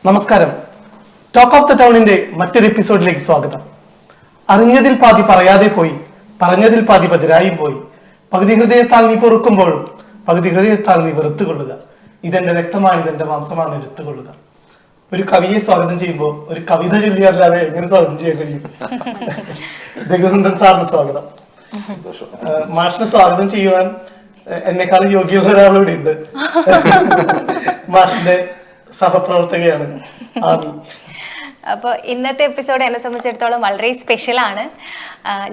നമസ്കാരം. Talk of the ടൗണിന്റെ മറ്റൊരു എപ്പിസോഡിലേക്ക് സ്വാഗതം. അറിഞ്ഞതിൽ പാതി പറയാതെ പോയി, പറഞ്ഞതിൽ പാതി പതിരായും പോയി. പകുതി ഹൃദയത്താൽ നീ പൊറുക്കുമ്പോഴും പകുതി ഹൃദയത്താൽ നീ വെറുത്തുകൊള്ളുക. ഇതെന്റെ രക്തമാണ്, ഇതെന്റെ മാംസമാണ്, എടുത്തുകൊള്ളുക. ഒരു കവിയെ സ്വാഗതം ചെയ്യുമ്പോൾ ഒരു കവിത ചൊല്ലിയല്ലാതെ എങ്ങനെ സ്വാഗതം ചെയ്യാൻ കഴിയും? രഘുനന്ദൻ സാറിന് സ്വാഗതം. മാഷിനെ സ്വാഗതം ചെയ്യുവാൻ എന്നെക്കാളും യോഗ്യമുള്ള ഒരാളിവിടെ ഉണ്ട്. മാഷിന്റെ സഹപ്രവർത്തകയാണ് ആമി. അപ്പോൾ ഇന്നത്തെ എപ്പിസോഡ് എന്നെ സംബന്ധിച്ചിടത്തോളം വളരെ സ്പെഷ്യലാണ്.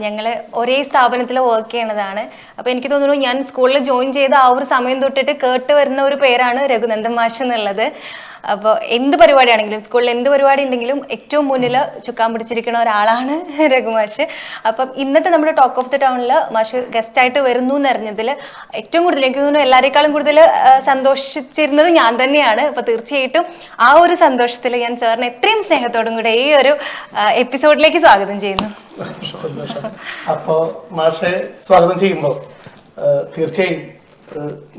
ഞങ്ങൾ ഒരേ സ്ഥാപനത്തിൽ വർക്ക് ചെയ്യണതാണ്. അപ്പോൾ എനിക്ക് തോന്നുന്നു ഞാൻ സ്കൂളിൽ ജോയിൻ ചെയ്ത ആ ഒരു സമയം തൊട്ടിട്ട് കേട്ട് വരുന്ന ഒരു പേരാണ് രഘുനന്ദൻ മാഷ് എന്നുള്ളത്. അപ്പോൾ എന്ത് പരിപാടിയാണെങ്കിലും സ്കൂളിൽ എന്ത് പരിപാടി ഉണ്ടെങ്കിലും ഏറ്റവും മുന്നിൽ ചുക്കാൻ പിടിച്ചിരിക്കുന്ന ഒരാളാണ് രഘുമാഷ്. അപ്പം ഇന്നത്തെ നമ്മുടെ ടോക്ക് ഓഫ് ദി ടൗണിൽ മാഷ് ഗസ്റ്റായിട്ട് വരുന്നു എന്നറിഞ്ഞതിൽ ഏറ്റവും കൂടുതൽ എനിക്ക് തോന്നുന്നു എല്ലാവരെക്കാളും കൂടുതൽ സന്തോഷിച്ചിരുന്നത് ഞാൻ തന്നെയാണ്. അപ്പോൾ തീർച്ചയായിട്ടും ആ ഒരു സന്തോഷത്തിൽ ഞാൻ സാറിന് എത്രയും സ്നേഹത്തോടും കൂടെ ഈ ഒരു എപ്പിസോഡിലേക്ക് സ്വാഗതം ചെയ്യുന്നു. സന്തോഷം. അപ്പോ മാഷെ സ്വാഗതം ചെയ്യുമ്പോൾ തീർച്ചയായും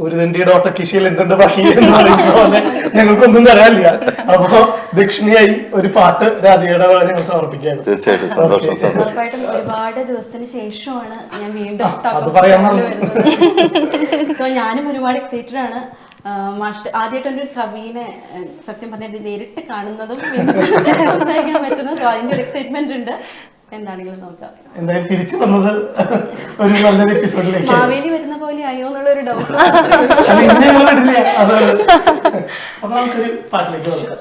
ഒരു തന്റെ ഓട്ടക്കിശയിൽ എന്തുണ്ട് ബാക്കി എന്ന് പറയുന്ന പോലെ ഞങ്ങൾക്കൊന്നും തരാനില്ല. അപ്പോ ദക്ഷിണയായി ഒരു പാട്ട് രാധികയുടെ ഞങ്ങൾ സമർപ്പിക്കുകയാണ്. തീർച്ചയായിട്ടും ഉറപ്പായിട്ടും ഒരുപാട് ദിവസത്തിന് ശേഷമാണ് ഞാൻ വീണ്ടും അത് പറയാൻ ഞാനും ഒരുപാട് എക്സൈറ്റഡ് ആണ്. മാസ്റ്റർ ആദ്യമായിട്ട് ഒരു കവിനെ സത്യം പറഞ്ഞാൽ നേരിട്ട് കാണുന്നതും സംസാരിക്കാൻ പറ്റുന്നതും അതിന്റെ ഒരു എക്സൈറ്റ്മെന്റ് ഉണ്ട്. എന്താണെങ്കിലും നോക്കാം. എന്തായാലും തിരിച്ചു വന്നത് ഒരു നല്ലൊരു എപ്പിസോഡിലേക്ക്. മാവേലി വരുന്ന പോലെ ആയോ എന്നുള്ളൊരു ഡൗട്ട്. അപ്പൊ നമുക്കൊരു പാട്ടിലേക്ക് നോക്കാം.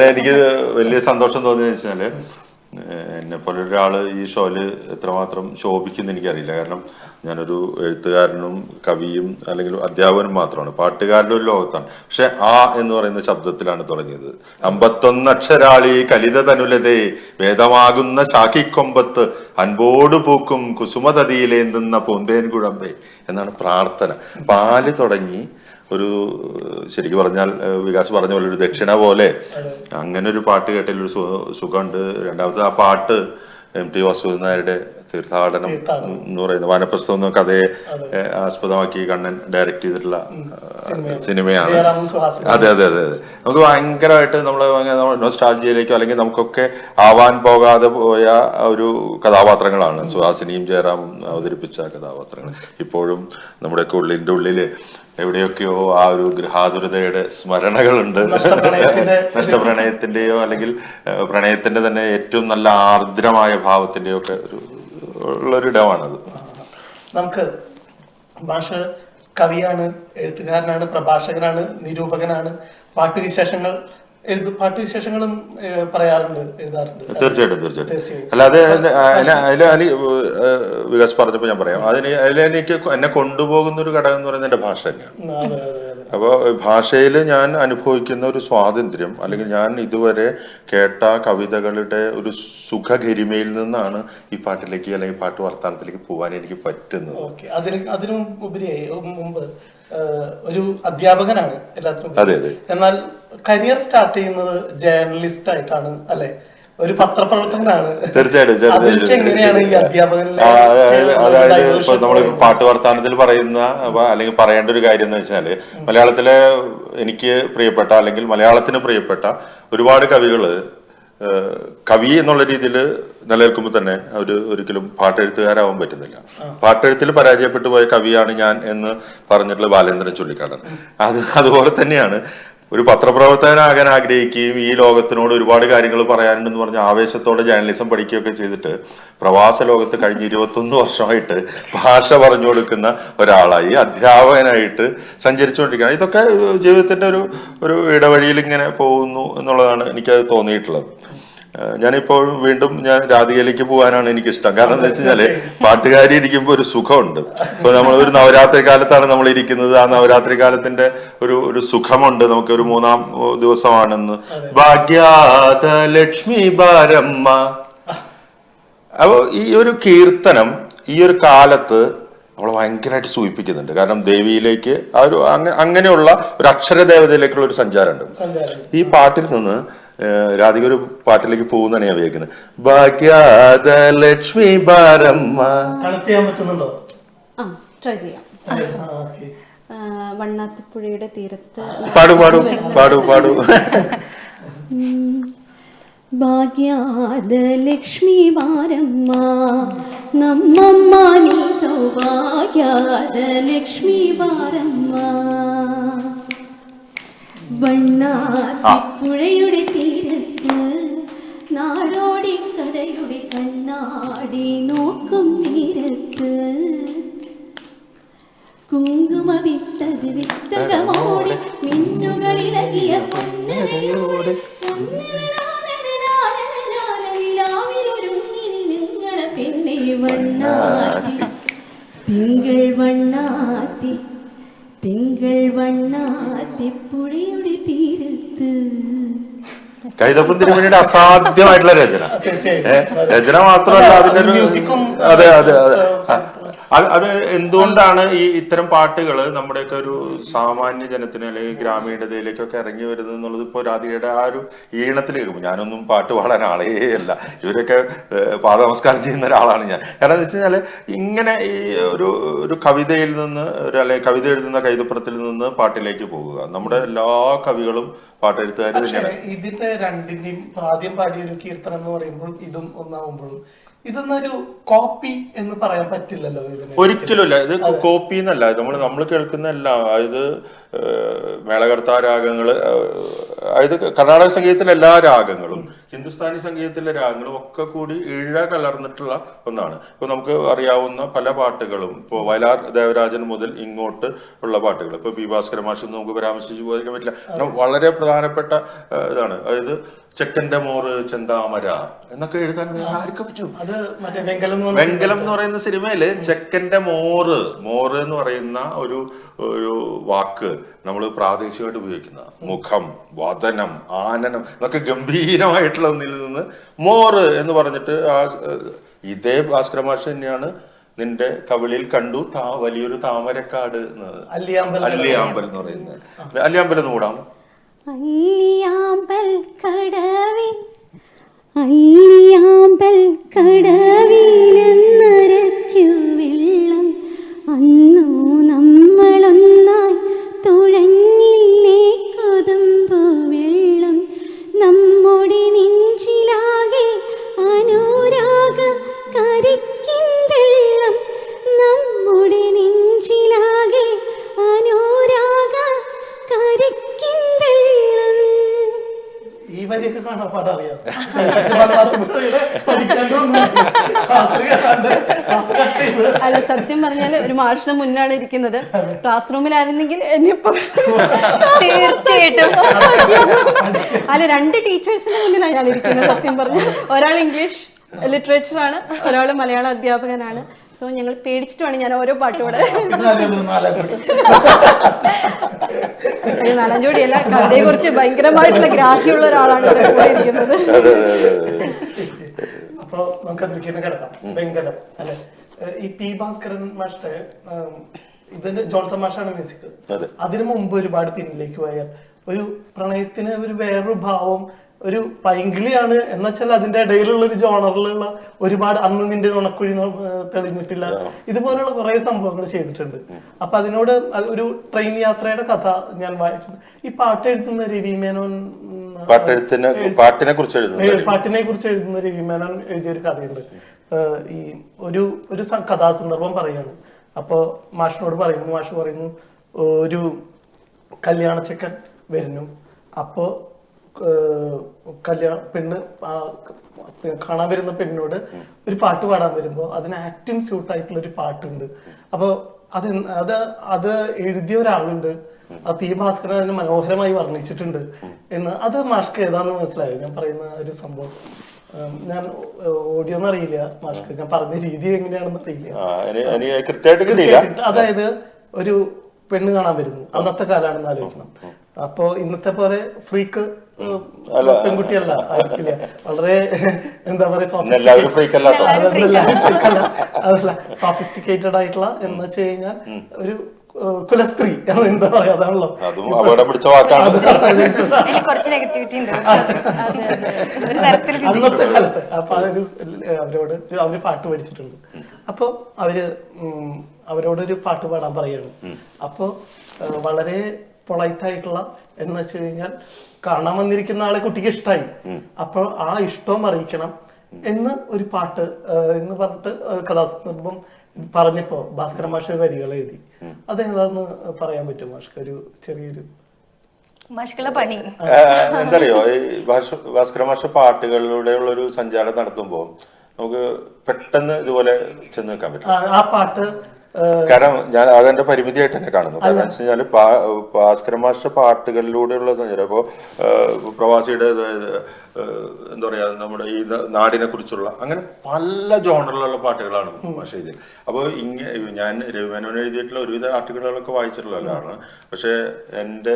എനിക്ക് വലിയ സന്തോഷം തോന്നിയെന്ന് വെച്ചാല് എന്നെ പോലെ ഒരാള് ഈ ഷോയില് എത്രമാത്രം ശോഭിക്കുന്നു എനിക്കറിയില്ല. കാരണം ഞാനൊരു എഴുത്തുകാരനും കവിയും അല്ലെങ്കിൽ അധ്യാപകനും മാത്രമാണ്, പാട്ടുകാരുടെ ഒരു ലോകത്താണ്. പക്ഷെ ആ എന്ന് പറയുന്ന ശബ്ദത്തിലാണ് തുടങ്ങിയത്. 51 അക്ഷരാളി കലിത തനുലതേ വേദമാകുന്ന ശാഖിക്കൊമ്പത്ത് അൻപോട് പൂക്കും കുസുമതതിയിലേന്തുന്ന പൂന്തേൻ കുഴമ്പേ എന്നാണ് പ്രാർത്ഥന. പാല് തുടങ്ങി ഒരു ശരിക്കും പറഞ്ഞാൽ വികാസ് പറഞ്ഞ പോലെ ഒരു ദക്ഷിണ പോലെ അങ്ങനെ ഒരു പാട്ട് കേട്ടതിൽ ഒരു സുഖമുണ്ട്. രണ്ടാമത് ആ പാട്ട് MT വാസുദേവൻ നായരുടെ തീർത്ഥാടനം എന്ന് പറയുന്ന വാനപ്രസ്ഥം എന്ന കഥയെ ആസ്പദമാക്കി കണ്ണൻ ഡയറക്ട് ചെയ്തിട്ടുള്ള സിനിമയാണ്. അതെ അതെ അതെ അതെ നമുക്ക് ഭയങ്കരമായിട്ട് നമ്മൾ നൊസ്റ്റാൾജിയയിലേക്കോ അല്ലെങ്കിൽ നമുക്കൊക്കെ ആവാൻ പോകാതെ പോയ ഒരു കഥാപാത്രങ്ങളാണ് സുഹാസിനിയും ജയറാമും അവതരിപ്പിച്ച കഥാപാത്രങ്ങൾ. ഇപ്പോഴും നമ്മുടെയൊക്കെ ഉള്ളിൻ്റെ ഉള്ളില് എവിടെയൊക്കെയോ ആ ഒരു ഗൃഹാതുരതയുടെ സ്മരണകളുണ്ട്. നഷ്ടപ്രണയത്തിന്റെയോ അല്ലെങ്കിൽ പ്രണയത്തിന്റെ തന്നെ ഏറ്റവും നല്ല ആർദ്രമായ ഭാവത്തിന്റെയോ ഒക്കെ ഉള്ളൊരിടമാണത്. നമുക്ക് ഭാഷ കവിയാണ്, എഴുത്തുകാരനാണ്, പ്രഭാഷകനാണ്, നിരൂപകനാണ്, പാട്ടുവിശേഷങ്ങളും പറയാറുണ്ട്, എഴുതാറുണ്ട്. തീർച്ചയായിട്ടും. അല്ലാതെ വികാസ് പറഞ്ഞപ്പോ ഞാൻ പറയാം, അതിലെനിക്ക് എന്നെ കൊണ്ടുപോകുന്ന ഒരു ഘടകം എന്ന് പറയുന്നത് എന്റെ ഭാഷ തന്നെയാണ്. അപ്പോൾ ഭാഷയിൽ ഞാൻ അനുഭവിക്കുന്ന ഒരു സ്വാതന്ത്ര്യം അല്ലെങ്കിൽ ഞാൻ ഇതുവരെ കേട്ട കവിതകളുടെ ഒരു സുഖഗരിമയിൽ നിന്നാണ് ഈ പാട്ടിലേക്ക് അല്ലെങ്കിൽ പാട്ട് വർത്താനത്തിലേക്ക് പോകാൻ എനിക്ക് പറ്റുന്നത്. അതിനും ഉപരിയായി മുമ്പ് ഒരു അധ്യാപകനാണ് എല്ലാത്തിനും. അതെ അതെ. എന്നാൽ കരിയർ സ്റ്റാർട്ട് ചെയ്യുന്നത് ജേർണലിസ്റ്റ് ആയിട്ടാണ് അല്ലെ? ഒരു പത്രപ്രവർത്തകനാണ്. തീർച്ചയായിട്ടും അതിലേക്ക് എങ്ങനെയാണ് ഈ അധ്യാപകനിലെ അതായത് ഇപ്പൊ നമ്മൾ പാട്ട് വർത്താനത്തിൽ പറയുന്ന അല്ലെങ്കിൽ പറയേണ്ട ഒരു കാര്യം എന്ന് വെച്ചാല്, മലയാളത്തിലെ എനിക്ക് പ്രിയപ്പെട്ട അല്ലെങ്കിൽ മലയാളത്തിന് പ്രിയപ്പെട്ട ഒരുപാട് കവികള് കവി എന്നുള്ള രീതിയിൽ നിലനിൽക്കുമ്പോൾ തന്നെ അവര് ഒരിക്കലും പാട്ടെഴുത്തുകാരാവാൻ പറ്റുന്നില്ല. പാട്ടെഴുത്തിൽ പരാജയപ്പെട്ടു പോയ കവിയാണ് ഞാൻ എന്ന് പറഞ്ഞിട്ടുള്ള ബാലേന്ദ്രൻ ചുള്ളിക്കാടൻ. അതുപോലെ തന്നെയാണ് ഒരു പത്രപ്രവർത്തകനാകാൻ ആഗ്രഹിക്കുകയും ഈ ലോകത്തിനോട് ഒരുപാട് കാര്യങ്ങൾ പറയാനുണ്ടെന്ന് പറഞ്ഞ ആവേശത്തോടെ ജേർണലിസം പഠിക്കുകയൊക്കെ ചെയ്തിട്ട് പ്രവാസ ലോകത്ത് കഴിഞ്ഞ 21 വർഷമായിട്ട് ഭാഷ പറഞ്ഞു കൊടുക്കുന്ന ഒരാളായി അധ്യാപകനായിട്ട് സഞ്ചരിച്ചുകൊണ്ടിരിക്കുകയാണ്. ഇതൊക്കെ ജീവിതത്തിന്റെ ഒരു ഇടവഴിയിൽ ഇങ്ങനെ പോകുന്നു എന്നുള്ളതാണ് എനിക്കത് തോന്നിയിട്ടുള്ളത്. ഞാനിപ്പോൾ വീണ്ടും ഞാൻ രാധികയിലേക്ക് പോകാനാണ് എനിക്കിഷ്ടം. കാരണം എന്താ വെച്ച് കഴിഞ്ഞാല് പാട്ടുകാരി ഇരിക്കുമ്പോൾ ഒരു സുഖമുണ്ട്. ഇപ്പൊ നമ്മൾ ഒരു നവരാത്രി കാലത്താണ് നമ്മൾ ഇരിക്കുന്നത്. ആ നവരാത്രി കാലത്തിന്റെ ഒരു സുഖമുണ്ട്. നമുക്ക് ഒരു 3-ാം ദിവസമാണെന്ന് ഭാഗ്യാത ലക്ഷ്മി ബാരമ്മ. അപ്പൊ ഈ ഒരു കീർത്തനം ഈ ഒരു കാലത്ത് നമ്മളെ ഭയങ്കരമായിട്ട് സൂചിപ്പിക്കുന്നുണ്ട്. കാരണം ദേവിയിലേക്ക് ആ ഒരു അങ്ങനെയുള്ള ഒരു അക്ഷരദേവതയിലേക്കുള്ള ഒരു സഞ്ചാരമുണ്ട്. ഈ പാട്ടിൽ നിന്ന് രാധിക ഒരു പാട്ടിലേക്ക് പോകുന്നതാണ് ഞാൻ വിചാരിക്കുന്നത്. ഭാഗ്യാത ലക്ഷ്മി ബാരമ്മ. കണക്ട് ചെയ്യാൻ പറ്റുന്നുണ്ടോ? ട്രൈ ചെയ്യാം. വണ്ണാത്തിപ്പുഴയുടെ തീരത്ത് പാടു പാടു പാടു പാടു. ഭാഗ്യാത ലക്ഷ്മി ബാരമ്മ നമ്മമ്മ നീ സൗഭാഗ്യാത ലക്ഷ്മി ബാരമ്മ വണ്ണാത്തിപ്പുഴയുടെ തീരത്ത് നാടോടി കഥയുടെ കണ്ണാടി നോക്കും നേരത്ത് കുങ്കുമ വിട്ടത് വിട്ടകമോടെ മിന്നുകളിളകിയ പൊന്നരയോടെ നിങ്ങളെ പെണ്ണെ വണ്ണാത്തി തിങ്കൾ വണ്ണാത്തി തിങ്കൾ വണ്ണാത്തി പുഴയുടെ തീരത്ത്. കൈതപ്പുറം തിരുമേനിയുടെ അസാധ്യമായിട്ടുള്ള രചന. രചന മാത്രമല്ല അതിന്റെ മ്യൂസിക്കും. അതെ അതെ അതെ. അത് എന്തുകൊണ്ടാണ് ഈ ഇത്തരം പാട്ടുകൾ നമ്മുടെയൊക്കെ ഒരു സാമാന്യ ജനത്തിന് അല്ലെങ്കിൽ ഗ്രാമീണതയിലേക്കൊക്കെ ഇറങ്ങി വരുന്നത് എന്നുള്ളത് ഇപ്പോൾ രാധികയുടെ ആ ഒരു ഈണത്തിൽ കേൾക്കുമ്പോൾ, ഞാനൊന്നും പാട്ട് പാടാൻ ആളേ അല്ല, ഇവരൊക്കെ പാദനമസ്കാരം ചെയ്യുന്ന ഒരാളാണ് ഞാൻ. കാരണം എന്താ വെച്ച് കഴിഞ്ഞാല് ഇങ്ങനെ ഈ ഒരു കവിതയിൽ നിന്ന് അല്ലെങ്കിൽ കവിത എഴുതുന്ന കൈതപ്പുറത്തിൽ നിന്ന് പാട്ടിലേക്ക് പോകുക. നമ്മുടെ എല്ലാ കവികളും പാട്ടെഴുത്തുകാർ തന്നെയാണ്. ഇതിന്റെ രണ്ടിന്റെയും ആദ്യം പാടിയ ഒരു കീർത്തനം എന്ന് പറയുമ്പോൾ ഇതും ഒന്നാവുമ്പോഴും ഇതൊന്നൊരു കോപ്പി എന്ന് പറയാൻ പറ്റില്ലല്ലോ. ഒരിക്കലുമില്ല. ഇത് കോപ്പി എന്നല്ല. നമ്മൾ കേൾക്കുന്ന എല്ലാം, അതായത് മേളകർത്താ രാഗങ്ങള്, അതായത് കർണാടക സംഗീതത്തിലെ എല്ലാ രാഗങ്ങളും ഹിന്ദുസ്ഥാനി സംഗീതത്തിലെ രാഗങ്ങളും ഒക്കെ കൂടി ഇഴ കലർന്നിട്ടുള്ള ഒന്നാണ്. ഇപ്പൊ നമുക്ക് അറിയാവുന്ന പല പാട്ടുകളും, ഇപ്പോൾ വയലാർ ദേവരാജൻ മുതൽ ഇങ്ങോട്ട് ഉള്ള പാട്ടുകൾ, ഇപ്പൊ പി ഭാസ്കര മാഷ് നമുക്ക് പരാമർശിച്ചു പോകാൻ പറ്റില്ല. വളരെ പ്രധാനപ്പെട്ട ഇതാണ്. അതായത് ചെക്കന്റെ മോറ് ചെന്താമര എന്നൊക്കെ എഴുതാൻ വേറെ ആർക്കും പറ്റും. അത് മറ്റേ വെങ്കലം എന്ന് പറയുന്ന സിനിമയില് ചെക്കന്റെ മോറ് എന്ന് പറയുന്ന ഒരു വാക്ക് നമ്മൾ പ്രാദേശികമായിട്ട് ഉപയോഗിക്കുന്ന മുഖം, വദനം, ആനനം എന്നൊക്കെ ഗംഭീരമായിട്ടുള്ള ഒന്നിൽ നിന്ന് മോറ് എന്ന് പറഞ്ഞിട്ട് ഇതേ ഭാസ്കര മാഷ് തന്നെയാണ് നിന്റെ കവിളിൽ കണ്ടു വലിയൊരു താമരക്കാട് അല്ലിയാമ്പൽ എന്ന് പറയുന്നത്. അല്ലിയാമ്പൽ എന്ന് കൂടാമോ? അല്ലിയാമ്പൽ കടവിലെന്നരയ്ക്കു വെള്ളം അന്നു നമ്മളൊന്നായി തുഴഞ്ഞില്ലേ കൊതുമ്പു വെള്ളം നമ്മുടെ നെഞ്ചിലാകെ അനുരാഗ കരിക്കിൻ വെള്ളം നമ്മുടെ നെഞ്ചിലാകെ അനുരാഗ കരിക്കിൻ വെള്ളം. ഈ വരിയൊക്കെ കാണാൻ പാടറിയാം. അല്ല, സത്യം പറഞ്ഞാല് ഒരു മാഷിന് മുന്നാണ് ഇരിക്കുന്നത്. ക്ലാസ് റൂമിലായിരുന്നെങ്കിൽ എന്നിപ്പോ തീർച്ചയായിട്ടും അല്ല, 2 ടീച്ചേഴ്സിന് മുന്നിലാണ് ഞാൻ ഇരിക്കുന്നത്. സത്യം പറഞ്ഞു, ഒരാൾ ഇംഗ്ലീഷ് ലിറ്ററേച്ചർ ആണ്, ഒരാൾ മലയാള അധ്യാപകനാണ്. സോ ഞങ്ങൾ പേടിച്ചിട്ടാണ് ഞാൻ ഓരോ പാട്ടുകൂടെ 4 ജോഡിയല്ല, കവിതയെ കുറിച്ച് ഭയങ്കരമായിട്ടുള്ള ഗ്രാഹ്യമുള്ള ഒരാളാണ് ഇരിക്കുന്നത്. അപ്പൊ നമുക്ക് അതിലേക്ക് കിടക്കാം. വെങ്കലം അല്ലെ, ഈ പി ഭാസ്കരൻ മാഷ്ടേ ഇതിന്റെ ജോൺസൺ മാഷാണ് മ്യൂസിക്. അതിനു മുമ്പ് ഒരുപാട് പിന്നിലേക്ക് പോയാൽ ഒരു പ്രണയത്തിന് ഒരു വേറൊരു ഭാവം, ഒരു പൈങ്കിളിയാണ് എന്നുവെച്ചാൽ അതിന്റെ ഇടയിലുള്ള ഒരു ജോണറിലുള്ള ഒരുപാട് അന്ന് നിന്റെ നുണക്കുഴി തെളിഞ്ഞിട്ടില്ല, ഇതുപോലുള്ള കുറെ സംഭവങ്ങൾ ചെയ്തിട്ടുണ്ട്. അപ്പൊ അതിനോട് ഒരു ട്രെയിൻ യാത്രയുടെ കഥ ഞാൻ വായിച്ചിട്ടുണ്ട്. ഈ പാട്ട് എഴുതുന്ന രവി മേനോൻ, പാട്ടിനെ കുറിച്ച് എഴുതുന്ന രവി മേനോൻ എഴുതിയൊരു കഥയുണ്ട്. ഈ ഒരു കഥാസന്ദർഭം പറയാണ്. അപ്പോ മാഷിനോട് പറയുന്നു, മാഷ് പറയുന്നു ഒരു കല്യാണച്ചക്കൻ വരുന്നു. അപ്പോ പെണ്ണ് കാണാൻ വരുന്ന പെണ്ണിനോട് ഒരു പാട്ട് പാടാൻ വരുമ്പോ അതിന് ആക്ടിങ് സ്യൂട്ട് ആയിട്ടുള്ള ഒരു പാട്ടുണ്ട്. അപ്പൊ അത് എഴുതിയ ഒരാളുണ്ട്, പി ഭാസ്കരൻ അതിന് മനോഹരമായി വർണ്ണിച്ചിട്ടുണ്ട് എന്ന്. അത് മാഷ്ക്ക് ഏതാന്ന് മനസ്സിലായോ ഞാൻ പറയുന്ന ഒരു സംഭവം? ഞാൻ ഓഡിയോ ഒന്നും അറിയില്ല മാഷ്ക്ക്, ഞാൻ പറഞ്ഞ രീതി എങ്ങനെയാണെന്ന് അറിയില്ല. അതായത് ഒരു പെണ്ണ് കാണാൻ വരുന്നു, അന്നത്തെ കാലാണെന്ന് ആലോചിക്കണം. അപ്പോ ഇന്നത്തെ പോലെ ഫ്രീക്ക് പെൺകുട്ടിയല്ല, ആയിരിക്കില്ല, വളരെ എന്താ പറയാ സോഫിസ്റ്റിക്കേറ്റഡ് ആയിട്ടുള്ള എന്ന് വെച്ച് കഴിഞ്ഞാൽ ഒരു കുലസ്ത്രീ എന്താ പറയാ, അതാണല്ലോ അന്നത്തെ കാലത്ത്. അപ്പൊ അവര് പാട്ട് പഠിച്ചിട്ടുണ്ട്. അപ്പൊ അവരോടൊരു പാട്ട് പാടാൻ പറയാണ്. അപ്പൊ വളരെ പൊളൈറ്റ് ആയിട്ടുള്ള എന്ന് വെച്ച് കഴിഞ്ഞാൽ കാണാൻ വന്നിരിക്കുന്ന ആളെ കുട്ടിക്ക് ഇഷ്ടമായി, അപ്പോൾ ആ ഇഷ്ടവും അറിയിക്കണം എന്ന് ഒരു പാട്ട് എന്ന് പറഞ്ഞിട്ട് കഥാസന്ദർഭം പറഞ്ഞപ്പോ ഭാസ്കര മാഷ വരികൾ എഴുതി. അതെന്താന്ന് പറയാൻ പറ്റും മാഷ്ക്ക്? ഒരു ചെറിയൊരു പണി എന്തറിയോ, ഈ ഭാസ്കര മാഷ പാട്ടുകളിലൂടെയുള്ള ഒരു സഞ്ചാരം നടത്തുമ്പോ നമുക്ക് പെട്ടെന്ന് ഇതുപോലെ ചെന്ന് നിൽക്കാൻ പറ്റും. ആ പാട്ട് കാരണം ഞാൻ അതെന്റെ പരിമിതിയായിട്ട് തന്നെ കാണുന്നു. കാരണം വെച്ച് കഴിഞ്ഞാല് ഭാസ്കര മാഷ പാട്ടുകളിലൂടെയുള്ള സഞ്ചാരം, ഇപ്പോ പ്രവാസിയുടെ എന്താ പറയാ നമ്മുടെ ഈ നാടിനെ കുറിച്ചുള്ള അങ്ങനെ പല ജോണറിലുള്ള പാട്ടുകളാണ് മാഷ എഴുതിയത്. അപ്പോൾ ഞാൻ രവിമേനോൻ എഴുതിയിട്ടുള്ള ഒരുവിധ ആർട്ടിക്കിളുകളൊക്കെ വായിച്ചിട്ടുള്ള ഒരാളാണ്. പക്ഷെ എന്റെ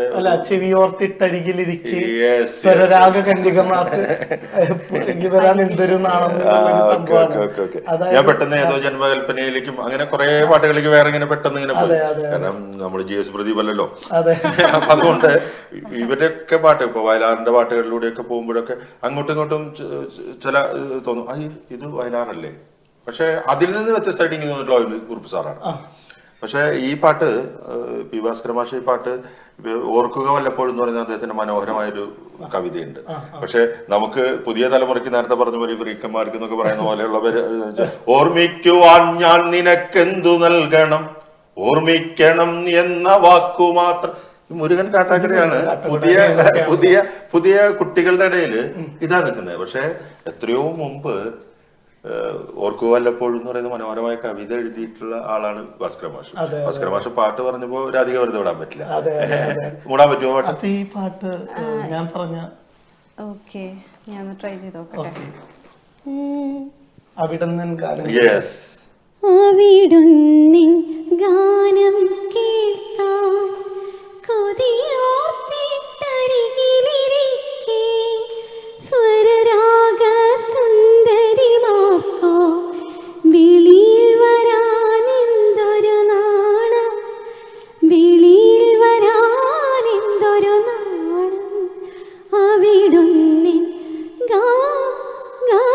ഞാൻ പെട്ടെന്ന് ഏതോ ജന്മകൽപ്പനയിലേക്കും അങ്ങനെ കുറെ പാട്ടുകളിലേക്ക് വേറെ ഇങ്ങനെ പെട്ടെന്ന് ഇങ്ങനെ പോയി. കാരണം നമ്മൾ GS പ്രദീപ് അല്ലല്ലോ. അപ്പൊ അതുകൊണ്ട് ഇവരുടെയൊക്കെ പാട്ട് ഇപ്പൊ വയലാറിന്റെ പാട്ടുകളിലൂടെയൊക്കെ പോകുമ്പോഴൊക്കെ അങ്ങോട്ടും ഇങ്ങോട്ടും ചില തോന്നും, ഇത് വയലാറല്ലേ, പക്ഷെ അതിൽ നിന്ന് വ്യത്യസ്തമായിട്ട് എനിക്ക് തോന്നിയിട്ടുള്ള കുറുപ്പ് സാറാണ്. പക്ഷെ ഈ പാട്ട് പി ഭാസ്കര മാഷ ഈ പാട്ട് ഓർക്കുക വല്ലപ്പോഴും എന്ന് പറയുന്ന അദ്ദേഹത്തിന്റെ മനോഹരമായൊരു കവിതയുണ്ട്. പക്ഷെ നമുക്ക് പുതിയ തലമുറയ്ക്ക് നേരത്തെ പറഞ്ഞ പോലെ ഫ്രീക്കന്മാർക്ക് എന്നൊക്കെ പറയുന്ന പോലെയുള്ള ഓർമ്മിക്കുവാൻ ഞാൻ നിനക്കെന്തു നൽകണം, ഓർമ്മിക്കണം എന്ന വാക്കു മാത്രം. മുരുകൻ കാട്ടാക്കടയാണ് പുതിയ പുതിയ പുതിയ കുട്ടികളുടെ ഇടയിൽ ഇതാ നിൽക്കുന്നത്. പക്ഷെ എത്രയോ മുമ്പ് ഓർക്കുക വല്ലപ്പോഴും എന്ന് പറയുന്ന മനോഹരമായ കവിത എഴുതിയിട്ടുള്ള ആളാണ് ഭാസ്കര മാഷ്. ഭാസ്കര മാഷ് പാട്ട് പറഞ്ഞപ്പോ ഒരു അധികം വെറുതെ വിടാൻ പറ്റില്ല. മൂടാൻ പറ്റുമോ പാട്ട്? ഈ പാട്ട് ഞാൻ പറഞ്ഞ ഞാൻ ട്രൈ ചെയ്ത് നോക്കട്ടെ. അവിടുന്ന് ഗാനം കേൾക്കാൻ കൊതിയോർത്തിട്ടരികിലിരിക്കെ സ്വരരാഗ സുന്ദരിമാർക്കോ വിളിയിൽ വരാൻ എന്തൊരു നാണം, വിളിയിൽ വരാൻ എന്തൊരു നാണം, അവിടുന്ന് ഗാനം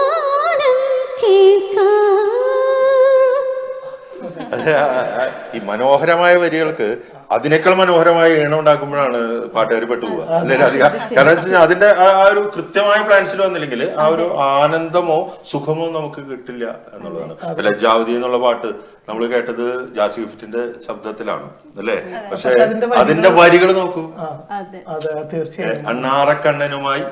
കേൾക്കാൻ. ഈ മനോഹരമായ വരികൾക്ക് അതിനേക്കാൾ മനോഹരമായ ഈണം ഉണ്ടാക്കുമ്പോഴാണ് പാട്ടുകാർ പെട്ടുപോവുക, അല്ലെ രാധിക? കാരണം വെച്ച് കഴിഞ്ഞാൽ അതിന്റെ ആ ഒരു കൃത്യമായ പ്ലാൻസിൽ വന്നില്ലെങ്കിൽ ആ ഒരു ആനന്ദമോ സുഖമോ നമുക്ക് കിട്ടില്ല എന്നുള്ളതാണ്. ലജ്ജാവതി എന്നുള്ള പാട്ട് നമ്മൾ കേട്ടത് ജാസി ഗിഫ്റ്റിന്റെ ശബ്ദത്തിലാണ് അല്ലേ? പക്ഷെ അതിന്റെ വരികൾ നോക്കൂ. തീർച്ചയായും അണ്ണാറക്കണ്ണനുമായി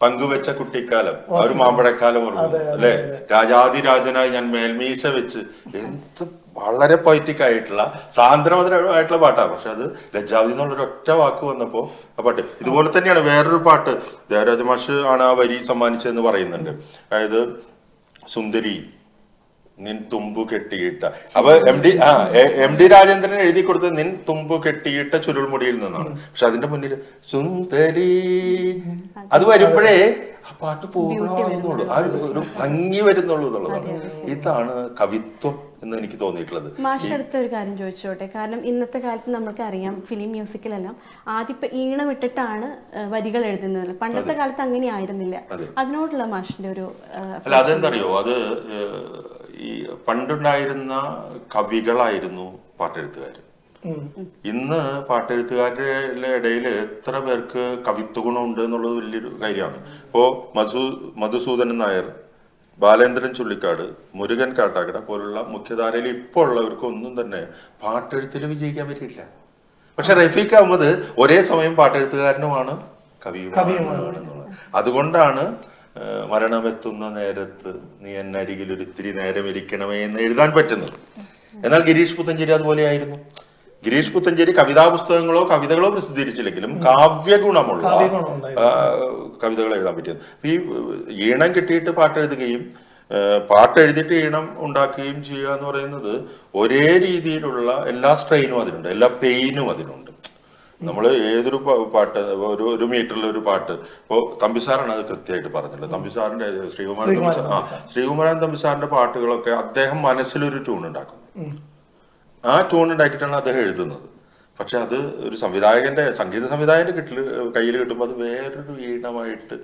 പങ്കുവെച്ച കുട്ടിക്കാലം, ആ ഒരു മാമ്പഴക്കാലം ഓർമ്മ അല്ലെ? രാജാതിരാജനായി ഞാൻ മേൽമീശ വെച്ച്, എന്ത് വളരെ പൊയറ്റിക് ആയിട്ടുള്ള സാന്ദ്രമധുരമായിട്ടുള്ള പാട്ടാണ്. പക്ഷെ അത് ലജ്ജാവതി എന്നുള്ളൊരു ഒറ്റ വാക്ക് വന്നപ്പോ ആ പാട്ട് ഇതുപോലെ തന്നെയാണ്. വേറൊരു പാട്ട് ദേവരാജ മാഷ് ആണ് ആ വരി സമ്മാനിച്ചതെന്ന് പറയുന്നുണ്ട്. അതായത് സുന്ദരി നിൻ തുമ്പു കെട്ടിയിട്ട. അപ്പൊ എം ഡി രാജേന്ദ്രൻ എഴുതി കൊടുത്തത് നിൻ തുമ്പു കെട്ടിയിട്ട ചുരുൾമുടിയിൽ നിന്നാണ്. പക്ഷെ അതിന്റെ മുന്നിൽ സുന്ദരി അത് വരുമ്പോഴേ ആ പാട്ട് പൂർണ്ണമാകുന്നുള്ളൂ, ആ ഒരു ഭംഗി വരുന്നുള്ളൂ എന്നുള്ളതാണ്. ഇതാണ് കവിത്വം എന്ന് എനിക്ക് തോന്നിയിട്ടുള്ളത്. മാഷ് അടുത്ത ഒരു കാര്യം ചോദിച്ചോട്ടെ, കാരണം ഇന്നത്തെ കാലത്ത് നമുക്ക് അറിയാം ഫിലിം മ്യൂസിക്കിലെല്ലാം ആദ്യം ഇപ്പൊ ഈണം ഇട്ടിട്ടാണ് വരികൾ എഴുതുന്നത്. പണ്ടത്തെ കാലത്ത് അങ്ങനെ ആയിരുന്നില്ല. അതിനോടുള്ള മാഷിന്റെ ഒരു അല്ല, അതെന്തറിയോ, അത് ഈ പണ്ടുണ്ടായിരുന്ന കവികളായിരുന്നു പാട്ടെഴുത്തുകാർ. ഇന്ന് പാട്ടെഴുത്തുകാരുടെ ഇടയിൽ എത്ര പേർക്ക് കവിത്വ ഗുണമുണ്ട് എന്നുള്ളത് വലിയൊരു കാര്യമാണ്. ഇപ്പോ മധുസൂദനൻ നായർ, ബാലേന്ദ്രൻ ചുള്ളിക്കാട്, മുരുകൻ കാട്ടാക്കട പോലുള്ള മുഖ്യധാരയിൽ ഇപ്പോൾ ഉള്ളവർക്കൊന്നും തന്നെ പാട്ടെഴുത്തിൽ വിജയിക്കാൻ പറ്റിയില്ല. പക്ഷെ റഫീഖ് അഹമ്മദ് ഒരേ സമയം പാട്ടെഴുത്തുകാരനുമാണ് കവിയുമാണ്. അതുകൊണ്ടാണ് മരണമെത്തുന്ന നേരത്ത് നീ എന്നരികിൽ ഒരിത്തിരി നേരം ഇരിക്കണമേ എന്ന് എഴുതാൻ പറ്റുന്നത്. എന്നാൽ ഗിരീഷ് പുത്തഞ്ചേരി അതുപോലെ ആയിരുന്നു. ഗിരീഷ് പുത്തഞ്ചേരി കവിതാ പുസ്തകങ്ങളോ കവിതകളോ പ്രസിദ്ധീകരിച്ചില്ലെങ്കിലും കാവ്യഗുണമുള്ള കവിതകൾ എഴുതാൻ പറ്റിയത്. ഈ ഈണം കിട്ടിയിട്ട് പാട്ടെഴുതുകയും പാട്ടെഴുതിയിട്ട് ഈണം ഉണ്ടാക്കുകയും ചെയ്യുക എന്ന് പറയുന്നത് ഒരേ രീതിയിലുള്ള എല്ലാ സ്ട്രെയിനും അതിനുണ്ട്, എല്ലാ പെയിനും അതിനുണ്ട്. നമ്മൾ ഏതൊരു പാട്ട് ഒരു മീറ്ററിൽ ഒരു പാട്ട്, ഇപ്പോൾ തമ്പിസാറാണ് അത് കൃത്യമായിട്ട് പറഞ്ഞിട്ടുള്ളത്. തമ്പിസാറിന്റെ ശ്രീകുമാരൻ തമ്പിസാറിന്റെ പാട്ടുകളൊക്കെ അദ്ദേഹം മനസ്സിലൊരു ട്യൂൺ ഉണ്ടാക്കും. ആ ട്യൂൺ ഉണ്ടാക്കിയിട്ടാണ് അദ്ദേഹം എഴുതുന്നത്. പക്ഷെ അത് ഒരു സംഗീത സംവിധായകന്റെ കയ്യിൽ കിട്ടുമ്പോൾ അത് വേറൊരു ഈണമായിട്ട്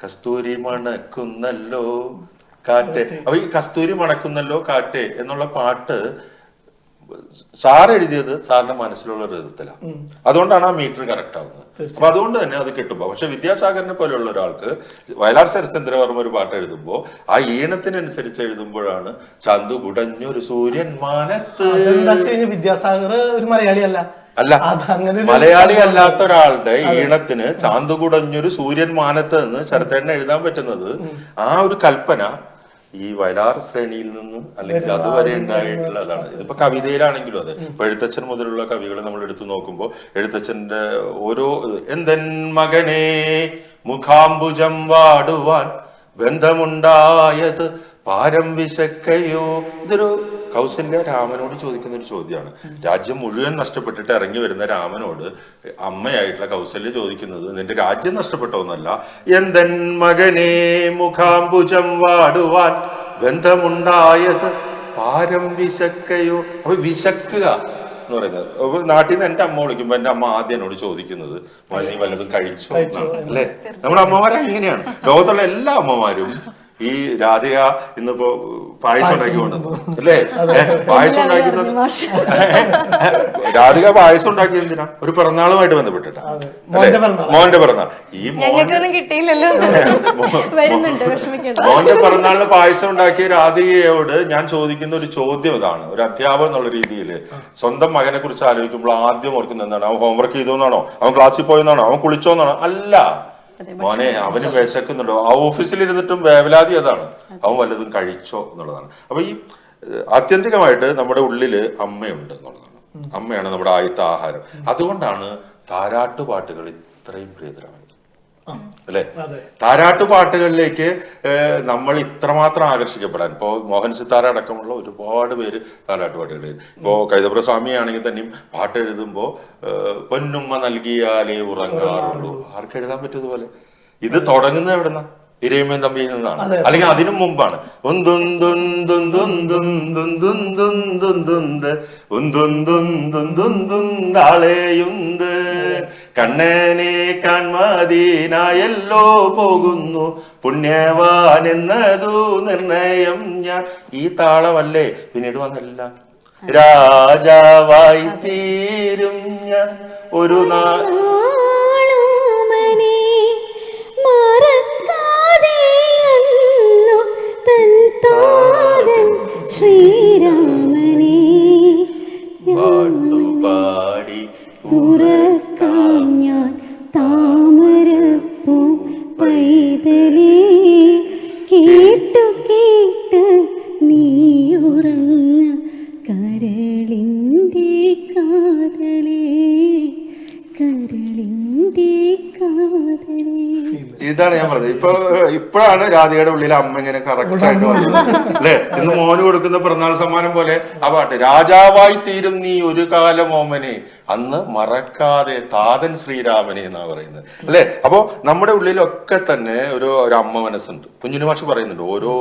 കസ്തൂരി മണക്കുന്നല്ലോ കാറ്റേ. അപ്പൊ ഈ കസ്തൂരി മണക്കുന്നല്ലോ കാറ്റേ എന്നുള്ള പാട്ട് സാർ എഴുതിയത് സാറിന്റെ മനസ്സിലുള്ള ഹൃദയത്തിലാണ്. അതുകൊണ്ടാണ് ആ മീറ്റർ കറക്റ്റ് ആവുന്നത്. അപ്പൊ അതുകൊണ്ട് തന്നെ അത് കിട്ടുമ്പോ, പക്ഷെ വിദ്യാസാഗറിനെ പോലെയുള്ള ഒരാൾക്ക് വയലാർ ശരത്ചന്ദ്രവർമ്മ ഒരു പാട്ട് എഴുതുമ്പോ ആ ഈണത്തിനനുസരിച്ച് എഴുതുമ്പോഴാണ് ചന്തു കുടഞ്ഞൊരു സൂര്യൻ മാനത്ത്. വിദ്യാസാഗർ ഒരു മലയാളിയല്ല. അല്ല, മലയാളി അല്ലാത്ത ഒരാളുടെ ഈണത്തിന് ചാന്തു കുടഞ്ഞൊരു സൂര്യൻ മാനത്ത് എന്ന് ശരത്തേട്ടന് എഴുതാൻ പറ്റുന്നത് ആ ഒരു കൽപ്പന ഈ വയലാർ ശ്രേണിയിൽ നിന്ന് അല്ലെങ്കിൽ അതുവരെ ഉണ്ടായിട്ടുള്ളതാണ്. ഇതിപ്പോ കവിതയിലാണെങ്കിലും അതെ. ഇപ്പൊ എഴുത്തച്ഛൻ മുതലുള്ള കവികളെ നമ്മൾ എടുത്തു നോക്കുമ്പോൾ എഴുത്തച്ഛന്റെ ഓരോ എന്തൻ മകനെ മുഖാംബുജം വാടുവാൻ ബന്ധമുണ്ടായത് പാരം വിശക്കയോ, ഇതൊരു കൗസല്യ രാമനോട് ചോദിക്കുന്ന ഒരു ചോദ്യമാണ്. രാജ്യം മുഴുവൻ നഷ്ടപ്പെട്ടിട്ട് ഇറങ്ങി വരുന്ന രാമനോട് അമ്മയായിട്ടുള്ള കൗസല്യ ചോദിക്കുന്നത് നിന്റെ രാജ്യം നഷ്ടപ്പെട്ടോന്നല്ല, എന്തൻ മകനെ മുഖാംബുജം വാടുവാൻ ബന്ധമുണ്ടായത് പാരം വിശക്കയോ. അപ്പൊ വിശക്കുക എന്ന് പറയുന്നത് നാട്ടിൽ നിന്ന് എന്റെ അമ്മ വിളിക്കുമ്പോ എന്റെ അമ്മ ആദ്യം എന്നോട് ചോദിക്കുന്നത് നീ വല്ലതും കഴിച്ചോ അല്ലെ. നമ്മുടെ അമ്മമാരെ ഇങ്ങനെയാണ്. ലോകത്തുള്ള എല്ലാ അമ്മമാരും ഈ രാധിക ഇന്നിപ്പോ പായസം ഉണ്ടാക്കി കൊണ്ടു അല്ലേ, പായസം ഉണ്ടാക്കുന്നത് രാധിക പായസം ഉണ്ടാക്കി എന്തിനാ? ഒരു പിറന്നാളുമായിട്ട് ബന്ധപ്പെട്ടിട്ടാ, മോന്റെ പിറന്നാൾ. ഈ മോന്റെ പിറന്നാളിന് പായസം ഉണ്ടാക്കിയ രാധികയോട് ഞാൻ ചോദിക്കുന്ന ഒരു ചോദ്യം ഇതാണ്. ഒരു അധ്യാപകൻ എന്നുള്ള രീതിയിൽ സ്വന്തം മകനെ കുറിച്ച് ആലോചിക്കുമ്പോൾ ആദ്യം ഓർക്കുന്ന എന്താണ്? അവൻ ഹോംവർക്ക് ചെയ്തോന്നാണോ, അവൻ ക്ലാസ്സിൽ പോയെന്നാണോ, അവൻ കുളിച്ചോന്നാണോ? അല്ല മോനെ, അവന് വിശക്കുന്നുണ്ടോ? ആ ഓഫീസിലിരുന്നിട്ടും വേവലാതി അതാണ്, അവൻ വല്ലതും കഴിച്ചോ എന്നുള്ളതാണ്. അപ്പൊ ഈ ആത്യന്തികമായിട്ട് നമ്മുടെ ഉള്ളില് അമ്മയുണ്ട് എന്നുള്ളതാണ്. അമ്മയാണ് നമ്മുടെ ആദ്യത്തെ ആഹാരം. അതുകൊണ്ടാണ് താരാട്ടുപാട്ടുകൾ ഇത്രയും പ്രിയതരമായത് അല്ലെ. താരാട്ടുപാട്ടുകളിലേക്ക് നമ്മൾ ഇത്രമാത്രം ആകർഷിക്കപ്പെടാൻ ഇപ്പോ മോഹൻ സിത്താര അടക്കമുള്ള ഒരുപാട് പേര് താരാട്ടുപാട്ടുകൾ എഴുതി. ഇപ്പോ കൈതപ്രസ്വാമി ആണെങ്കിൽ തന്നെയും പാട്ട് എഴുതുമ്പോ പൊന്നുമ്മ നൽകിയാലേ ഉറങ്ങാറുള്ളൂ. ആർക്ക് എഴുതാൻ പറ്റുന്നതുപോലെ. ഇത് തുടങ്ങുന്നത് എവിടുന്ന? ഇരയമ്മൻ തമ്പിയിൽ നിന്നാണ്, അല്ലെങ്കിൽ അതിനു മുമ്പാണ്. കണ്ണനെ കാൺമദീനായല്ലോ പോകുന്നു പുണ്യവാൻ എന്നതു നിർണയം ഞാൻ. ഈ താളമല്ലേ പിന്നീട് വന്നല്ല രാജാവായി തീരും ഞാൻ ഒരു നാൾ. ശ്രീരാമനെ പാട്ടുപാടി ഉറക്കാം ഞാൻ താമരപ്പൂ പൈതലേ, കേട്ടു കേട്ട് നീയുറങ്ങ കരളിൻ്റെ കാതലേ, കരളിൻ ഇതാണ് ഞാൻ പറഞ്ഞത്. ഇപ്പോഴാണ് രാധികയുടെ ഉള്ളിൽ അമ്മ ഇങ്ങനെ കറക്റ്റ് ആയിട്ട് വന്നത് അല്ലെ. ഇന്ന് മോന് കൊടുക്കുന്ന പിറന്നാൾ സമ്മാനം പോലെ ആ പാട്ട്, രാജാവായി തീരും നീ ഒരു കാലം ഓമനെ അന്ന് മറക്കാതെ താതൻ ശ്രീരാമനെ എന്നാ പറയുന്നത് അല്ലെ. അപ്പോ നമ്മുടെ ഉള്ളിലൊക്കെ തന്നെ ഒരു അമ്മ മനസ്സുണ്ട്. കുഞ്ഞിന് മാഷ് പറയുന്നുണ്ട് ഓരോ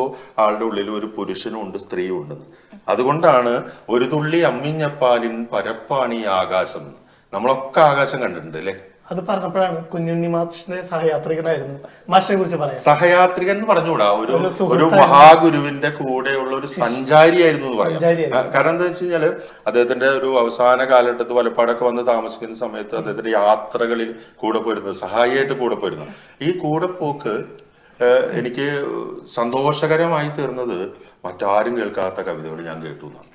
ആളുടെ ഉള്ളിലും ഒരു പുരുഷനും ഉണ്ട്, സ്ത്രീയും ഉണ്ടെന്ന്. അതുകൊണ്ടാണ് ഒരു തുള്ളി അമ്മിഞ്ഞപ്പാലിൻ പരപ്പാണി ആകാശം. നമ്മളൊക്കെ ആകാശം കണ്ടിട്ടുണ്ട് അല്ലെ. അത് പറഞ്ഞപ്പോഴാണ് കുഞ്ഞുണ്ണി മാഷിന്റെ സഹയാത്രികനായിരുന്നു. മാഷിനെ കുറിച്ച് പറയാം. സഹയാത്രികൻ എന്ന് പറഞ്ഞുകൂടാ, ഒരു മഹാഗുരുവിന്റെ കൂടെയുള്ള ഒരു സഞ്ചാരിയായിരുന്നു എന്ന് പറയാം. കാരണം എന്താ വെച്ച് കഴിഞ്ഞാല് അദ്ദേഹത്തിന്റെ ഒരു അവസാന കാലഘട്ടത്ത് വലപ്പാടൊക്കെ വന്ന് താമസിക്കുന്ന സമയത്ത് അദ്ദേഹത്തിന്റെ യാത്രകളിൽ കൂടെ പോരുന്നത്, സഹായിയായിട്ട് കൂടെ പോരുന്നത്. ഈ കൂടെ പോക്ക് എനിക്ക് സന്തോഷകരമായി തീർന്നത് മറ്റാരും കേൾക്കാത്ത കവിതകൾ ഞാൻ കേട്ടു എന്നാണ്.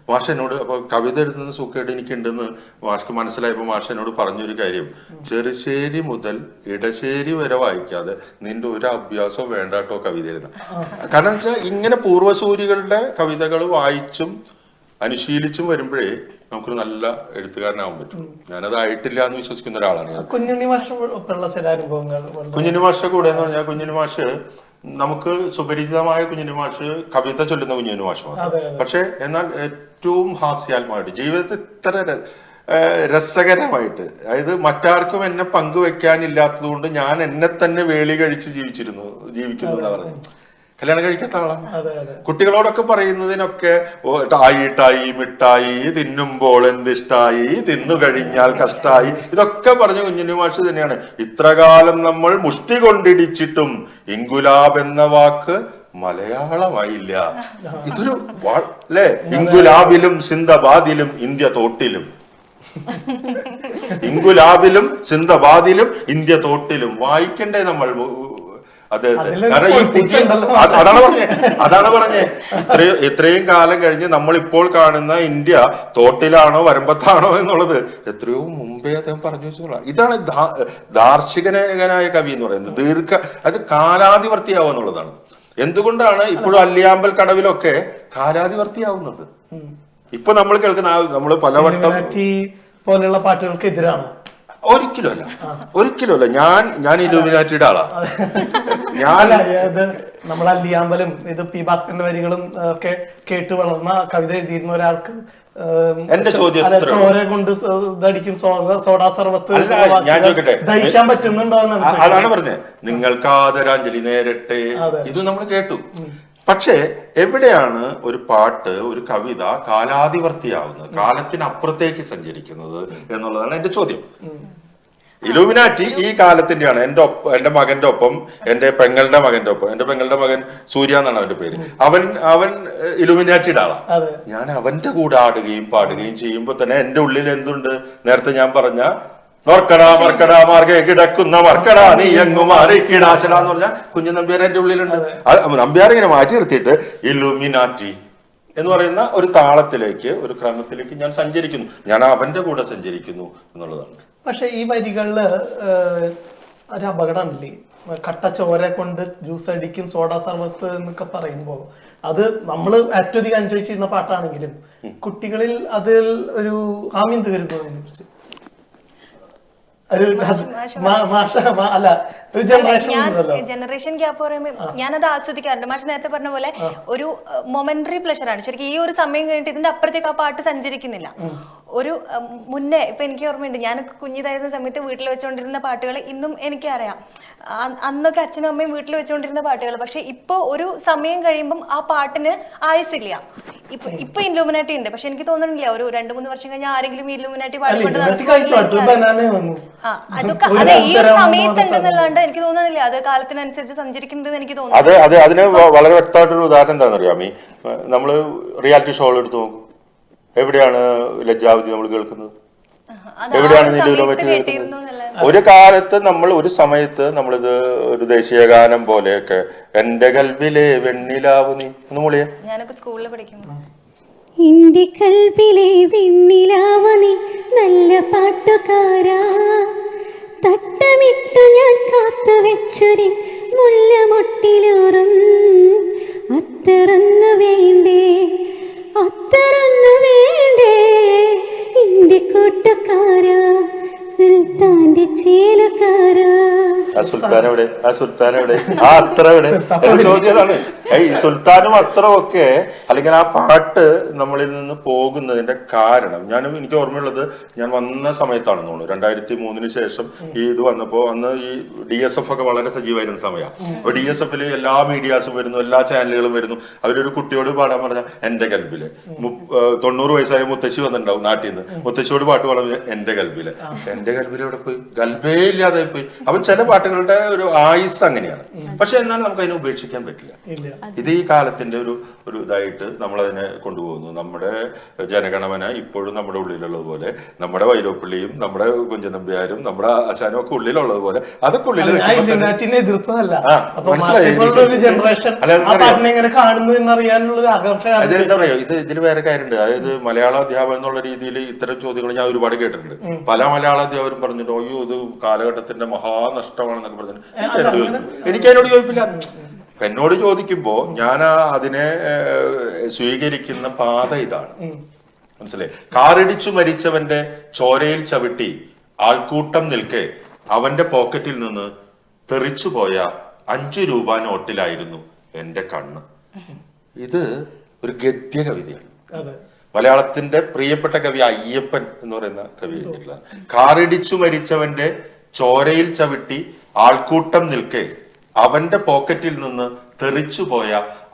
മാഷ് എന്നോട് അപ്പൊ കവിത എഴുതുന്ന സുഖേട് എനിക്കുണ്ടെന്ന് മാഷ്ക്ക് മനസ്സിലായപ്പോ മാഷ് എന്നോട് പറഞ്ഞൊരു കാര്യം, ചെറുശ്ശേരി മുതൽ ഇടശ്ശേരി വരെ വായിക്കാതെ നിന്റെ ഒരു അഭ്യാസവും വേണ്ടാട്ടോ കവിത എഴുതാൻ. കാരണം വെച്ചാൽ ഇങ്ങനെ പൂർവ്വസൂരികളുടെ കവിതകൾ വായിച്ചും അനുശീലിച്ചും വരുമ്പോഴേ നമുക്കൊരു നല്ല എഴുത്തുകാരനാവാൻ പറ്റും. ഞാനത് ആയിട്ടില്ല എന്ന് വിശ്വസിക്കുന്ന ഒരാളാണ് ഞാൻ. കുഞ്ഞുണ്ണി മാഷ കൂടെ എന്ന് പറഞ്ഞാൽ കുഞ്ഞുണ്ണി മാഷ് നമുക്ക് സുപരിചിതമായ കുഞ്ഞുണ്ണി മാഷ് കവിത ചൊല്ലുന്ന കുഞ്ഞുണ്ണി മാഷുമാണ്. പക്ഷെ എന്നാൽ ഏറ്റവും ഹാസ്യാത്മകമായിട്ട് ജീവിതത്തിൽ ഇത്ര രസകരമായിട്ട്, അതായത് മറ്റാർക്കും എന്നെ പങ്കുവെക്കാനില്ലാത്തത് കൊണ്ട് ഞാൻ എന്നെ തന്നെ വേളി കഴിച്ച് ജീവിക്കുന്നു എന്നാ പറഞ്ഞത്. കല്യാണം കഴിക്കാത്ത ആളാണ്. കുട്ടികളോടൊക്കെ പറയുന്നതിനൊക്കെ ടായി മിഠായി തിന്നുമ്പോൾ എന്തിഷ്ടായി, തിന്നു കഴിഞ്ഞാൽ കഷ്ടായി, ഇതൊക്കെ പറഞ്ഞ കുഞ്ഞുണ്ണി മാഷ് തന്നെയാണ്. ഇത്രകാലം നമ്മൾ മുഷ്ടി കൊണ്ടിടിച്ചിട്ടും ഇങ്കുലാബ് എന്ന വാക്ക് മലയാളമായില്ല. ഇതൊരു അല്ലേ, ഇങ്കുലാബിലും സിന്ദബാദിലും ഇന്ത്യ തോട്ടിലും, ഇങ്കുലാബിലും സിന്ദബാദിലും ഇന്ത്യ തോട്ടിലും വായിക്കണ്ടേ നമ്മൾ അദ്ദേഹത്തെ. കാരണം ഈ പുതിയ അതാണ് പറഞ്ഞേ ഇത്രയും കാലം കഴിഞ്ഞ് നമ്മൾ ഇപ്പോൾ കാണുന്ന ഇന്ത്യ തോട്ടിലാണോ വരമ്പത്താണോ എന്നുള്ളത് എത്രയോ മുമ്പേ അദ്ദേഹം പറഞ്ഞു വെച്ചിട്ടുള്ള. ഇതാണ് ദാർശനികനായ കവി എന്ന് പറയുന്നത്. അത് കാലാതിവർത്തിയാവുക എന്നുള്ളതാണ്. എന്തുകൊണ്ടാണ് ഇപ്പോഴും അല്ലിയാമ്പൽ കടവിലൊക്കെ കാലാതിവർത്തിയാവുന്നത്? ഇപ്പൊ നമ്മൾ കേൾക്കുന്ന നമ്മൾ പലവട്ടം പോലെയുള്ള പാട്ടുകൾക്ക് എതിരാണ്. ഒരിക്കലും അല്ല. ഞാൻ ഇലുമിനാറ്റിയുടെ ആളാണ്. നമ്മൾ അല്ലിയാമ്പലും ഇത് പി ഭാസ്കരന്റെ വരികളും ഒക്കെ കേട്ട് വളർന്ന കവിത എഴുതിയിരുന്ന ഒരാൾക്ക് എന്റെ ചോദ്യം ചോര കൊണ്ട് ഇതടിക്കും സോഡാ സർവത്ത് ദഹിക്കാൻ പറ്റുന്നുണ്ടോ എന്നാണ്. അതാണ് പറഞ്ഞത്. നിങ്ങൾക്ക് ആദരാഞ്ജലി നേരട്ടെ, ഇത് നമ്മൾ കേട്ടു. പക്ഷേ എവിടെയാണ് ഒരു പാട്ട്, ഒരു കവിത കാലാതിവർത്തിയാവുന്നത്, കാലത്തിനപ്പുറത്തേക്ക് സഞ്ചരിക്കുന്നത് എന്നുള്ളതാണ് എന്റെ ചോദ്യം. ഇലുമിനാറ്റി ഈ കാലത്തിന്റെയാണ്. എന്റെ മകന്റെ ഒപ്പം, എന്റെ പെങ്ങളുടെ മകന്റെ ഒപ്പം, എന്റെ പെങ്ങളുടെ മകൻ സൂര്യ എന്നാണ് അവന്റെ പേര്, അവൻ ഇലുമിനാറ്റിയുടെ ആളാണ്. ഞാൻ അവന്റെ കൂടെ ആടുകയും പാടുകയും ചെയ്യുമ്പോ തന്നെ എന്റെ ഉള്ളിൽ എന്തുണ്ട്? നേരത്തെ ഞാൻ പറഞ്ഞ മർക്കടാ മാർഗെ കിടക്കുന്ന മർക്കടാ നീ എങ്ങു മാറി കിടാശന എന്ന് പറഞ്ഞാൽ കുഞ്ഞു നമ്പ്യാർ എന്റെ ഉള്ളിലുണ്ട്. നമ്പ്യാർ ഇങ്ങനെ മാറ്റി നിർത്തിയിട്ട് ഇലുമിനാറ്റി എന്ന് പറയുന്ന ഒരു താളത്തിലേക്ക്, ഒരു ക്രമത്തിലേക്ക് ഞാൻ സഞ്ചരിക്കുന്നു. ഞാൻ അവന്റെ കൂടെ സഞ്ചരിക്കുന്നു എന്നുള്ളതാണ്. പക്ഷെ ഈ വരികളില് ഒരു അപകടമില്ലേ? കട്ട ചോര കൊണ്ട് ജ്യൂസ് അടിക്കും സോഡാ സർവത്ത് എന്നൊക്കെ പറയുമ്പോ അത് നമ്മൾ ഏറ്റവും അധികം അനുഭവിച്ചിരുന്ന പാട്ടാണെങ്കിലും കുട്ടികളിൽ അതിൽ ഒരു ആമ്യം തീരുന്നു. അതിനെ കുറിച്ച് ജനറേഷൻ ഗ്യാപ്പ് പറയുമ്പോൾ ഞാനത് ആസ്വദിക്കാറുണ്ട്. മാഷ് നേരത്തെ പറഞ്ഞ പോലെ ഒരു മൊമെന്ററി പ്ലഷറാണ് ശരിക്കും. ഈ ഒരു സമയം കഴിഞ്ഞിട്ട് ഇതിന്റെ അപ്പുറത്തേക്ക് ആ പാട്ട് സഞ്ചരിക്കുന്നില്ല. ഒരു മുന്നേ ഇപ്പൊ എനിക്ക് ഓർമ്മയുണ്ട്, ഞാനൊക്കെ കുഞ്ഞിതായിരുന്ന സമയത്ത് വീട്ടിൽ വെച്ചുകൊണ്ടിരുന്ന പാട്ടുകൾ ഇന്നും എനിക്കറിയാം. അന്നൊക്കെ അച്ഛനും അമ്മയും വീട്ടിൽ വെച്ചുകൊണ്ടിരുന്ന പാട്ടുകൾ. പക്ഷെ ഇപ്പൊ ഒരു സമയം കഴിയുമ്പം ആ പാട്ടിന് ആയുസില്ല. ഇപ്പൊ ഇലുമിനാറ്റി ഉണ്ട്, പക്ഷെ എനിക്ക് തോന്നുന്നില്ല ഒരു 2-3 വർഷം കഴിഞ്ഞാൽ ആരെങ്കിലും ഇലുമിനാറ്റി പാടിക്കൊണ്ട് അതൊക്കെ അതെ ഈ ഒരു സമയത്തുണ്ടെന്നല്ലാണ്ട് എനിക്ക് തോന്നണില്ല അത് കാലത്തിനനുസരിച്ച് സഞ്ചരിക്കുന്നുണ്ടെന്ന് എനിക്ക് തോന്നുന്നു. അതെ, അതിന് വളരെ വ്യക്തമായിട്ടൊരു ഉദാഹരണം എന്താണെന്നറിയാമോ? നമ്മള് റിയാലിറ്റി ഷോകൾ എടുത്ത് നോക്കും. എവിടെയാണ് ലജ്ജാവതി നമ്മൾ കേൾക്കുന്നത്? എവിടെയാണ് നീലൂലമറ്റി കേൾക്കുന്നത്? ഒരു കാലത്ത് നമ്മൾ ഒരു സമയത്ത് നമ്മളിത് ഒരു ദേശീയ ഗാനം പോലെയൊക്കെ എന്റെ കൽബിലെ വെണ്ണിലാവു നീ ഒന്ന് മൂളിയെ. ഞാനൊക്കെ സ്കൂളിൽ പഠിക്കുമ്പോ എന്റെ കൽബിലെ വെണ്ണിലാവു നീ നല്ല പാട്ടുകാരാ, തട്ടമിട്ടു ഞാൻ കാത്തു വെച്ചൊരു മുല്ലമൊട്ടിലൂറും അത്തറന്നു വേണ്ടേ അത്തറന്നു വേണ്ടേ എന്റെ കൂട്ടുകാരാ. സുൽത്താന്റെ ചേലക്കാരാ. ആ സുൽത്താൻ എവിടെ, ആ സുൽത്താൻ എവിടെ, ആ അത്ര എവിടെ എന്റെ ചോദ്യതാണ്. ഈ സുൽത്താനും അത്രയും ഒക്കെ അല്ലെങ്കിൽ ആ പാട്ട് നമ്മളിൽ നിന്ന് പോകുന്നതിന്റെ കാരണം എനിക്ക് ഓർമ്മയുള്ളത് ഞാൻ വന്ന സമയത്താണെന്ന് തോന്നുന്നു 2003 ശേഷം ഈ ഇത് വന്നപ്പോ അന്ന് ഈ DSF ഒക്കെ വളരെ സജീവമായിരുന്ന സമയമാണ്. അപ്പൊ DSF എല്ലാ മീഡിയാസും വരുന്നു, എല്ലാ ചാനലുകളും വരുന്നു. അവരൊരു കുട്ടിയോട് പാടാൻ പറഞ്ഞ എന്റെ കൽബില് 90 വയസ്സായ മുത്തശ്ശി വന്നിട്ടുണ്ടാവും നാട്ടിൽ നിന്ന്, മുത്തശ്ശിയോട് പാട്ട് പാടാൻ എന്റെ കൽബില് എവിടെ പോയി, ഗൽബേ ഇല്ലാതെ പോയി. അപ്പൊ ചില പാട്ടുകളുടെ ഒരു ആയുസ് അങ്ങനെയാണ്. പക്ഷെ എന്നാൽ നമുക്ക് അതിനെ ഉപേക്ഷിക്കാൻ പറ്റില്ല. ഇത് ഈ കാലത്തിന്റെ ഒരു ഇതായിട്ട് നമ്മൾ അതിനെ കൊണ്ടുപോകുന്നു. നമ്മുടെ ജനഗണമന ഇപ്പോഴും നമ്മുടെ ഉള്ളിലുള്ളത് പോലെ, നമ്മുടെ വൈലോപ്പിള്ളിയും നമ്മുടെ കുഞ്ചൻ നമ്പ്യാരും നമ്മുടെ ആശാനും ഒക്കെ ഉള്ളിലുള്ളത് പോലെ അതൊക്കെ ഉള്ളിൽ അതെന്താ പറയാ, ഇതിൽ വേറെ കാര്യമുണ്ട്. അതായത് മലയാള അധ്യാപനം എന്നുള്ള രീതിയിൽ ഇത്തരം ചോദ്യങ്ങൾ ഞാൻ ഒരുപാട് കേട്ടിട്ടുണ്ട്. പല മലയാള അധ്യാപകരും പറഞ്ഞിട്ട് അയ്യോ ഇത് കാലഘട്ടത്തിന്റെ മഹാനഷ്ടമാണെന്നൊക്കെ പറഞ്ഞിട്ട് എനിക്കതിനോട് ചോദിപ്പില്ല. എന്നോട് ചോദിക്കുമ്പോ ഞാൻ അതിനെ സ്വീകരിക്കുന്ന പാത ഇതാണ്, മനസ്സിലായി. കാറിടിച്ചു മരിച്ചവന്റെ ചോരയിൽ ചവിട്ടി ആൾക്കൂട്ടം നിൽക്കെ അവന്റെ പോക്കറ്റിൽ നിന്ന് തെറിച്ചുപോയ 5 രൂപ നോട്ടിലായിരുന്നു എന്റെ കണ്ണ്. ഇത് ഒരു ഗദ്യ കവിതയാണ്. മലയാളത്തിന്റെ പ്രിയപ്പെട്ട കവി അയ്യപ്പൻ എന്ന് പറയുന്ന കവി എഴുതിയിട്ടുള്ള കാറിടിച്ചു മരിച്ചവന്റെ ചോരയിൽ ചവിട്ടി ആൾക്കൂട്ടം നിൽക്കെ അവന്റെ പോക്കറ്റിൽ നിന്ന് തെറിച്ചുപോയ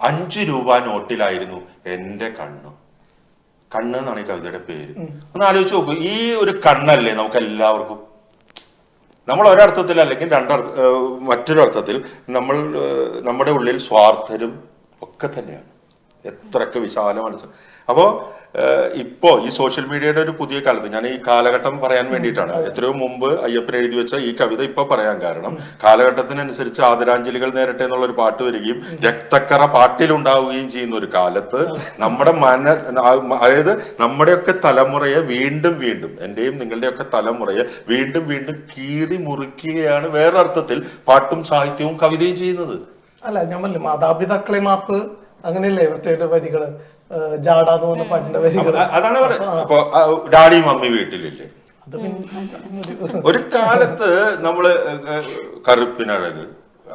5 രൂപ നോട്ടിലായിരുന്നു എന്റെ കണ്ണ്. കണ്ണ് എന്നാണ് ഈ കവിതയുടെ പേര്. ഒന്ന് ആലോചിച്ച് നോക്കൂ, ഈ ഒരു കണ്ണല്ലേ നമുക്ക് എല്ലാവർക്കും. നമ്മൾ ഒരർത്ഥത്തിൽ അല്ലെങ്കിൽ മറ്റൊരു അർത്ഥത്തിൽ നമ്മുടെ ഉള്ളിൽ സ്വാർത്ഥരും ഒക്കെ തന്നെയാണ്. എത്രയൊക്കെ വിശാല മനസ്സ്. അപ്പോ ഇപ്പോ ഈ സോഷ്യൽ മീഡിയയുടെ ഒരു പുതിയ കാലത്ത് ഞാൻ ഈ കാലഘട്ടം പറയാൻ വേണ്ടിയിട്ടാണ്. എത്രയോ മുമ്പ് അയ്യപ്പൻ എഴുതി വെച്ച ഈ കവിത ഇപ്പൊ പറയാൻ കാരണം കാലഘട്ടത്തിനനുസരിച്ച് ആദരാഞ്ജലികൾ നേരട്ടെ എന്നുള്ള ഒരു പാട്ട് വരികയും രക്തക്കറ പാട്ടിലുണ്ടാവുകയും ചെയ്യുന്ന ഒരു കാലത്ത് നമ്മുടെ അതായത് നമ്മുടെയൊക്കെ തലമുറയെ വീണ്ടും എന്റെയും നിങ്ങളുടെയൊക്കെ തലമുറയെ വീണ്ടും കീറി മുറിക്കുകയാണ് വേറൊരർത്ഥത്തിൽ പാട്ടും സാഹിത്യവും കവിതയും ചെയ്യുന്നത്. അല്ല ഞാൻ പറഞ്ഞില്ല, മാതാപിതാക്കളെ മാപ്പ് അങ്ങനെയല്ലേ മറ്റേ വരികള് ജാടാന്ന് പറഞ്ഞ പാട്ടിന്റെ വരികള്. അതാണ് പറയുന്നത്. അപ്പൊ ഡാഡി മമ്മി വീട്ടിലില്ലേ, ഒരു കാലത്ത് നമ്മള് കറുപ്പിനഴക്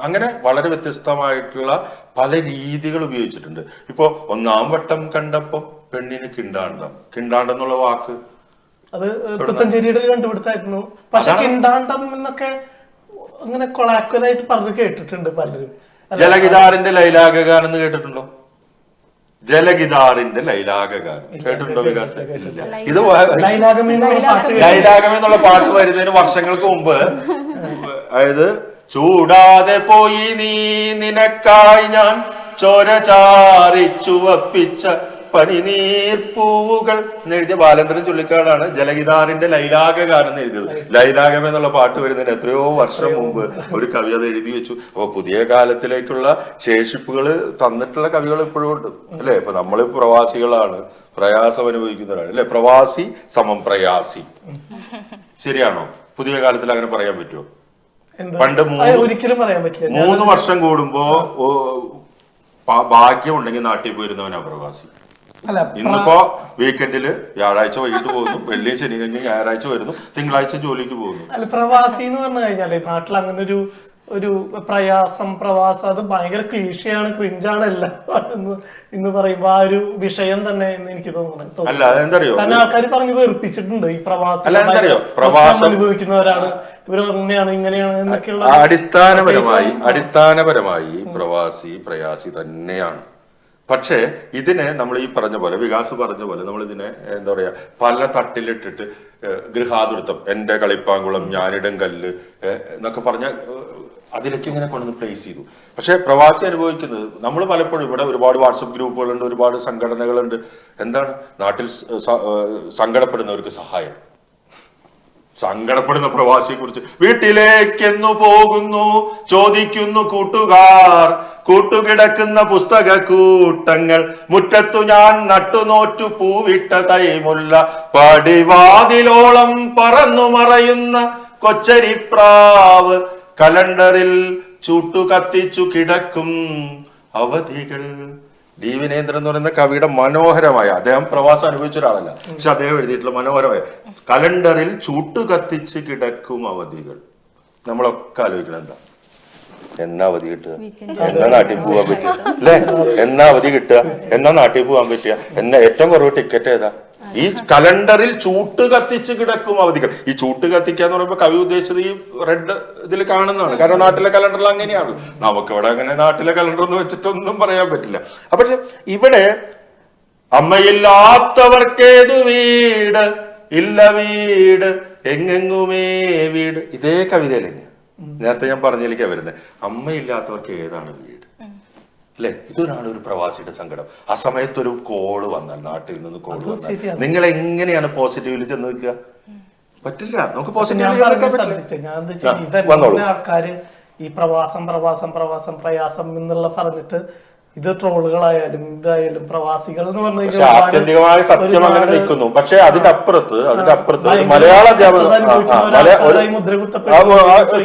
അങ്ങനെ വളരെ വ്യത്യസ്തമായിട്ടുള്ള പല രീതികൾ ഉപയോഗിച്ചിട്ടുണ്ട്. ഇപ്പൊ 1-ാം വട്ടം കണ്ടപ്പോ പെണ്ണിന് കിണ്ടാണ്ടം എന്നുള്ള വാക്ക് അത് പുത്തഞ്ചേരിയുടെ കണ്ടുപിടുത്തായിരുന്നു. പക്ഷെ കിണ്ടാണ്ടം എന്നൊക്കെ അങ്ങനെ കൊളാക്കുലായിട്ട് പറഞ്ഞു കേട്ടിട്ടുണ്ട് പലരും. ജലഗിതാറിന്റെ ലൈലാഗാനം എന്ന് കേട്ടിട്ടുണ്ടോ? ജലഗിതാറിന്റെ ലൈലാഗാനം കേട്ടിട്ടുണ്ടോ വികാസ്? ഇത് ലൈലാഗം എന്നുള്ള പാട്ട് വരുന്നതിന് വർഷങ്ങൾക്ക് മുമ്പ്, അതായത് ചൂടാതെ പോയി നീ നിനക്കായി ഞാൻ ചോര ചാറിച്ചുവപ്പിച്ച പനിനീർപ്പൂവുകൾ എന്നെഴുതിയ ബാലേന്ദ്രൻ ചുള്ളിക്കാടാണ് ജലഗിതാറിന്റെ ലൈലാഗാനം എഴുതിയത്. ലൈലാഗം എന്നുള്ള പാട്ട് വരുന്നതിന് എത്രയോ വർഷം മുമ്പ് ഒരു കവി അത് എഴുതി വെച്ചു. അപ്പൊ പുതിയ കാലത്തിലേക്കുള്ള ശേഷിപ്പുകൾ തന്നിട്ടുള്ള കവികൾ ഇപ്പോഴും ഉണ്ട് അല്ലെ. ഇപ്പൊ നമ്മള് പ്രവാസികളാണ്, പ്രയാസം അനുഭവിക്കുന്നവരാണ് അല്ലെ. പ്രവാസി സമം പ്രയാസി, ശരിയാണോ? പുതിയ കാലത്തിൽ അങ്ങനെ പറയാൻ പറ്റുമോ? പണ്ട് ഒരിക്കലും പറയാൻ പറ്റില്ല. 3 വർഷം കൂടുമ്പോ ഭാഗ്യം ഉണ്ടെങ്കിൽ നാട്ടിൽ പോയിരുന്നവനാ പ്രവാസി. ഇന്നിപ്പോ വീക്കെൻഡില് വ്യാഴാഴ്ച വൈകിട്ട് പോകുന്നു, വെള്ളി ശനി കഴിഞ്ഞ് ഞായറാഴ്ച വരുന്നു, തിങ്കളാഴ്ച ജോലിക്ക് പോകുന്നു. അല്ല, പ്രവാസി എന്ന് പറഞ്ഞു കഴിഞ്ഞാല് നാട്ടിൽ അങ്ങനെ ഒരു പ്രവാസം അത് ഭയങ്കര ക്ലീശയാണ്, ക്രിഞ്ചാണ് എല്ലാം എന്ന് പറയുമ്പോ ആ ഒരു വിഷയം തന്നെ എന്ന് എനിക്ക് തോന്നുന്നു. അല്ല അതെന്തറിയോ, കാരണം ആൾക്കാർ പറഞ്ഞു വെറുപ്പിച്ചിട്ടുണ്ട് ഈ പ്രവാസം അനുഭവിക്കുന്നവരാണ് ഇവർ അങ്ങനെയാണ് ഇങ്ങനെയാണ് എന്നൊക്കെയുള്ള. അടിസ്ഥാനപരമായി പ്രവാസി പ്രയാസി തന്നെയാണ്. പക്ഷേ ഇതിനെ നമ്മൾ ഈ പറഞ്ഞ പോലെ, വികാസ് പറഞ്ഞ പോലെ, നമ്മൾ ഇതിനെ എന്താ പറയാ പല തട്ടിലിട്ടിട്ട് ഗൃഹാതുരത്വം, എന്റെ കളിപ്പാങ്കുളം, ഞാനിടം കല്ല് എന്നൊക്കെ പറഞ്ഞ അതിലേക്ക് ഇങ്ങനെ കൊണ്ടുവന്ന് പ്ലേസ് ചെയ്തു. പക്ഷെ പ്രവാസി അനുഭവിക്കുന്നത് നമ്മൾ പലപ്പോഴും ഇവിടെ ഒരുപാട് വാട്സപ്പ് ഗ്രൂപ്പുകളുണ്ട്, ഒരുപാട് സംഘടനകളുണ്ട്. എന്താണ് നാട്ടിൽ സങ്കടപ്പെടുന്നവർക്ക് സഹായം, സങ്കടപ്പെടുന്ന പ്രവാസിയെ കുറിച്ച് വീട്ടിലേക്കെന്നു പോകുന്നു ചോദിക്കുന്നു കൂട്ടുകാർ, കൂട്ടുകിടക്കുന്ന പുസ്തക കൂട്ടങ്ങൾ, മുറ്റത്തു ഞാൻ നട്ടുനോറ്റു പൂവിട്ട തൈമുല്ല, പടിവാതിലോളം പറന്നു മറയുന്ന കൊച്ചരിപ്രാവ്, കലണ്ടറിൽ ചൂട്ടു കത്തിച്ചു കിടക്കും അവധികൾ, ഡി വിനേന്ദ്രൻ എന്ന് പറയുന്ന കവിയുടെ മനോഹരമായ, അദ്ദേഹം പ്രവാസം അനുഭവിച്ച ഒരാളല്ല, പക്ഷെ അദ്ദേഹം എഴുതിയിട്ടുള്ള മനോഹരമായ കലണ്ടറിൽ ചൂട്ട് കത്തിച്ച് കിടക്കും അവധികൾ. നമ്മളൊക്കെ ആലോചിക്കണം എന്താ, എന്നാ അവധി കിട്ടുക, എന്നാ നാട്ടിൽ പോകാൻ പറ്റുക അല്ലെ, എന്നാ അവധി കിട്ടുക, എന്നാ നാട്ടിൽ പോകാൻ പറ്റുക, എന്നാ ഏറ്റവും കുറവ് ടിക്കറ്റ് ഏതാ. ഈ കലണ്ടറിൽ ചൂട്ട് കത്തിച്ച് കിടക്കും അവധികൾ. ഈ ചൂട്ട് കത്തിക്കുക എന്ന് പറയുമ്പോൾ കവി ഉദ്ദേശിച്ചത് ഈ റെഡ് ഇതിൽ കാണുന്നതാണ്. കാരണം നാട്ടിലെ കലണ്ടറിൽ അങ്ങനെയാണ്. നമുക്കിവിടെ അങ്ങനെ നാട്ടിലെ കലണ്ടർ എന്ന് വെച്ചിട്ടൊന്നും പറയാൻ പറ്റില്ല. അപ്പൊ ഇവിടെ അമ്മയില്ലാത്തവർക്കേതു വീട് ഇല്ല വീട് എങ്ങെങ്ങുമേ വീട്, ഇതേ കവിതയിൽ തന്നെയാണ്. നേരത്തെ ഞാൻ പറഞ്ഞതിലേക്കാ വരുന്നത്. അമ്മയില്ലാത്തവർക്ക് ഏതാണ് വീട് അല്ലെ? ഇതൊരാണ് ഒരു പ്രവാസിയുടെ സങ്കടം. ആ സമയത്ത് ഒരു കോള് വന്നാൽ, നാട്ടിൽ നിന്ന് കോള് വന്നാൽ നിങ്ങൾ എങ്ങനെയാണ് പോസിറ്റീവില് ചെന്ന് നിൽക്കുക? പറ്റില്ല. നമുക്ക് പോസിറ്റീവ് ആൾക്കാര് ഈ പ്രവാസം പ്രവാസം പ്രവാസം പ്രയാസം എന്നുള്ള പറഞ്ഞിട്ട് ഇത് ട്രോളുകളായാലും ഇതായാലും പ്രവാസികൾ എന്ന് പറഞ്ഞു കഴിഞ്ഞാൽ ആത്യന്തികമായ സത്യം അങ്ങനെ നിൽക്കുന്നു. പക്ഷെ അതിന്റെ അപ്പുറത്ത് മലയാള അധ്യാപകർ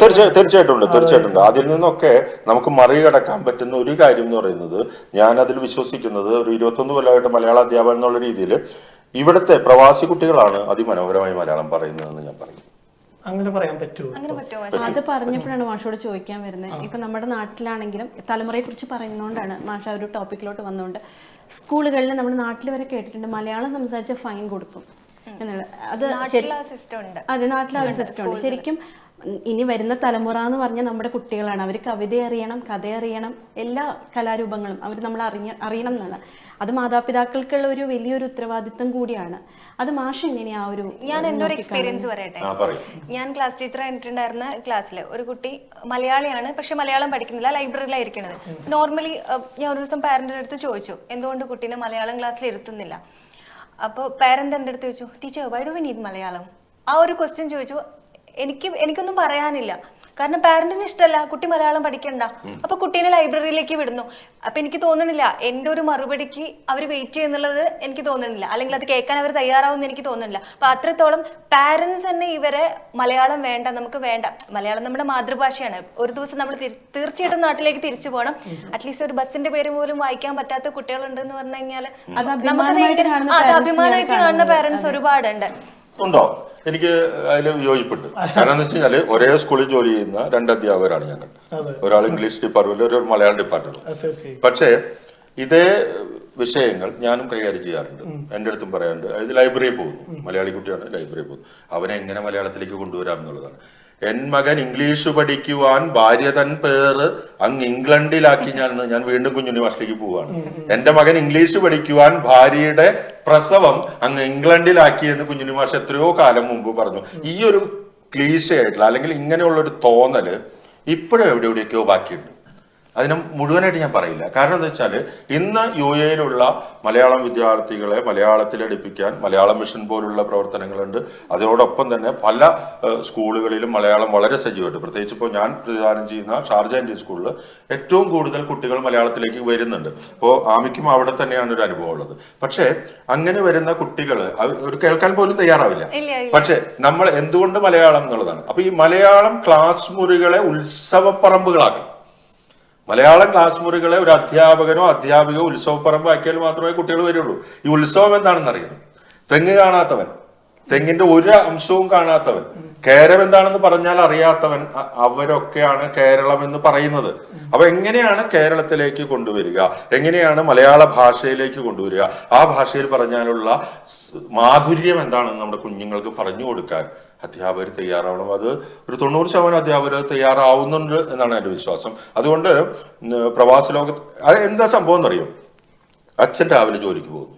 തീർച്ചയായിട്ടും അതിൽ നിന്നൊക്കെ നമുക്ക് മറികടക്കാൻ പറ്റുന്ന ഒരു കാര്യം എന്ന് പറയുന്നത്, ഞാൻ അതിൽ വിശ്വസിക്കുന്നത്, ഒരു 21 കൊല്ലമായിട്ട് മലയാള അധ്യാപകൻ എന്നുള്ള രീതിയിൽ ഇവിടുത്തെ പ്രവാസി കുട്ടികളാണ് അതിമനോഹരമായി മലയാളം പറയുന്നതെന്ന് ഞാൻ പറയും. അങ്ങനെ പറയാൻ പറ്റുമോ? അത് പറഞ്ഞപ്പോഴാണ് മാഷോട് ചോദിക്കാൻ വരുന്നത്. ഇപ്പൊ നമ്മുടെ നാട്ടിലാണെങ്കിലും തലമുറയെ കുറിച്ച് പറയുന്നതുകൊണ്ടാണ് മാഷ ഒരു ടോപ്പിക്കിലോട്ട് വന്നുകൊണ്ട്, സ്കൂളുകളിൽ നമ്മുടെ നാട്ടിൽ വരെ കേട്ടിട്ടുണ്ട് മലയാളം സംസാരിച്ച ഫൈൻ കൊടുക്കും എന്നുള്ളത്. അത് അതെ, നാട്ടിലെ ഒരു സിസ്റ്റം ഉണ്ട്. ശരിക്കും ഇനി വരുന്ന തലമുറ എന്ന് പറഞ്ഞാൽ നമ്മുടെ കുട്ടികളാണ്. അവർ കവിത അറിയണം, കഥ അറിയണം, എല്ലാ കലാരൂപങ്ങളും അവർ നമ്മൾ അറിയണം എന്നാണ്. അത് മാതാപിതാക്കൾക്കുള്ള ഒരു വലിയൊരു ഉത്തരവാദിത്തം കൂടിയാണ്. അത് മാഷ എങ്ങനെയാ ഒരു, ഞാൻ എൻ്റെ ഒരു എക്സ്പീരിയൻസ് പറയട്ടെ. ഞാൻ ക്ലാസ് ടീച്ചർ ആയിട്ടുണ്ടായിരുന്ന ക്ലാസ്സിൽ ഒരു കുട്ടി മലയാളിയാണ്, പക്ഷെ മലയാളം പഠിക്കുന്നില്ല, ലൈബ്രറിയിലായിരിക്കണത്. നോർമലി ഞാൻ ഒരു ദിവസം പാരന്റിന്റെ അടുത്ത് ചോദിച്ചു എന്തുകൊണ്ട് കുട്ടീനെ മലയാളം ക്ലാസ്സിൽ ഇരുത്തുന്നില്ല. അപ്പോൾ പാരന്റ് എൻ്റെ അടുത്ത് ചോദിച്ചു, teacher why do we need Malayalam? ആ ഒരു ക്വസ്റ്റ്യൻ ചോദിച്ചു. എനിക്കൊന്നും പറയാനില്ല. കാരണം പാരന്റിന് ഇഷ്ടമല്ല കുട്ടി മലയാളം പഠിക്കണ്ട, അപ്പൊ കുട്ടീനെ ലൈബ്രറിയിലേക്ക് വിടുന്നു. അപ്പൊ എനിക്ക് തോന്നണില്ല എൻ്റെ ഒരു മറുപടിക്ക് അവർ വെയിറ്റ് ചെയ്യുന്നുള്ളത്. എനിക്ക് തോന്നണില്ല, അല്ലെങ്കിൽ അത് കേൾക്കാൻ അവർ തയ്യാറാവുമെന്ന് എനിക്ക് തോന്നണില്ല. അപ്പൊ അത്രത്തോളം പാരന്റ്സ് തന്നെ ഇവരെ മലയാളം വേണ്ട, നമുക്ക് വേണ്ട, മലയാളം നമ്മുടെ മാതൃഭാഷയാണ്. ഒരു ദിവസം നമ്മൾ തീർച്ചയായിട്ടും നാട്ടിലേക്ക് തിരിച്ചു പോകണം. അറ്റ്ലീസ്റ്റ് ഒരു ബസ്സിന്റെ പേര് പോലും വായിക്കാൻ പറ്റാത്ത കുട്ടികളുണ്ടെന്ന് പറഞ്ഞു കഴിഞ്ഞാൽ അത് അഭിമാനമായിട്ട് കാണുന്ന പാരന്റ്സ് ഒരുപാടുണ്ട്. ഉണ്ടോ? എനിക്ക് അതിൽ യോജിപ്പുണ്ട്. കാരണം എന്ന് വെച്ച് കഴിഞ്ഞാല് ഒരേ സ്കൂളിൽ ജോലി ചെയ്യുന്ന 2 അധ്യാപകരാണ് ഞാൻ കണ്ടത്. ഒരാൾ ഇംഗ്ലീഷ് ഡിപ്പാർട്ട്മെന്റ്, ഒരു മലയാളം ഡിപ്പാർട്ട്മെന്റ്. പക്ഷേ ഇതേ വിഷയങ്ങൾ ഞാനും കൈകാര്യം ചെയ്യാറുണ്ട്. എൻ്റെ അടുത്തും പറയാറുണ്ട്. അതായത് ലൈബ്രറിയിൽ പോകുന്നു, മലയാളി കുട്ടിയാണ്, ലൈബ്രറിയിൽ പോകുന്നു. അവനെ എങ്ങനെ മലയാളത്തിലേക്ക് കൊണ്ടുവരാം എന്നുള്ളതാണ്. എൻ മകൻ ഇംഗ്ലീഷ് പഠിക്കുവാൻ ഭാര്യ തൻ പേര് അങ്ങ് ഇംഗ്ലണ്ടിലാക്കി. ഞാൻ വീണ്ടും കുഞ്ഞുണ്ണി മാഷിലേക്ക് പോവാണ്. എന്റെ മകൻ ഇംഗ്ലീഷ് പഠിക്കുവാൻ ഭാര്യയുടെ പ്രസവം അങ്ങ് ഇംഗ്ലണ്ടിലാക്കി എന്ന് കുഞ്ഞുണ്ണി മാഷ് എത്രയോ കാലം മുമ്പ് പറഞ്ഞു. ഈ ഒരു ക്ലീശയായിട്ടുള്ള അല്ലെങ്കിൽ ഇങ്ങനെയുള്ള ഒരു തോന്നല് ഇപ്പോഴും എവിടെയൊക്കെയോ ബാക്കിയുണ്ട്. അതിന് മുഴുവനായിട്ട് ഞാൻ പറയില്ല. കാരണം എന്താ വെച്ചാൽ ഇന്ന് UAE-യിലുള്ള മലയാളം വിദ്യാർത്ഥികളെ മലയാളത്തിൽ അടുപ്പിക്കാൻ മലയാളം മിഷൻ പോലുള്ള പ്രവർത്തനങ്ങളുണ്ട്. അതിനോടൊപ്പം തന്നെ പല സ്കൂളുകളിലും മലയാളം വളരെ സജീവമായിട്ട്, പ്രത്യേകിച്ച് ഇപ്പോൾ ഞാൻ പ്രതിദാനം ചെയ്യുന്ന ഷാർജ ഇന്ത്യൻ സ്കൂളിൽ ഏറ്റവും കൂടുതൽ കുട്ടികൾ മലയാളത്തിലേക്ക് വരുന്നുണ്ട്. അപ്പോൾ ആമിക്കും അവിടെ തന്നെയാണ് ഒരു അനുഭവം ഉള്ളത്. പക്ഷേ അങ്ങനെ വരുന്ന കുട്ടികൾ ഒരു കേൾക്കാൻ പോലും തയ്യാറാവില്ല. പക്ഷെ നമ്മൾ എന്തുകൊണ്ട് മലയാളം എന്നുള്ളതാണ്. അപ്പൊ ഈ മലയാളം ക്ലാസ് മുറികളെ ഉത്സവപ്പറമ്പുകളാക്കണം. മലയാളം ക്ലാസ് മുറികളെ ഒരു അധ്യാപകനോ അധ്യാപികയോ ഉത്സവപ്പറമ്പാക്കിയാൽ മാത്രമേ കുട്ടികൾ വരുള്ളൂ. ഈ ഉത്സവം എന്താണെന്ന് അറിയണം. തെങ്ങ് കാണാത്തവൻ, തെങ്ങിന്റെ ഒരു അംശവും കാണാത്തവൻ, കേരം എന്താണെന്ന് പറഞ്ഞാൽ അറിയാത്തവൻ, അവരൊക്കെയാണ് കേരളം എന്ന് പറയുന്നത്. അപ്പൊ എങ്ങനെയാണ് കേരളത്തിലേക്ക് കൊണ്ടുവരിക, എങ്ങനെയാണ് മലയാള ഭാഷയിലേക്ക് കൊണ്ടുവരിക, ആ ഭാഷയിൽ പറഞ്ഞാലുള്ള മാധുര്യം എന്താണെന്ന് നമ്മുടെ കുഞ്ഞുങ്ങൾക്ക് പറഞ്ഞു കൊടുക്കാൻ അധ്യാപകർ തയ്യാറാവണം. അത് ഒരു 90% അധ്യാപകർ തയ്യാറാവുന്നുണ്ട് എന്നാണ് എൻ്റെ വിശ്വാസം. അതുകൊണ്ട് പ്രവാസ ലോകത്ത് അത് എന്താ സംഭവം എന്നറിയോ? അച്ഛൻ രാവിലെ ജോലിക്ക് പോകുന്നു,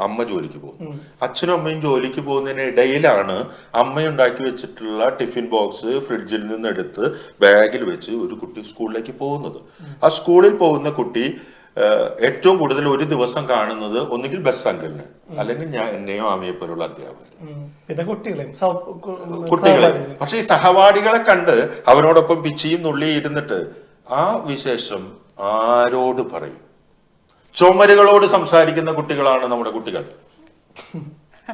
അമ്മ ജോലിക്ക് പോകുന്നു. അച്ഛനും അമ്മയും ജോലിക്ക് പോകുന്നതിനിടയിലാണ് അമ്മയുണ്ടാക്കി വെച്ചിട്ടുള്ള ടിഫിൻ ബോക്സ് ഫ്രിഡ്ജിൽ നിന്ന് എടുത്ത് ബാഗിൽ വെച്ച് ഒരു കുട്ടി സ്കൂളിലേക്ക് പോകുന്നത്. ആ സ്കൂളിൽ പോകുന്ന കുട്ടി ഏറ്റവും കൂടുതൽ ഒരു ദിവസം കാണുന്നത് ഒന്നുകിൽ ബസ് അങ്കിളിന്, അല്ലെങ്കിൽ ഞാൻ എന്നെയോ ആമയെ പോലുള്ള അധ്യാപകർ, പിന്നെ കുട്ടികളെ. പക്ഷെ ഈ സഹപാഠികളെ കണ്ട് അവരോടൊപ്പം പിച്ചിയും നുള്ളി ഇരുന്നിട്ട് ആ വിശേഷം ആരോട് പറയും? ചുമരുകളോട് സംസാരിക്കുന്ന കുട്ടികളാണ് നമ്മുടെ കുട്ടികൾ.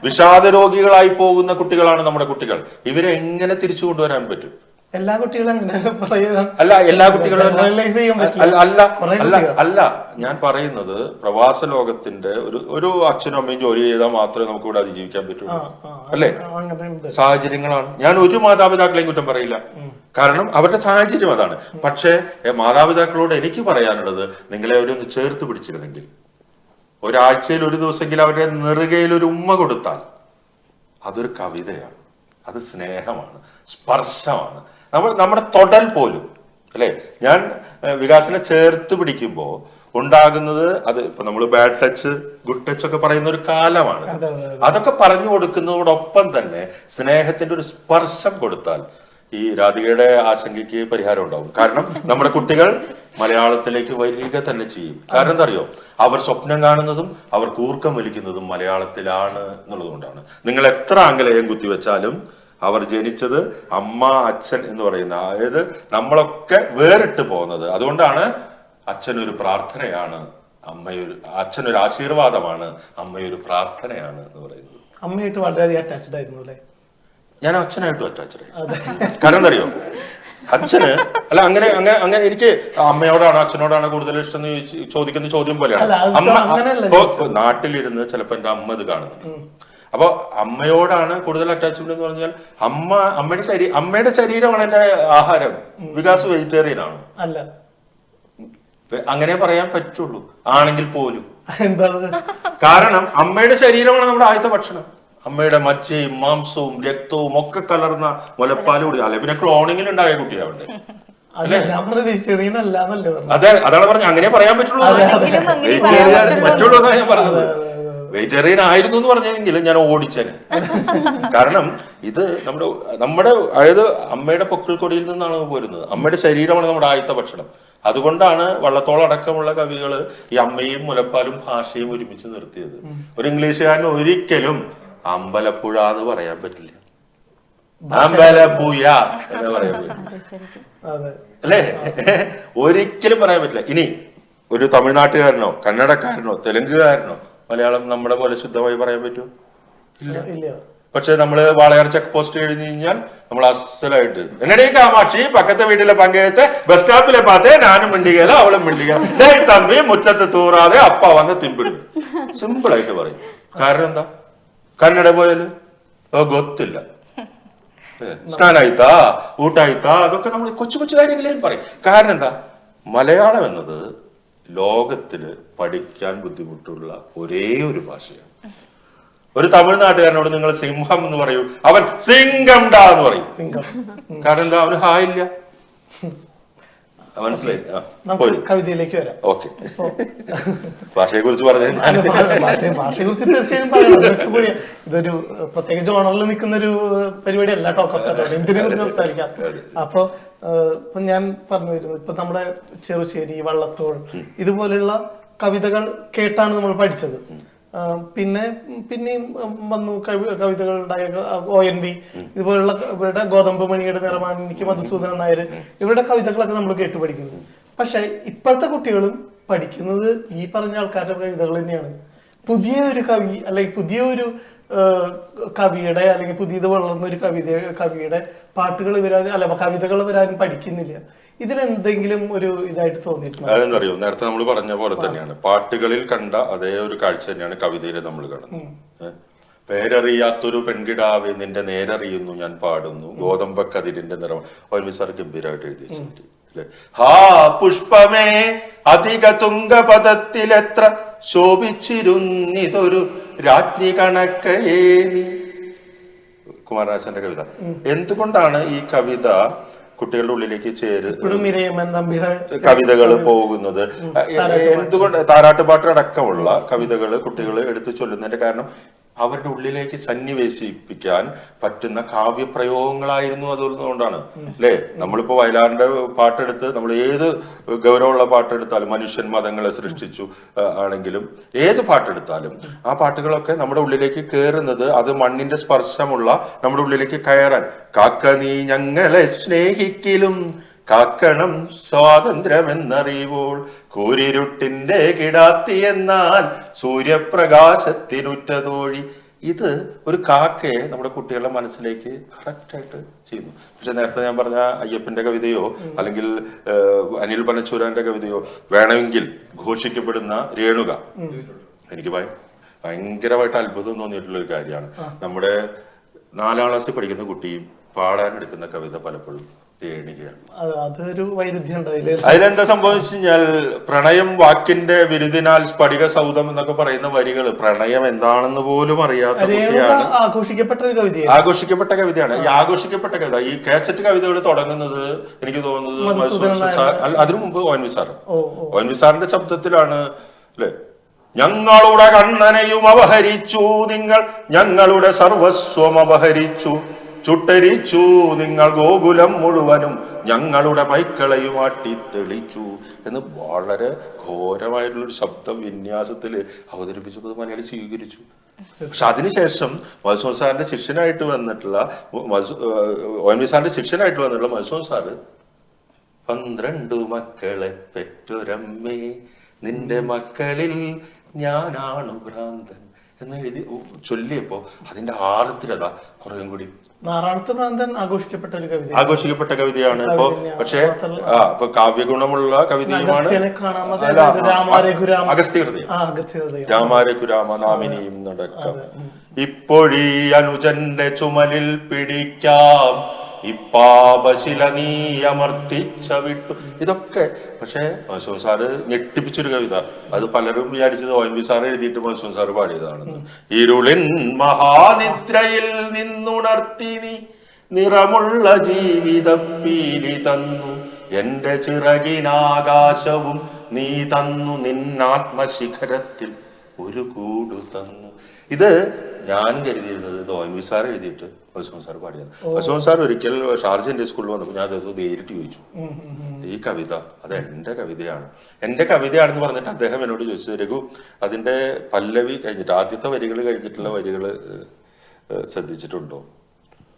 വിഷാദ രോഗികളായി പോകുന്ന കുട്ടികളാണ് നമ്മുടെ കുട്ടികൾ. ഇവരെ എങ്ങനെ തിരിച്ചു കൊണ്ടുവരാൻ പറ്റും? എല്ലാ കുട്ടികളും അങ്ങനെ പറയാൻ അല്ല, എല്ലാ കുട്ടികളും generalize ചെയ്യാൻ പറ്റില്ല. അല്ല കുറേ അല്ല കുട്ടികൾ. അല്ല ഞാൻ പറയുന്നത് പ്രവാസ ലോകത്തിന്റെ ഒരു അച്ഛനും അമ്മയും ജോലി ചെയ്താൽ മാത്രമേ നമുക്ക് ഇവിടെ അതിജീവിക്കാൻ പറ്റുള്ളൂ. അല്ലേ? അങ്ങനെയുണ്ട്. സാഹചര്യങ്ങളാണ്. ഞാൻ ഒരു മാതാപിതാക്കളെയും കുറ്റം പറയില്ല, കാരണം അവരുടെ സാഹചര്യം അതാണ്. പക്ഷേ മാതാപിതാക്കളോട് എനിക്ക് പറയാനുള്ളത്, നിങ്ങളെ അവരൊന്ന് ചേർത്ത് പിടിച്ചിരുന്നെങ്കിൽ, ഒരാഴ്ചയിൽ ഒരു ദിവസമെങ്കിലും അവരുടെ നെറുകയിൽ ഒരു ഉമ്മ കൊടുത്താൽ അതൊരു കവിതയാണ്, അത് സ്നേഹമാണ്, സ്പർശമാണ്. നമ്മുടെ തൊടൽ പോലും അല്ലെ. ഞാൻ വികാസിനെ ചേർത്ത് പിടിക്കുമ്പോൾ ഉണ്ടാകുന്നത്, അത് ഇപ്പൊ നമ്മൾ ബാഡ് ടച്ച് ഗുഡ് ടച്ച് ഒക്കെ പറയുന്ന ഒരു കാലമാണ്. അതൊക്കെ പറഞ്ഞു കൊടുക്കുന്നതോടൊപ്പം തന്നെ സ്നേഹത്തിന്റെ ഒരു സ്പർശം കൊടുത്താൽ ഈ രാധികയുടെ ആശങ്കയ്ക്ക് പരിഹാരം ഉണ്ടാവും. കാരണം നമ്മുടെ കുട്ടികൾ മലയാളത്തിലേക്ക് വരിക തന്നെ ചെയ്യും. കാരണം എന്താ അറിയോ, അവർ സ്വപ്നം കാണുന്നതും അവർ കൂർക്കം വലിക്കുന്നതും മലയാളത്തിലാണ് എന്നുള്ളത് കൊണ്ടാണ്. നിങ്ങൾ എത്ര ആംഗലേയം കുത്തിവെച്ചാലും അവർ ജനിച്ചത് അമ്മ അച്ഛൻ എന്ന് പറയുന്ന, അതായത് നമ്മളൊക്കെ വേറിട്ട് പോകുന്നത്. അതുകൊണ്ടാണ് അച്ഛനൊരു പ്രാർത്ഥനയാണ്, അച്ഛനൊരു ആശീർവാദമാണ്, അമ്മയൊരു പ്രാർത്ഥനയാണ് എന്ന് പറയുന്നത്. അമ്മയായിട്ട് വളരെയധികം അറ്റാച്ച്ഡ് ആയിരുന്നു അല്ലേ? ഞാൻ അച്ഛനായിട്ടും അറ്റാച്ച്ഡ്. കാരണം എന്താ അറിയോ, അച്ഛന് അല്ല അങ്ങനെ അങ്ങനെ അങ്ങനെ എനിക്ക് അമ്മയോടാണ് അച്ഛനോടാണ് കൂടുതൽ ഇഷ്ടം എന്ന് ചോദിക്കുന്ന ചോദ്യം പോലെയാണ്. അമ്മ നാട്ടിലിരുന്ന് ചിലപ്പോ എന്റെ അമ്മ ഇത് കാണുന്നുണ്ട്. അപ്പൊ അമ്മയോടാണ് കൂടുതൽ അറ്റാച്ച്മെന്റ് എന്ന് പറഞ്ഞാൽ അമ്മയുടെ ശരീരമാണ് എന്റെ ആഹാരം. വികാസ് വെജിറ്റേറിയൻ ആണോ? അല്ല, അങ്ങനെ പറയാൻ പറ്റുള്ളൂ, ആണെങ്കിൽ പോലും. എന്താ? കാരണം അമ്മയുടെ ശരീരമാണ് നമ്മുടെ ആദ്യത്തെ ഭക്ഷണം. അമ്മയുടെ മജ്ജയും മാംസവും രക്തവും ഒക്കെ കലർന്ന മുലപ്പാലും കൂടി. അല്ലെ പിന്നെ ക്ലോണിങ്ങിൽ ഉണ്ടായ കുട്ടിയാവണ്ടേ? അതെ, അതാണ് പറഞ്ഞത്, അങ്ങനെ പറയാൻ പറ്റുള്ളൂ എന്നാണ് ഞാൻ പറഞ്ഞത്. വെജിറ്റേറിയൻ ആയിരുന്നു എന്ന് പറഞ്ഞെങ്കിൽ ഞാൻ ഓടിച്ചേനെ. കാരണം ഇത് നമ്മുടെ അതായത് അമ്മയുടെ പൊക്കിൾ കൊടിയിൽ നിന്നാണ് പോരുന്നത്. അമ്മയുടെ ശരീരമാണ് നമ്മുടെ ആദ്യത്തെ ഭക്ഷണം. അതുകൊണ്ടാണ് വള്ളത്തോളടക്കമുള്ള കവികള് ഈ അമ്മയും മുലപ്പാലും ഭാഷയും ഒരുമിച്ച് നിർത്തിയത്. ഒരു ഇംഗ്ലീഷുകാരന് ഒരിക്കലും അമ്പലപ്പുഴ എന്ന് പറയാൻ പറ്റില്ല, അമ്പലപ്പുഴ എന്ന് പറയാൻ പറ്റില്ല, അല്ലേ? ഒരിക്കലും പറയാൻ പറ്റില്ല. ഇനി ഒരു തമിഴ്നാട്ടുകാരനോ കന്നഡക്കാരനോ തെലുങ്കുകാരനോ മലയാളം നമ്മുടെ പോലെ ശുദ്ധമായി പറയാൻ പറ്റുമോ? ഇല്ല. പക്ഷെ നമ്മള് വാളയാർ ചെക്ക് പോസ്റ്റ് കഴിഞ്ഞ് കഴിഞ്ഞാൽ നമ്മൾ അസലായിട്ട് എന്നടേ കാമാക്ഷി പക്കത്തെ വീട്ടിലെ പങ്കെടുത്ത് ബസ് സ്റ്റോപ്പിലെ പാത്തേ ഞാനും മിണ്ടികല അവളും മിണ്ടിക തമ്പി മുറ്റത്ത് തൂറാതെ അപ്പ വന്ന് തിമ്പിടും. സിമ്പിൾ ആയിട്ട് പറയും. കാരണം എന്താ? കന്നഡ പോയാല് ಗೊತ್ತಿಲ್ಲ, സ്നാനായിത്താ ഊട്ടായിത്താ, അതൊക്കെ നമ്മൾ കൊച്ചു കൊച്ചു കാര്യങ്ങളെയും പറയും. കാരണം എന്താ? മലയാളം എന്നത് ലോകത്തില് പഠിക്കാൻ ബുദ്ധിമുട്ടുള്ള ഒരേ ഒരു ഭാഷയാണ്. ഒരു തമിഴ്നാട്ടുകാരനോട് നിങ്ങൾ സിംഹം എന്ന് പറയൂ, അവൻ സിംഗം ഡാ എന്ന് പറയും. കാരണം എന്താ? അവന് ഹായില്ല. മനസ്സിലായി? കവിതയിലേക്ക് വരാം. ഓക്കെ, ഭാഷയെ കുറിച്ച് പറഞ്ഞു. ഭാഷയെ കുറിച്ച് തീർച്ചയായും പറയാം. ഇതൊരു പ്രത്യേക ജോണറിൽ നിൽക്കുന്ന ഒരു പരിപാടിയല്ല ടോക്ക് ഓഫ് ദ ടൗൺ. എന്തിനെ കുറിച്ച് സംസാരിക്കാം. അപ്പൊ ഇപ്പൊ ഞാൻ പറഞ്ഞു വരുന്നത്, ഇപ്പൊ നമ്മുടെ ചെറുശ്ശേരി, വള്ളത്തോൾ ഇതുപോലെയുള്ള കവിതകൾ കേട്ടാണ് നമ്മൾ പഠിച്ചത്. പിന്നെയും വന്നു കവിതകൾ ഉണ്ടായ ONV ഇതുപോലുള്ള ഇവരുടെ ഗോതമ്പ് മണിയുടെ നിറമാണ് എനിക്ക് മധുസൂദനൻ നായർ, ഇവരുടെ കവിതകളൊക്കെ നമ്മൾ കേട്ടു പഠിക്കുന്നു. പക്ഷെ ഇപ്പോഴത്തെ കുട്ടികളും പഠിക്കുന്നത് ഈ പറഞ്ഞ ആൾക്കാരുടെ കവിതകൾ തന്നെയാണ്. പുതിയ ഒരു കവി അല്ലെങ്കിൽ പുതിയ ഒരു കവിയുടെ അല്ലെങ്കിൽ പുതിയത് വളർന്ന ഒരു കവിയുടെ പാട്ടുകൾ വരാൻ അല്ല കവിതകൾ വരാനും പഠിക്കുന്നില്ല. ഇതിലെന്തെങ്കിലും ഒരു ഇതായിട്ട് തോന്നിയിട്ടുണ്ട്? അതെന്തറിയോ, നേരത്തെ നമ്മൾ പറഞ്ഞ പോലെ തന്നെയാണ് പാട്ടുകളിൽ കണ്ട അതേ ഒരു കാഴ്ച തന്നെയാണ് കവിതയിൽ നമ്മൾ കാണുന്നത്. പേരറിയാത്തൊരു പെൺകിടാവെ നിന്റെ നേരറിയുന്നു ഞാൻ പാടുന്നു, ഗോതമ്പക്കതിരിന്റെ നിറം. ONV സാർ ഗംഭീരമായിട്ട് എഴുതി വെച്ചിട്ട് ഹാ പുഷ്പമേ അധിക തുംഗപദത്തിലെത്ര ശോഭിച്ചിരുന്നിതൊരു രാജ്ഞി കണക്കയേ. കുമാരനാശന്റെ കവിത. എന്തുകൊണ്ടാണ് ഈ കവിത കുട്ടികളുടെ ഉള്ളിലേക്ക് കവിതകൾ പോകുന്നത്? എന്തുകൊണ്ട് താരാട്ടുപാട്ട് അടക്കമുള്ള കവിതകൾ കുട്ടികൾ എടുത്തു ചൊല്ലുന്നതിന്റെ കാരണം അവരുടെ ഉള്ളിലേക്ക് സന്നിവേശിപ്പിക്കാൻ പറ്റുന്ന കാവ്യപ്രയോഗങ്ങളായിരുന്നു. അതുകൊണ്ടാണ് അല്ലെ നമ്മളിപ്പോ വയലാറിന്റെ പാട്ടെടുത്ത് നമ്മൾ ഏത് ഗൗരവമുള്ള പാട്ടെടുത്താലും, മനുഷ്യൻ മതങ്ങളെ സൃഷ്ടിച്ചു ആണെങ്കിലും ഏത് പാട്ടെടുത്താലും ആ പാട്ടുകളൊക്കെ നമ്മുടെ ഉള്ളിലേക്ക് കയറുന്നത് അത് മണ്ണിന്റെ സ്പർശമുള്ള നമ്മുടെ ഉള്ളിലേക്ക് കയറാൻ. കാക്ക നീ ഞങ്ങളെ സ്നേഹിക്കലും കാക്കണം സ്വാതന്ത്ര്യമെന്നറിയുമ്പോൾ കൂരിരുട്ടിന്റെ കിടാത്തി എന്നാൽ സൂര്യപ്രകാശത്തിനുറ്റതോഴി ഇത് ഒരു കാക്കയെ നമ്മുടെ കുട്ടികളുടെ മനസ്സിലേക്ക് കറക്റ്റായിട്ട് ചെയ്യുന്നു. പക്ഷെ നേരത്തെ ഞാൻ പറഞ്ഞ അയ്യപ്പന്റെ കവിതയോ അല്ലെങ്കിൽ അനിൽ പനച്ചൂരാന്റെ കവിതയോ വേണമെങ്കിൽ ഘോഷിക്കപ്പെടുന്ന രേണുക എനിക്ക് ഭയങ്കരമായിട്ട് അത്ഭുതം തോന്നിയിട്ടുള്ള ഒരു കാര്യമാണ്. നമ്മുടെ 4ാം ക്ലാസ്സിൽ പഠിക്കുന്ന കുട്ടിയും പാടാനെടുക്കുന്ന കവിത പലപ്പോഴും രേണികയാണ്. അതൊരു വൈരുദ്ധ്യം അതിലെന്താ സംഭവിച്ചു കഴിഞ്ഞാൽ പ്രണയം വാക്കിന്റെ വിരുദിനാൽ സ്ഫടിക സൗധം എന്നൊക്കെ പറയുന്ന വരികൾ പ്രണയം എന്താണെന്ന് പോലും അറിയാത്ത കുട്ടിയാണ്. ആഘോഷിക്കപ്പെട്ട കവിതയാണ്. ഈ ആഘോഷിക്കപ്പെട്ട കവിത ഈ കാസറ്റ് കവിതകൾ തുടങ്ങുന്നത് എനിക്ക് തോന്നുന്നത് അതിനു മുമ്പ് ഒ എൻ വി സാറിന്റെ ശബ്ദത്തിലാണ് അല്ലെ. ഞങ്ങളുടെ കണ്ണനെയും അപഹരിച്ചു നിങ്ങൾ, ഞങ്ങളുടെ സർവസ്വം അപഹരിച്ചു, ചുട്ടരിച്ചു നിങ്ങൾ ഗോകുലം മുഴുവനും, ഞങ്ങളുടെ പൈക്കളയും ആട്ടിത്തെളിച്ചു എന്ന് വളരെ ഘോരമായിട്ടുള്ളൊരു ശബ്ദ വിന്യാസത്തിൽ അവതരിപ്പിച്ചപ്പോൾ മലയാളി സ്വീകരിച്ചു. പക്ഷെ അതിനുശേഷം മധുസൂദൻ സാറിന്റെ ശിഷ്യനായിട്ട് വന്നിട്ടുള്ള ഒ എൻ വി സാറിന്റെ ശിഷ്യനായിട്ട് വന്നിട്ടുള്ള മധുസൂദൻ സാറ് 12 മക്കളെ പെറ്റൊരമ്മേ നിന്റെ മക്കളിൽ ഞാനാണു ഭ്രാന്തൻ എന്ന് എഴുതി ചൊല്ലിയപ്പോ അതിന്റെ ആഴത്തിലതാ കുറേയും കൂടി ആഘോഷിക്കപ്പെട്ട കവിതയാണ്. ഇപ്പൊ പക്ഷെ ഇപ്പൊ കാവ്യഗുണമുള്ള കവിതയുമാണ് അഗസ്ത്യഹൃദയം. രാമാരഘുരാമ നാമിനിയും നടക്കാം. ഇപ്പോഴീ അനുജന്റെ ചുമലിൽ പിടിക്കാം, ഇപ്പാപശില നീ അമർത്തിച്ച വിട്ടു. ഇതൊക്കെ പക്ഷെ മധുസൂദൻ സാറ് ഞെട്ടിപ്പിച്ചൊരു കവിത. അത് പലരും വിചാരിച്ചത് ഒ എൻ വി സാർ എഴുതിയിട്ട് മധുസൂദൻ സാറ് പാടിയതാണെന്ന്. ഇരുളിൻ മഹാനിദ്രയിൽ നിന്നുണർത്തി നീ നിറമുള്ള ജീവിതം പീലി തന്നു, എന്റെ ചിറകിനാകാശവും നീ തന്നു, നിന്നാത്മശിഖരത്തിൽ ഒരു കൂടു തന്നു. ഇത് ഞാൻ കരുതിയിരുന്നത് ഇത് ഒ എൻ വി സാർ എഴുതിയിട്ട് മധുസൂദൻ സാർ പാടിയാണ്. മധുസൂദൻ സാർ ഒരിക്കൽ ഷാർജ എന്റെ സ്കൂളിൽ വന്നപ്പോൾ ഞാൻ അദ്ദേഹം നേരിട്ട് ചോദിച്ചു, ഈ കവിത അത് എന്റെ കവിതയാണ്, എന്റെ കവിതയാണെന്ന് പറഞ്ഞിട്ട് അദ്ദേഹം എന്നോട് ചോദിച്ചത്, രഘു അതിന്റെ പല്ലവി കഴിഞ്ഞിട്ട് ആദ്യത്തെ വരികൾ കഴിഞ്ഞിട്ടുള്ള വരികൾ ശ്രദ്ധിച്ചിട്ടുണ്ടോ?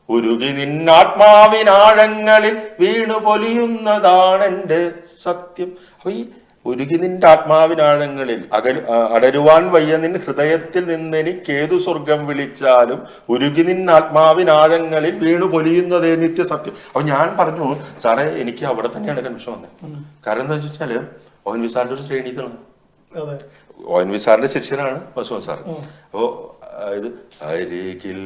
ഉരുകി നിന്നാത്മാവിനാഴങ്ങളിൽ വീണു പൊലിയുന്നതാണ് എന്റെ സത്യം. അപ്പൊ ഈ ഉരുകി നിന്റെ ആത്മാവിനാഴങ്ങളിൽ അടരുവാൻ വയ്യ നിൻ ഹൃദയത്തിൽ നിന്നെനിക്കേതു സ്വർഗം വിളിച്ചാലും ഉരുകി നിൻ ആത്മാവിനാഴങ്ങളിൽ വീണു പൊലിയുന്നതേ നിത്യസത്യം. അപ്പൊ ഞാൻ പറഞ്ഞു സാറേ എനിക്ക് അവിടെ തന്നെയാണ് കൺഫ്യൂഷൻ വന്നത്. കാരണം എന്താ വെച്ചാല് ഒ എൻ വി സാറിന്റെ ഒരു ശ്രേണികളാണ്. ഒ എൻ വി സാറിന്റെ ശിഷ്യനാണ് മധുസൂദൻ സാർ. അപ്പോ ഇത് അരികിൽ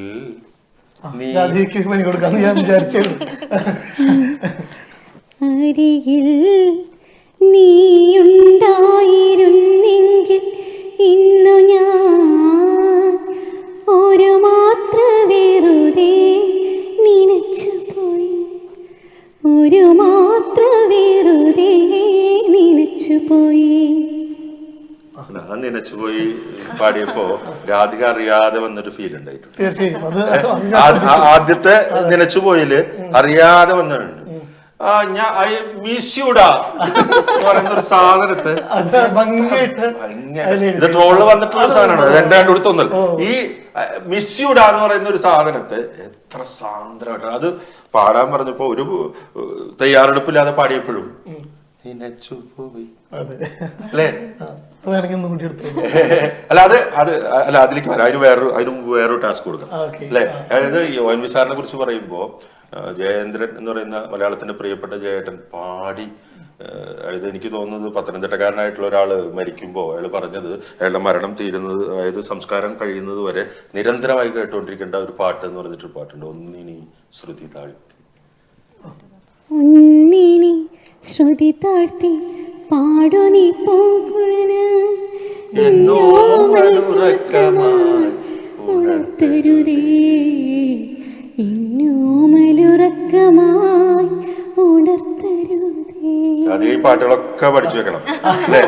നീയുണ്ടായിരുന്നെങ്കിൽ ഇന്നു ഞാൻ ഒരു മാത്ര വെറുതെ നനച്ചുപോയി, ഒരു മാത്ര വെറുതെ നനച്ചുപോയി. നനച്ചുപോയി പാടിയപ്പോ രാധിക അറിയാതെ വന്നൊരു ഫീൽ ഉണ്ടായിട്ടുണ്ട്. ആദ്യത്തെ നനച്ചുപോയില് അറിയാതെ വന്നിട്ടുണ്ട്. പറയുന്നൊരു സാധനത്തെ ഇത് ട്രോളിൽ വന്നിട്ടുള്ള ഒരു സാധനമാണ്. രണ്ടാണ്ട് കൊടുത്തൊന്നല്ല ഈ മിസ്യൂഡാ എന്ന് പറയുന്ന ഒരു സാധനത്തെ എത്ര സാന്ദ്രമായിട്ടാണ് അത് പാടാൻ പറഞ്ഞപ്പോ ഒരു തയ്യാറെടുപ്പില്ലാതെ പാടിയപ്പോഴും പോയി അല്ലേ? അല്ല അല്ല അതിലേക്ക് വരാം. അതിന് വേറൊരു ടാസ്ക് കൊടുക്കാം അല്ലെ. അതായത് ഒ എൻ വി സാറിനെ കുറിച്ച് പറയുമ്പോ ജയേന്ദ്രൻ എന്ന് പറയുന്ന മലയാളത്തിന്റെ പ്രിയപ്പെട്ട ജയേട്ടൻ പാടി, അതായത് എനിക്ക് തോന്നുന്നത് പത്തനംതിട്ടക്കാരനായിട്ടുള്ള ഒരാള് മരിക്കുമ്പോൾ അയാൾ പറഞ്ഞത് അയാളുടെ മരണം തീരുന്നത്, അതായത് സംസ്കാരം കഴിയുന്നത് വരെ നിരന്തരമായി കേട്ടുകൊണ്ടിരിക്കേണ്ട ഒരു പാട്ട് എന്ന് പറഞ്ഞിട്ടൊരു പാട്ടുണ്ട്, ഒന്നിനി ശ്രുതി താഴ്ത്തി. ഒന്നിനി ശ്രുതി താഴ്ത്തി പാടു നീ പൂങ്കുഴല് ഉണർത്തരുതേ, ഇന്നോമലുറക്കമായി ഉണർത്തരുതേ. അത് ഈ പാട്ടുകളൊക്കെ പഠിച്ചു വെക്കണം അല്ലേ?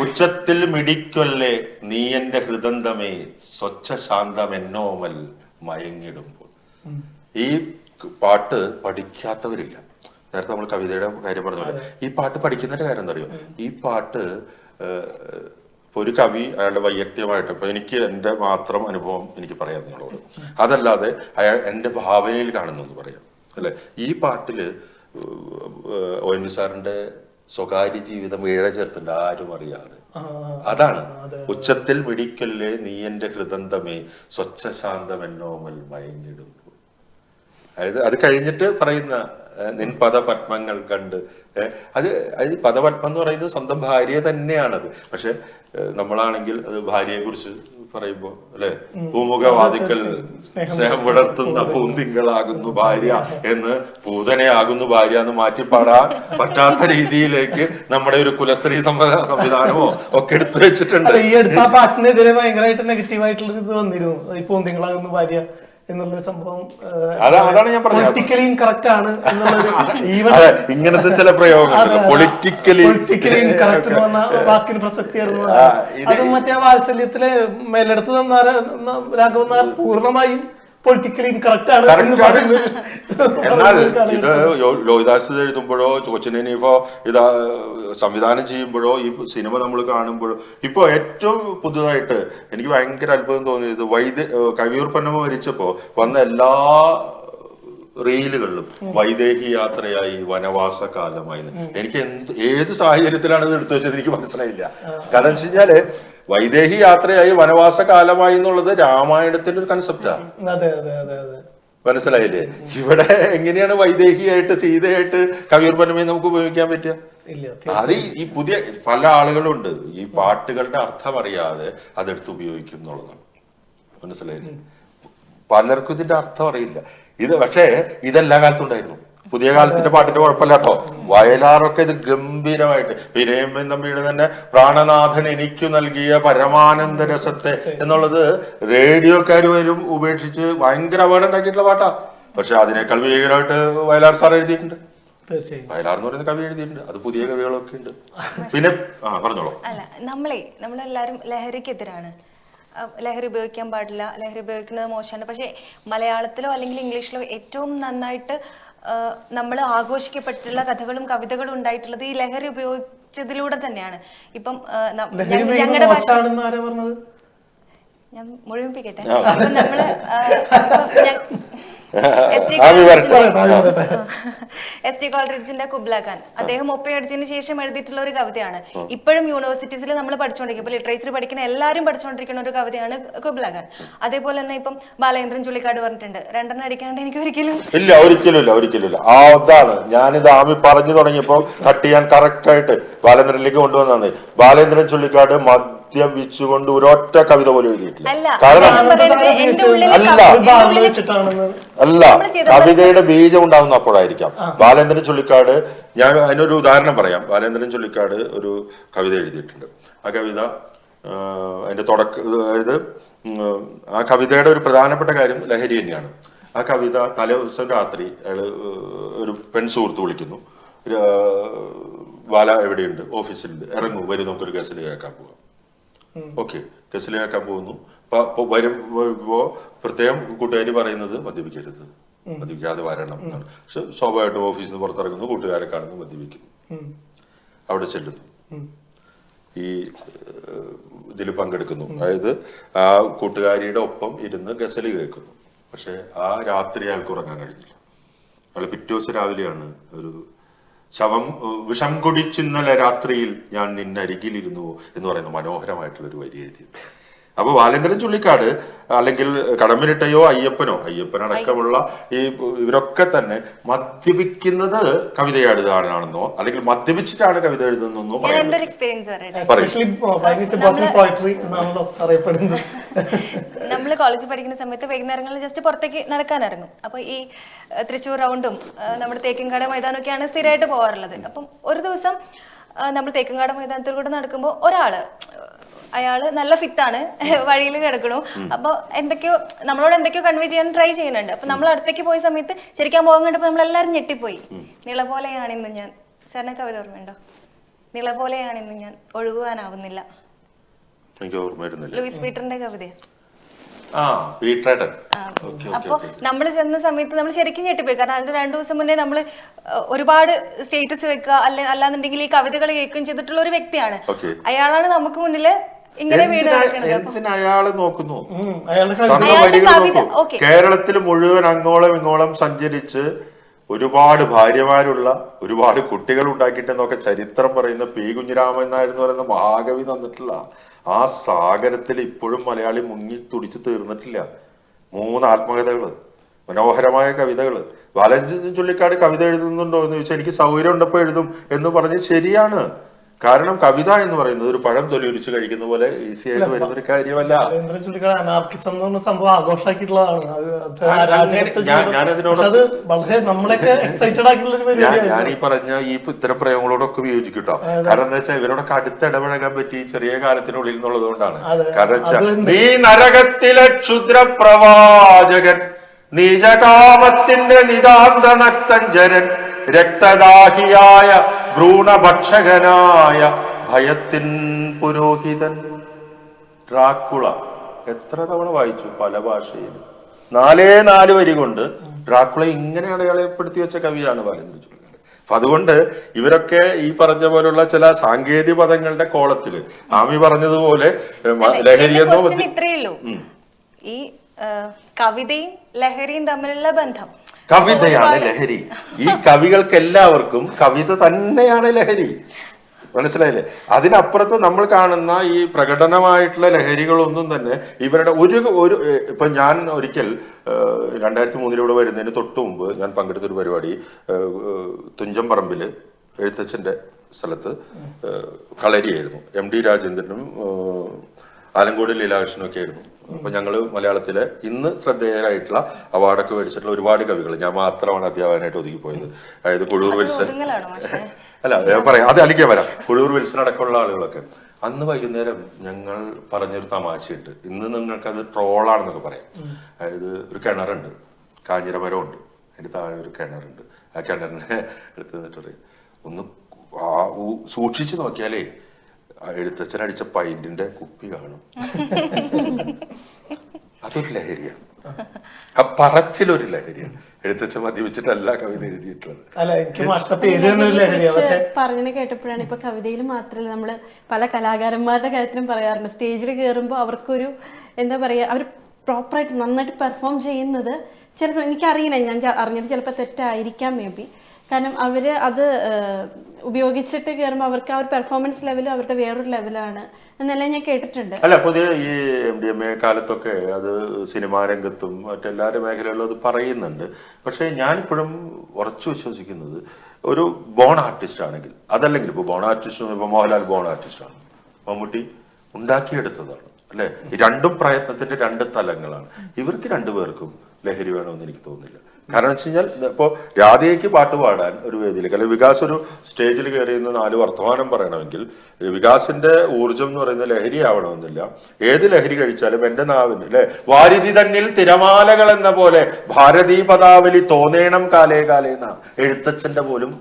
ഉച്ചത്തിൽ മിടിക്കൊല്ലേ നീ എന്റെ ഹൃദന്തമേ സ്വച്ഛ ശാന്തം എന്നോമൽ മയങ്ങിടുമ്പോൾ. ഈ പാട്ട് പഠിക്കാത്തവരില്ല. നേരത്തെ നമ്മൾ കവിതയുടെ കാര്യം പറഞ്ഞ ഈ പാട്ട് പഠിക്കുന്നതിന്റെ കാര്യം എന്താ അറിയോ? ഈ പാട്ട് ഇപ്പൊ ഒരു കവി അയാളുടെ വൈയക്തികമായിട്ട് ഇപ്പൊ എനിക്ക് എന്റെ മാത്രം അനുഭവം എനിക്ക് പറയാം നിങ്ങളോട്, അതല്ലാതെ അയാൾ എന്റെ ഭാവനയിൽ കാണുന്നു പറയാം അല്ലെ. ഈ പാട്ടില് ഒ എൻ വി സാറിന്റെ സ്വകാര്യ ജീവിതം ഇഴ ചേർത്തുണ്ട് ആരും അറിയാതെ. അതാണ് ഉച്ചത്തിൽ മിടിക്കല്ലേ നീ എന്റെ ഹൃദന്തമേ സ്വച്ഛശാന്തമെന്നോമൽ മയങ്ങിടുമ്പോൾ. അതായത് അത് കഴിഞ്ഞിട്ട് പറയുന്ന നിൻ പദപത്മങ്ങൾ കണ്ട് അത് പദപത്മം എന്ന് പറയുന്നത് സ്വന്തം ഭാര്യ തന്നെയാണത്. പക്ഷെ നമ്മളാണെങ്കിൽ അത് ഭാര്യയെ കുറിച്ച് പറയുമ്പോ അല്ലെ, പൂമുഖവാദിക്കൽ സ്നേഹം വിടർത്തുന്ന പൂന്തിങ്കളാകുന്നു ഭാര്യ എന്ന് പൂതനയാകുന്നു ഭാര്യ എന്ന് മാറ്റിപ്പാടാൻ പറ്റാത്ത രീതിയിലേക്ക് നമ്മുടെ ഒരു കുലസ്ത്രീ സംവിധാനമോ ഒക്കെ എടുത്തു വെച്ചിട്ടുണ്ട്. ഈ അടുത്ത ആ പാട്ടിനെതിരെ ഭയങ്കരമായിട്ട് നെഗറ്റീവായിട്ടുള്ള ഇത് വന്നിരുന്നു, ഈ പൂന്തിങ്കളാകുന്നു ഭാര്യ എന്നുള്ളൊരു സംഭവം. അതാണ് ഞാൻ പറഞ്ഞത്, പൊളിറ്റിക്കലി ഇൻകറക്റ്റ് ആണ് എന്നുള്ളൊരു ഇങ്ങനത്തെ ചില പ്രയോഗങ്ങൾ പൊളിറ്റിക്കലി ഇൻകറക്റ്റ് എന്ന് പറഞ്ഞ വാക്കിന് പ്രസക്തിയായിരുന്നു. അത് മറ്റേ വാത്സല്യത്തിലെ മേലെടുത്ത് രാഘവൻ നായർ പൂർണ്ണമായും പൊളിറ്റിക്കലി ഇൻകറക്റ്റ് ആണ് എന്ന് പറയുന്നത്. എന്നാൽ ഇത് ലോഹിദാസ് എഴുതുമ്പോഴോ കൊച്ചിൻ ഹനീഫോ ഇത് സംവിധാനം ചെയ്യുമ്പോഴോ ഈ സിനിമ നമ്മൾ കാണുമ്പോഴോ ഇപ്പൊ ഏറ്റവും പുതുതായിട്ട് എനിക്ക് ഭയങ്കര അത്ഭുതം തോന്നിയത് കവിയൂർ പൊന്നമ്മ മരിച്ചപ്പോ വന്ന എല്ലാ റീലുകളിലും വൈദേഹി യാത്രയായി വനവാസ കാലമായി. എനിക്ക് ഏത് സാഹചര്യത്തിലാണ് ഇത് എടുത്തു വെച്ചത് എനിക്ക് മനസ്സിലായില്ല. കാരണം വെച്ച് കഴിഞ്ഞാല് വൈദേഹി യാത്രയായി വനവാസ കാലമായി എന്നുള്ളത് രാമായണത്തിന്റെ ഒരു കൺസെപ്റ്റാണ്. മനസ്സിലായില്ലേ? ഇവിടെ എങ്ങനെയാണ് വൈദേഹിയായിട്ട് സീതയായിട്ട് കവിയൂർ പൊന്നമ്മയെ നമുക്ക് ഉപയോഗിക്കാൻ പറ്റുക? അത് ഈ പുതിയ പല ആളുകളുണ്ട് ഈ പാട്ടുകളുടെ അർത്ഥം അറിയാതെ അതെടുത്ത് ഉപയോഗിക്കും എന്നുള്ളതാണ്. മനസ്സിലായില്ലേ? പലർക്കും ഇതിന്റെ അർത്ഥം അറിയില്ല. ഇത് പക്ഷേ ഇതെല്ലാ കാലത്തും ഉണ്ടായിരുന്നു. പുതിയ കാലത്തിന്റെ പാട്ടിന്റെ കുഴപ്പമില്ല കേട്ടോ. വയലാറൊക്കെ ഇത് ഗംഭീരമായിട്ട് വിനയമ്മൻ തമ്പിയുടെ തന്നെ പ്രാണനാഥൻ എനിക്കു നൽകിയ പരമാനന്ദ രസത്തെ എന്നുള്ളത് റേഡിയോക്കാർ വരും ഉപേക്ഷിച്ച് ഭയങ്കര അപകടം ഉണ്ടാക്കിയിട്ടുള്ള പാട്ടാ. പക്ഷെ അതിനേക്കാൾ ഭീകരമായിട്ട് വയലാർ സാർ എഴുതിയിട്ടുണ്ട്. വയലാർ എന്ന് പറയുന്ന കവി എഴുതിയിട്ടുണ്ട്. അത് പുതിയ കവികളൊക്കെ ഉണ്ട്. പിന്നെ പറഞ്ഞോളൂ. അല്ല, നമ്മളെല്ലാരും ലഹരിക്കെതിരാണ്. ലഹരി ഉപയോഗിക്കാൻ പാടില്ല, ലഹരി ഉപയോഗിക്കുന്നത് മോശമാണ്. പക്ഷെ മലയാളത്തിലോ അല്ലെങ്കിൽ ഇംഗ്ലീഷിലോ ഏറ്റവും നന്നായിട്ട് നമ്മൾ ആഘോഷിക്കപ്പെട്ടിട്ടുള്ള കഥകളും കവിതകളും ഉണ്ടായിട്ടുള്ളത് ഈ ലഹരി ഉപയോഗിച്ചതിലൂടെ തന്നെയാണ്. ഇപ്പം ഞങ്ങളുടെ ഭാഷ ഞാൻ മുഴുമിപ്പിക്കട്ടെ. ഇപ്പം നമ്മള് എസ് ടി കോളറിഡ്ജിന്റെ കുബ്ല ഖാൻ അദ്ദേഹം ഒപ്പയടിച്ചതിന് ശേഷം എഴുതിയിട്ടുള്ള ഒരു കവിതയാണ്. ഇപ്പോഴും യൂണിവേഴ്സിറ്റീസിൽ നമ്മൾ പഠിച്ചുകൊണ്ടിരിക്കും, ഇപ്പൊ ലിറ്ററേച്ചർ പഠിക്കുന്ന എല്ലാവരും പഠിച്ചുകൊണ്ടിരിക്കുന്ന ഒരു കവിതയാണ് കുബ്ല ഖാൻ. അതേപോലെ തന്നെ ഇപ്പം ബാലേന്ദ്രൻ ചുള്ളിക്കാട് പറഞ്ഞിട്ടുണ്ട്, രണ്ടെണ്ണം അടിക്കാണ്ട് എനിക്ക് ഒരിക്കലും ഒരിക്കലും അതാണ് ഞാനിത് ആമി പറഞ്ഞു തുടങ്ങിയപ്പോ കട്ട് ചെയ്യാൻ കറക്റ്റ് ആയിട്ട് ബാലേന്ദ്രനിലേക്ക് കൊണ്ടുവന്നാണ്. ബാലേന്ദ്രൻ ചുള്ളിക്കാട് മദ്യപിച്ചുകൊണ്ട് ഒരൊറ്റ കവിത പോലും എഴുതിയിട്ടില്ല. അല്ല, കവിതയുടെ ബീജം ഉണ്ടാവുന്ന അപ്പോഴായിരിക്കാം. ബാലേന്ദ്രൻ ചുള്ളിക്കാട്, ഞാൻ അതിനൊരു ഉദാഹരണം പറയാം. ബാലേന്ദ്രൻ ചുള്ളിക്കാട് ഒരു കവിത എഴുതിയിട്ടുണ്ട്. ആ കവിത അതിന്റെ അതായത് ആ കവിതയുടെ ഒരു പ്രധാനപ്പെട്ട കാര്യം ലഹരി തന്നെയാണ്. ആ കവിത തലേ ദിവസം രാത്രി അയാള് ഒരു പെൺസുഹൃത്ത് വിളിക്കുന്നു, ബാല എവിടെയുണ്ട്, ഓഫീസിലുണ്ട്, ഇറങ്ങൂ, വരും നമുക്കൊരു ഗസൽ കേൾക്കാൻ പോവാം. ഓക്കെ, ഗസൽ കേൾക്കാൻ പോകുന്നു. വരുമ്പോ പ്രത്യേകം കൂട്ടുകാരി പറയുന്നത് മദ്യപിക്കരുത്, മദ്യപിക്കാതെ വരണം എന്നാണ്. പക്ഷെ സ്വാഭാവികമായിട്ടും ഓഫീസിൽ നിന്ന് പുറത്തിറങ്ങുന്നു, കൂട്ടുകാരെ കാണുന്നു, മദ്യപിക്കുന്നു. അവിടെ ചെല്ലുന്നു, ഈ ഇതിൽ പങ്കെടുക്കുന്നു. അതായത് ആ കൂട്ടുകാരിയുടെ ഒപ്പം ഇരുന്ന് ഗസൽ കേൾക്കുന്നു. പക്ഷെ ആ രാത്രി അയാൾക്ക് ഉറങ്ങാൻ കഴിഞ്ഞില്ല. അയാൾ പിറ്റേ ദിവസം രാവിലെയാണ് ഒരു വിഷം കുടിച്ചിന്നലെ രാത്രിയിൽ ഞാൻ നിന്നരികിലിരുന്നു എന്ന് പറയുന്ന മനോഹരമായിട്ടുള്ള ഒരു വരി എഴുതി. അപ്പൊ ബാലേന്ദ്രൻ ചുള്ളിക്കാട് അല്ലെങ്കിൽ കടമ്പനിട്ടയോ അയ്യപ്പനടക്കമുള്ള ഈ ഇവരൊക്കെ തന്നെ മദ്യപിക്കുന്നത് കവിത എഴുതാനാണെന്നോ അല്ലെങ്കിൽ മദ്യപിച്ചിട്ടാണ് കവിത എഴുതുന്നോ നമ്മൾ കോളേജിൽ പഠിക്കുന്ന സമയത്ത് വൈകുന്നേരങ്ങളിൽ ജസ്റ്റ് പുറത്തേക്ക് നടക്കാൻ ഇറങ്ങും. അപ്പൊ ഈ തൃശ്ശൂർ റൗണ്ടും നമ്മുടെ തേക്കിൻകാട് മൈതാനമൊക്കെയാണ് സ്ഥിരമായിട്ട് പോകാറുള്ളത്. അപ്പം ഒരു ദിവസം നമ്മൾ തേക്കിൻകാട് മൈതാനത്തിൽ കൂടെ നടക്കുമ്പോൾ അയാള് നല്ല ഫിറ്റാണ്, വഴിയിൽ കിടക്കണു. അപ്പൊ നമ്മളോട് എന്തൊക്കെയോ കൺവേ ചെയ്യാൻ ട്രൈ ചെയ്യുന്നുണ്ട്. അപ്പൊ നമ്മൾ അടുത്തേക്ക് പോയ സമയത്ത് ശരിക്കും പോകാൻ കണ്ടപ്പോ നമ്മളെല്ലാരും ഞെട്ടിപ്പോയി. നിള പോലെയാണിന്ന് ഞാൻ, സാറിന് കവിത ഓർമ്മയുണ്ടോ? നിള പോലെയാണിന്ന് ഞാൻ, ഒഴുകുവാനാവുന്നില്ല. ലൂയിസ് പീറ്ററിന്റെ കവിത. അപ്പൊ നമ്മള് ചെന്ന സമയത്ത് നമ്മൾ ശരിക്കും ഞെട്ടിപ്പോയി. കാരണം അതിന് 2 ദിവസം മുന്നേ നമ്മള് ഒരുപാട് സ്റ്റേറ്റസ് വെക്കുക അല്ലാന്നുണ്ടെങ്കിൽ ഈ കവിതകൾ കേൾക്കുകയും ചെയ്തിട്ടുള്ള ഒരു വ്യക്തിയാണ്. അയാളാണ് നമുക്ക് മുന്നില് ഇങ്ങനെ വീട് അയാള് നോക്കുന്നു. കേരളത്തിൽ മുഴുവൻ അങ്ങോളം ഇങ്ങോളം സഞ്ചരിച്ച് ഒരുപാട് ഭാര്യമാരുള്ള ഒരുപാട് കുട്ടികൾ ഉണ്ടാക്കിയിട്ടെന്നൊക്കെ ചരിത്രം പറയുന്ന പി കുഞ്ഞിരാമൻ നായർ എന്ന് പറയുന്ന മഹാകവി തന്നിട്ടുള്ള ആ സാഗരത്തിൽ ഇപ്പോഴും മലയാളി മുങ്ങി തുടിച്ച് തീർന്നിട്ടില്ല. 3 ആത്മകഥകള്, മനോഹരമായ കവിതകള്. ബാലചന്ദ്രൻ ചുള്ളിക്കാട് കവിത എഴുതുന്നുണ്ടോ എന്ന് ചോദിച്ചാൽ എനിക്ക് സൗകര്യം ഉണ്ടപ്പോൾ എഴുതും എന്ന് പറഞ്ഞ് ശരിയാണ്. കാരണം കവിത എന്ന് പറയുന്നത് ഒരു പഴം തൊലിയുരിച്ച് കഴിക്കുന്ന പോലെ ഈസി ആയിട്ട് വരുന്ന ഒരു കാര്യമല്ല. ബാലേന്ദ്രൻ ചുള്ളിക്കാട് അനാർക്കിസം എന്ന് പറഞ്ഞ സംഭവം ആഘോഷാക്കിയിട്ടുള്ളതാണ്. അത് വളരെ നമ്മളൊക്കെ എക്സൈറ്റഡ് ആക്കിയുള്ള ഒരു പരിപാടിയാണ്. ഞാൻ ഈ പറഞ്ഞ ഇത്തരം പ്രയോഗങ്ങളോടൊക്കെ വിയോജിക്കട്ടോ. കാരണം എന്താ വെച്ചാൽ ഇവരോടൊക്കെ അടുത്ത് ഇടപഴകാൻ പറ്റി ചെറിയ കാലത്തിനുള്ളിൽ എന്നുള്ളത് കൊണ്ടാണ്. കാരണം വെച്ചാൽ നീ നരകത്തിലെ ക്ഷുദ്രപ്രവാചകൻ, നീചകാമത്തിന്റെ നിതാന്ത നക്തഞ്ചരൻ, രക്തദാഹിയായ ഭ്രൂണഭക്ഷകനായ ഭയത്തിൻ പുരോഹിതൻ. ഡ്രാക്കുള എത്ര തവണ വായിച്ചു, പല ഭാഷയിലും. 4 വരി കൊണ്ട് ഡ്രാക്കുള ഇങ്ങനെ അടയാളപ്പെടുത്തി വെച്ച കവിയാണ് ബാലേന്ദ്രൻ ചുള്ളിക്കാട്. അപ്പൊ അതുകൊണ്ട് ഇവരൊക്കെ ഈ പറഞ്ഞ പോലുള്ള ചില സാങ്കേതിക പദങ്ങളുടെ കോളത്തില് ആമി പറഞ്ഞതുപോലെ ലഹരി എന്നോ ഇത്രയേ ഉള്ളൂ. ഈ കവിതയും ലഹരിയും തമ്മിലുള്ള ബന്ധം. കവിതയാണ് ലഹരി. ഈ കവികൾക്ക് എല്ലാവർക്കും കവിത തന്നെയാണ് ലഹരി. മനസ്സിലായില്ലേ? അതിനപ്പുറത്ത് നമ്മൾ കാണുന്ന ഈ പ്രകടനമായിട്ടുള്ള ലഹരികളൊന്നും തന്നെ ഇവരുടെ ഇപ്പൊ ഞാൻ ഒരിക്കൽ 2003 വരുന്നതിന് തൊട്ട് മുമ്പ് ഞാൻ പങ്കെടുത്തൊരു പരിപാടി തുഞ്ചംപറമ്പില് എഴുത്തച്ഛന്റെ സ്ഥലത്ത് കളരിയായിരുന്നു. MD രാജേന്ദ്രനും ആലങ്കോട് ലീലാകൃഷ്ണനും ഒക്കെ ആയിരുന്നു. അപ്പൊ ഞങ്ങള് മലയാളത്തിലെ ഇന്ന് ശ്രദ്ധേയരായിട്ടുള്ള അവാർഡൊക്കെ മേടിച്ചിട്ടുള്ള ഒരുപാട് കവികൾ, ഞാൻ മാത്രമാണ് അധ്യാപകനായിട്ട് ഒതുങ്ങിപ്പോയത്. അതായത് കൊഴൂർ വിൽസൺ, അല്ല ഞാൻ പറയാം, അത് അലിക്കാൻ വരാം. കൊഴൂർ വിൽസൺ അടക്കമുള്ള ആളുകളൊക്കെ. അന്ന് വൈകുന്നേരം ഞങ്ങൾ പറഞ്ഞൊരു തമാശയുണ്ട്, ഇന്ന് നിങ്ങൾക്കത് ട്രോളാണെന്നൊക്കെ പറയാം. അതായത് ഒരു കിണറുണ്ട്, കാഞ്ഞിരമരമുണ്ട്, അതിന്റെ താഴെ ഒരു കിണറുണ്ട്. ആ കിണറിനെ എടുത്ത് നിന്നിട്ട് പറയും, ഒന്ന് സൂക്ഷിച്ചു നോക്കിയാലേ എഴുത്തച്ഛൻ അടിച്ച പൈന്റിന്റെ കുപ്പി കാണും. അതൊരു ലഹരിയാണ്. ആ പറച്ചിലൊരു ലഹരിയാണ്. എഴുത്തച്ഛൻ മദ്യപിച്ചിട്ടല്ല കവിത എഴുതിയിട്ടുള്ളത്. പറഞ്ഞു കേട്ടപ്പോഴാണ് ഇപ്പൊ കവിതയിൽ മാത്രമല്ല, നമ്മള് പല കലാകാരന്മാരുടെ കാര്യത്തിലും പറയാറുണ്ട്, സ്റ്റേജിൽ കയറുമ്പോൾ അവർക്കൊരു എന്താ പറയാ, അവർ പ്രോപ്പറായിട്ട് നന്നായിട്ട് പെർഫോം ചെയ്യുന്നത് ചിലപ്പോൾ എനിക്കറിയില്ല, ഞാൻ അറിഞ്ഞത് ചിലപ്പോൾ തെറ്റായിരിക്കാം മേ ബി. കാരണം അവര് അത് ഉപയോഗിച്ചിട്ട് കയറുമ്പോൾ അവർക്ക് ആ ഒരു പെർഫോമൻസ് ലെവലും അവരുടെ വേറൊരു ലെവലാണ് എന്നെല്ലാം ഞാൻ കേട്ടിട്ടുണ്ട്. അല്ല, പുതിയ ഈ MDMA കാലത്തൊക്കെ അത് സിനിമാ രംഗത്തും മറ്റെല്ലാ മേഖലകളിലും അത് പറയുന്നുണ്ട്. പക്ഷെ ഞാനിപ്പോഴും ഉറച്ചു വിശ്വസിക്കുന്നത് ഒരു ബോൺ ആർട്ടിസ്റ്റ് ആണെങ്കിൽ, അതല്ലെങ്കിൽ ഇപ്പൊ ബോൺ ആർട്ടിസ്റ്റ്, ഇപ്പൊ മോഹൻലാൽ ബോൺ ആർട്ടിസ്റ്റാണ്, മമ്മൂട്ടി ഉണ്ടാക്കിയെടുത്തതാണ് അല്ലെ. ഈ രണ്ടും പ്രയത്നത്തിന്റെ 2 തലങ്ങളാണ്. ഇവർക്ക് 2 പേർക്കും ലഹരി വേണമെന്ന് എനിക്ക് തോന്നുന്നില്ല. കാരണം വെച്ച് കഴിഞ്ഞാൽ ഇപ്പോ രാധയ്ക്ക് പാട്ട് പാടാൻ ഒരു വേദിയിലേക്ക്, അല്ലെങ്കിൽ വികാസ് ഒരു സ്റ്റേജിൽ കയറി നിന്ന് 4 വർത്തമാനം പറയണമെങ്കിൽ വികാസിന്റെ ഊർജം എന്ന് പറയുന്ന ലഹരി ആവണമെന്നില്ല. ഏത് ലഹരി കഴിച്ചാലും എന്റെ നാവിന് അല്ലെ, വാരിധി തന്നിൽ തിരമാലകൾ എന്ന പോലെ ഭാരതീ പദാവലി തോന്നേണം കാലേ കാലേ എന്ന എഴുത്തച്ഛന്റെ പോലും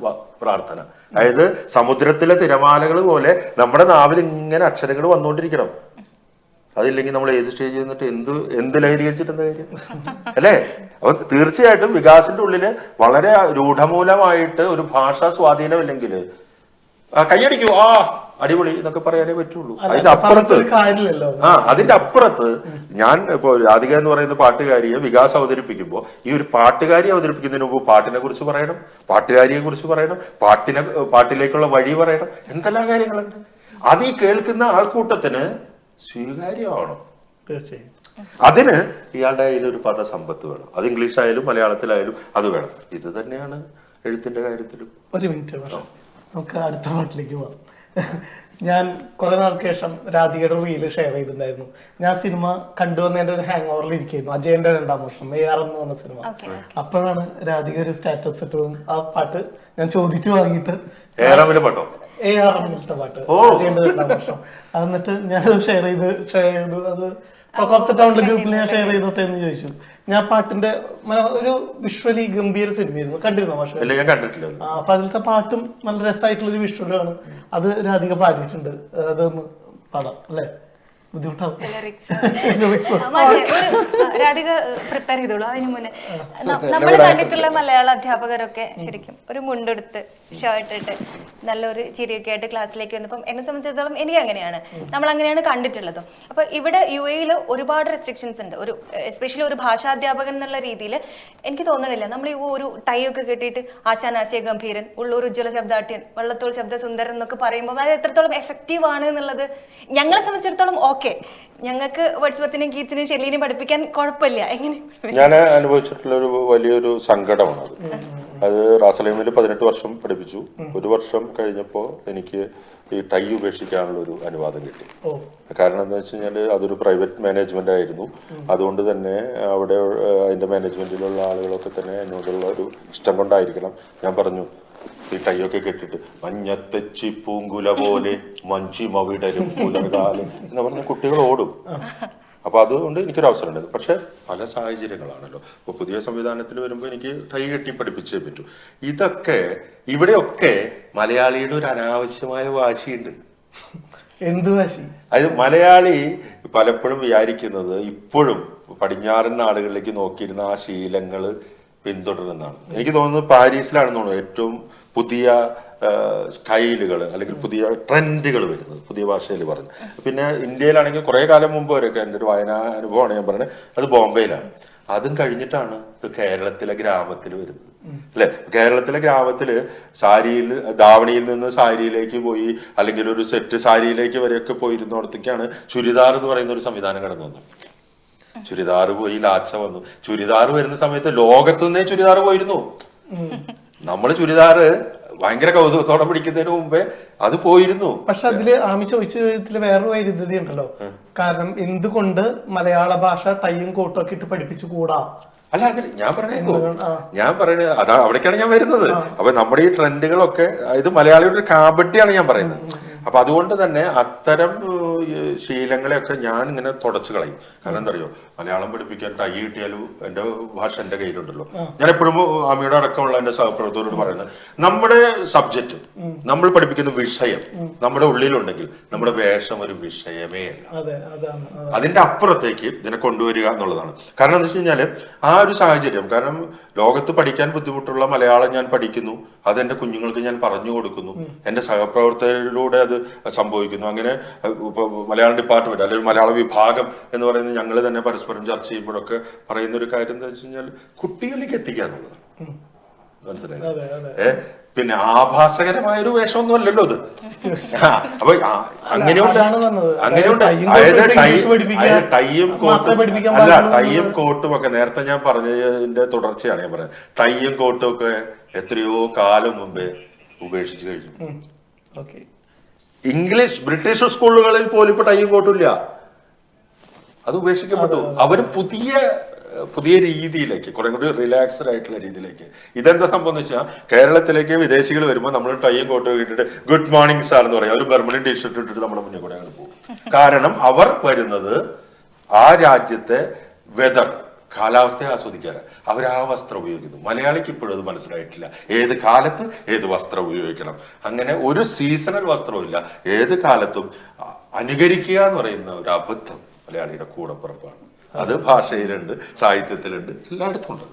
പ്രാർത്ഥന. അതായത് സമുദ്രത്തിലെ തിരമാലകൾ പോലെ നമ്മുടെ നാവിൽ ഇങ്ങനെ അക്ഷരങ്ങൾ വന്നുകൊണ്ടിരിക്കണം. അതില്ലെങ്കിൽ നമ്മൾ ഏത് സ്റ്റേജിൽ നിന്നിട്ട് എന്ത് ലഹരി കഴിച്ചിട്ട് എന്താ കാര്യം അല്ലേ? അപ്പൊ തീർച്ചയായിട്ടും വികാസിന്റെ ഉള്ളില് വളരെ രൂഢമൂലമായിട്ട് ഒരു ഭാഷാ സ്വാധീനമില്ലെങ്കിൽ കൈയടിക്കൂ, ആ അടിപൊളി എന്നൊക്കെ പറയാനേ പറ്റുള്ളൂ. അതിന്റെ അപ്പുറത്ത് ഞാൻ ഇപ്പൊ രാധിക എന്ന് പറയുന്ന പാട്ടുകാരിയെ വികാസ് അവതരിപ്പിക്കുമ്പോൾ ഈ ഒരു പാട്ടുകാരി അവതരിപ്പിക്കുന്നതിന് മുമ്പ് പാട്ടിനെ കുറിച്ച് പറയണം, പാട്ടുകാരിയെ കുറിച്ച് പറയണം, പാട്ടിലേക്കുള്ള വഴി പറയണം, എന്തെല്ലാം കാര്യങ്ങളുണ്ട്. അത് ഈ കേൾക്കുന്ന ആൾക്കൂട്ടത്തിന് സ്വീകാര്യമാവണം. തീർച്ചയായും അതിന് ഇയാളുടെ കയ്യിലൊരു പദസമ്പത്ത് വേണം. അത് ഇംഗ്ലീഷ് ആയാലും മലയാളത്തിലായാലും അത് വേണം. ഇത് തന്നെയാണ് എഴുത്തിന്റെ കാര്യത്തിലും. ഒരു മിനിറ്റ്, നമുക്ക് അടുത്ത പാട്ടിലേക്ക് പോവാം. ഞാൻ കുറെ നാൾക്ക് ശേഷം രാധികയുടെ റീല് ഷെയർ ചെയ്തിട്ടുണ്ടായിരുന്നു. ഞാൻ സിനിമ കണ്ടുവന്നതിന്റെ ഒരു ഹാങ് ഓവറിൽ ഇരിക്കുന്നു. അജയന്റെ 2ാം വർഷം AR എന്ന് പറഞ്ഞ സിനിമ. അപ്പോഴാണ് രാധിക ഒരു സ്റ്റാറ്റസ് ഇട്ടതും ആ പാട്ട് ഞാൻ ചോദിച്ചു വാങ്ങിയിട്ട് AR പാട്ട് അജയന്റെ 2ാം വർഷം. എന്നിട്ട് ഞാനത് ഷെയർ ചെയ്തു. അത് ടോക്ക് ഓഫ് ദ ടൗണിലെ ഗ്രൂപ്പിൽ ഞാൻ ഷെയർ ചെയ്തോട്ടെ എന്ന് ചോദിച്ചു. ഞാൻ പാട്ടിന്റെ ഒരു വിഷ്വലി ഗംഭീര സിനിമയായിരുന്നു. കണ്ടിരുന്നോ മാഷ്? അപ്പൊ അതിലത്തെ പാട്ടും നല്ല രസമായിട്ടുള്ള ഒരു വിഷ്വലാണ്. അത് രാധിക പാടിയിട്ടുണ്ട്. അതൊന്ന് പാടാം അല്ലേ? ബുദ്ധിമുട്ടാവും. മാഷെ, രാധിക പ്രിപ്പയർ ചെയ്തോളൂ. അതിനു മുന്നേ നമ്മൾ കണ്ടിട്ടുള്ള മലയാള അധ്യാപകരൊക്കെ ശരിക്കും ഒരു മുണ്ടെടുത്ത് ഷർട്ട് ഇട്ട് നല്ലൊരു ചിരിയൊക്കെ ആയിട്ട് ക്ലാസ്സിലേക്ക് വന്നപ്പം എന്നെ സംബന്ധിച്ചിടത്തോളം എനിക്ക് അങ്ങനെയാണ്, നമ്മൾ അങ്ങനെയാണ് കണ്ടിട്ടുള്ളത്. അപ്പൊ ഇവിടെ UAE ഒരുപാട് റെസ്ട്രിക്ഷൻസ് ഉണ്ട്. ഒരു എസ്പെഷ്യലി ഒരു ഭാഷാധ്യാപകൻ എന്നുള്ള രീതിയിൽ എനിക്ക് തോന്നണില്ല നമ്മൾ ഈ ഒരു ടൈ ഒക്കെ കെട്ടിയിട്ട് ആശാനാശയ ഗംഭീരൻ, ഉള്ളൂർ ഉജ്ജ്വല ശബ്ദാട്യൻ, വള്ളത്തോൾ ശബ്ദ സുന്ദരൻ എന്നൊക്കെ പറയുമ്പോൾ അത് എത്രത്തോളം എഫക്റ്റീവ് ആണ് എന്നുള്ളത് ഞങ്ങളെ സംബന്ധിച്ചിടത്തോളം ഓക്കെ, ഞങ്ങൾക്ക് വേർഡ്സ്വർത്തിനെയും കീറ്റ്സിനെയും ഷെല്ലിനെയും പഠിപ്പിക്കാൻ കുഴപ്പമില്ല. എങ്ങനെ ഞാൻ അനുഭവിച്ചിട്ടുള്ള ഒരു വലിയൊരു സങ്കടമാണ് അത് റാസലൈമിൽ 18 വർഷം പഠിപ്പിച്ചു. ഒരു വർഷം കഴിഞ്ഞപ്പോൾ എനിക്ക് ഈ ടൈ ഉപേക്ഷിക്കാനുള്ള ഒരു അനുവാദം കിട്ടി. കാരണം എന്താ വെച്ച് കഴിഞ്ഞാൽ അതൊരു പ്രൈവറ്റ് മാനേജ്മെന്റ് ആയിരുന്നു. അതുകൊണ്ട് തന്നെ അവിടെ അതിന്റെ മാനേജ്മെന്റിലുള്ള ആളുകളൊക്കെ തന്നെ എന്നോടുള്ള ഒരു ഇഷ്ടം കൊണ്ടായിരിക്കണം ഞാൻ പറഞ്ഞു ഈ ടൈയൊക്കെ കെട്ടിട്ട് മഞ്ഞത്തെച്ചി പൂങ്കുല പോലെ മഞ്ചിമവിടരും പുലർകാലം എന്ന് പറഞ്ഞ കുട്ടികൾ ഓടും. അപ്പൊ അതുകൊണ്ട് എനിക്കൊരു അവസരം ഉണ്ടായിരുന്നു. പക്ഷെ പല സാഹചര്യങ്ങളാണല്ലോ. ഇപ്പൊ പുതിയ സംവിധാനത്തിൽ വരുമ്പോൾ എനിക്ക് ടൈ കെട്ടി പഠിപ്പിച്ചേ പറ്റൂ. ഇതൊക്കെ ഇവിടെയൊക്കെ മലയാളിയുടെ ഒരു അനാവശ്യമായ വാശിയുണ്ട്. എന്ത് വാശി? അത് മലയാളി പലപ്പോഴും വിചാരിക്കുന്നത് ഇപ്പോഴും പടിഞ്ഞാറൻ നാടുകളിലേക്ക് നോക്കിയിരുന്ന ആ ശീലങ്ങള് പിന്തുടരുന്നതാണ്. എനിക്ക് തോന്നുന്നത് പാരീസിലാണെന്ന് തോന്നുന്നു ഏറ്റവും പുതിയ സ്റ്റൈലുകൾ അല്ലെങ്കിൽ പുതിയ ട്രെൻഡുകൾ വരുന്നത്, പുതിയ ഭാഷയിൽ പറഞ്ഞു. പിന്നെ ഇന്ത്യയിലാണെങ്കിൽ കുറെ കാലം മുമ്പ് വരെയൊക്കെ എൻ്റെ ഒരു വായനാ അനുഭവമാണ് ഞാൻ പറയുന്നത്, അത് ബോംബെയിലാണ്. അതും കഴിഞ്ഞിട്ടാണ് ഇത് കേരളത്തിലെ ഗ്രാമത്തിൽ വരുന്നത് അല്ലെ. കേരളത്തിലെ ഗ്രാമത്തില് സാരിയിൽ ധാവണിയിൽ നിന്ന് സാരിയിലേക്ക് പോയി അല്ലെങ്കിൽ ഒരു സെറ്റ് സാരിയിലേക്ക് വരെയൊക്കെ പോയിരുന്നിടത്തേക്കാണ് ചുരിദാർ എന്ന് പറയുന്ന ഒരു സംവിധാനം കടന്നു വന്നത്. ചുരിദാർ പോയി ലാച്ച വന്നു. ചുരിദാർ വരുന്ന സമയത്ത് ലോകത്ത് നിന്നേ ചുരിദാർ പോയിരുന്നു. നമ്മള് ചുരിദാർ ഭയങ്കര കൗതുകത്തോടെ പിടിക്കുന്നതിന് മുമ്പേ അത് പോയിരുന്നു. പക്ഷെ അതില് ആമി ചോദിച്ചതില് വേറൊരു വൈരുദ്ധ്യത ഉണ്ടല്ലോ. കാരണം എന്തുകൊണ്ട് മലയാള ഭാഷ ടൈയും കോട്ടും ഒക്കെ ഇട്ട് പഠിപ്പിച്ചു കൂടാ? അല്ല, അതിൽ ഞാൻ പറയണേ അതാ അവിടേക്കാണ് ഞാൻ വരുന്നത്. അപ്പൊ നമ്മുടെ ഈ ട്രെൻഡുകളൊക്കെ ഇത് മലയാളിയുടെ ഒരു കാപട്യാണ് ഞാൻ പറയുന്നത്. അപ്പൊ അതുകൊണ്ട് തന്നെ അത്തരം ശീലങ്ങളെയൊക്കെ ഞാൻ ഇങ്ങനെ തുടച്ചു കളയും. കാരണം എന്താ അറിയോ, മലയാളം പഠിപ്പിക്കാൻ ടൈ കിട്ടിയാലും എന്റെ ഭാഷ എന്റെ കയ്യിലുണ്ടല്ലോ. ഞാൻ എപ്പോഴും ആമിയുടെ അടക്കമുള്ള എന്റെ സഹപ്രവർത്തകരോട് പറയുന്നത്, നമ്മുടെ സബ്ജക്റ്റ് നമ്മൾ പഠിപ്പിക്കുന്ന വിഷയം നമ്മുടെ ഉള്ളിലുണ്ടെങ്കിൽ നമ്മുടെ വേഷം ഒരു വിഷയമേ അല്ല. അതിന്റെ അപ്പുറത്തേക്ക് ഇതിനെ കൊണ്ടുവരിക എന്നുള്ളതാണ്. കാരണം എന്താ വെച്ച് കഴിഞ്ഞാല് ആ ഒരു സാഹചര്യം, കാരണം ലോകത്ത് പഠിക്കാൻ ബുദ്ധിമുട്ടുള്ള മലയാളം ഞാൻ പഠിക്കുന്നു, അതെന്റെ കുഞ്ഞുങ്ങൾക്ക് ഞാൻ പറഞ്ഞു കൊടുക്കുന്നു, എന്റെ സഹപ്രവർത്തകരിലൂടെ അത് സംഭവിക്കുന്നു. അങ്ങനെ മലയാളം ഡിപ്പാർട്ട്മെന്റ് അല്ലെങ്കിൽ മലയാള വിഭാഗം എന്ന് പറയുന്നത് ഞങ്ങൾ തന്നെ പരസ്പരം ചർച്ച ചെയ്യുമ്പോഴൊക്കെ പറയുന്ന ഒരു കാര്യം എന്താ വെച്ച് കഴിഞ്ഞാൽ കുട്ടികളിലേക്ക് എത്തിക്കുക എന്നുള്ളതാണ്. മനസ്സിലായി? പിന്നെ ആഭാസകരമായ ഒരു വേഷമൊന്നും അല്ലല്ലോ അത്. അപ്പൊ അങ്ങനെയുണ്ട്. അതായത് ടൈയും കോട്ടും അല്ല, ടൈയും കോട്ടും ഒക്കെ നേരത്തെ ഞാൻ പറഞ്ഞതിന്റെ തുടർച്ചയാണ് ഞാൻ പറഞ്ഞത്. ടൈയും കോട്ടും ഒക്കെ എത്രയോ കാലം മുമ്പേ ഉപേക്ഷിച്ചു കഴിഞ്ഞു. ഇംഗ്ലീഷ് ബ്രിട്ടീഷ് സ്കൂളുകളിൽ പോലും ഇപ്പൊ ടൈയും കോട്ടും ഇല്ല, അത് ഉപേക്ഷിക്കപ്പെട്ടു. അവര് പുതിയ രീതിയിലേക്ക് കുറെ കൂടി റിലാക്സ്ഡ് ആയിട്ടുള്ള രീതിയിലേക്ക്. ഇതെന്താ സംഭവം എന്ന് വെച്ചാൽ കേരളത്തിലേക്ക് വിദേശികൾ വരുമ്പോൾ നമ്മൾ ടൈയും കോട്ടും ഇട്ടിട്ട് ഗുഡ് മോർണിംഗ് സാർ എന്ന് പറയാം, ഒരു ബർമണി ടീഷർട്ട് ഇട്ടിട്ട് നമ്മുടെ മുന്നിൽ കൂടെ അങ്ങനെ പോകും. കാരണം അവർ വരുന്നത് ആ രാജ്യത്തെ വെതർ കാലാവസ്ഥയെ ആസ്വദിക്കാറ്. അവർ ആ വസ്ത്രം ഉപയോഗിക്കുന്നു. മലയാളിക്ക് ഇപ്പോഴും അത് മനസ്സിലായിട്ടില്ല, ഏത് കാലത്ത് ഏത് വസ്ത്രം ഉപയോഗിക്കണം. അങ്ങനെ ഒരു സീസണൽ വസ്ത്രമില്ല. ഏത് കാലത്തും അനുകരിക്കുക എന്ന് പറയുന്ന ഒരു അബദ്ധം മലയാളിയുടെ കൂടപ്പിറപ്പാണ്. അത് ഭാഷയിലുണ്ട്, സാഹിത്യത്തിലുണ്ട്, എല്ലായിടത്തും ഉണ്ട്.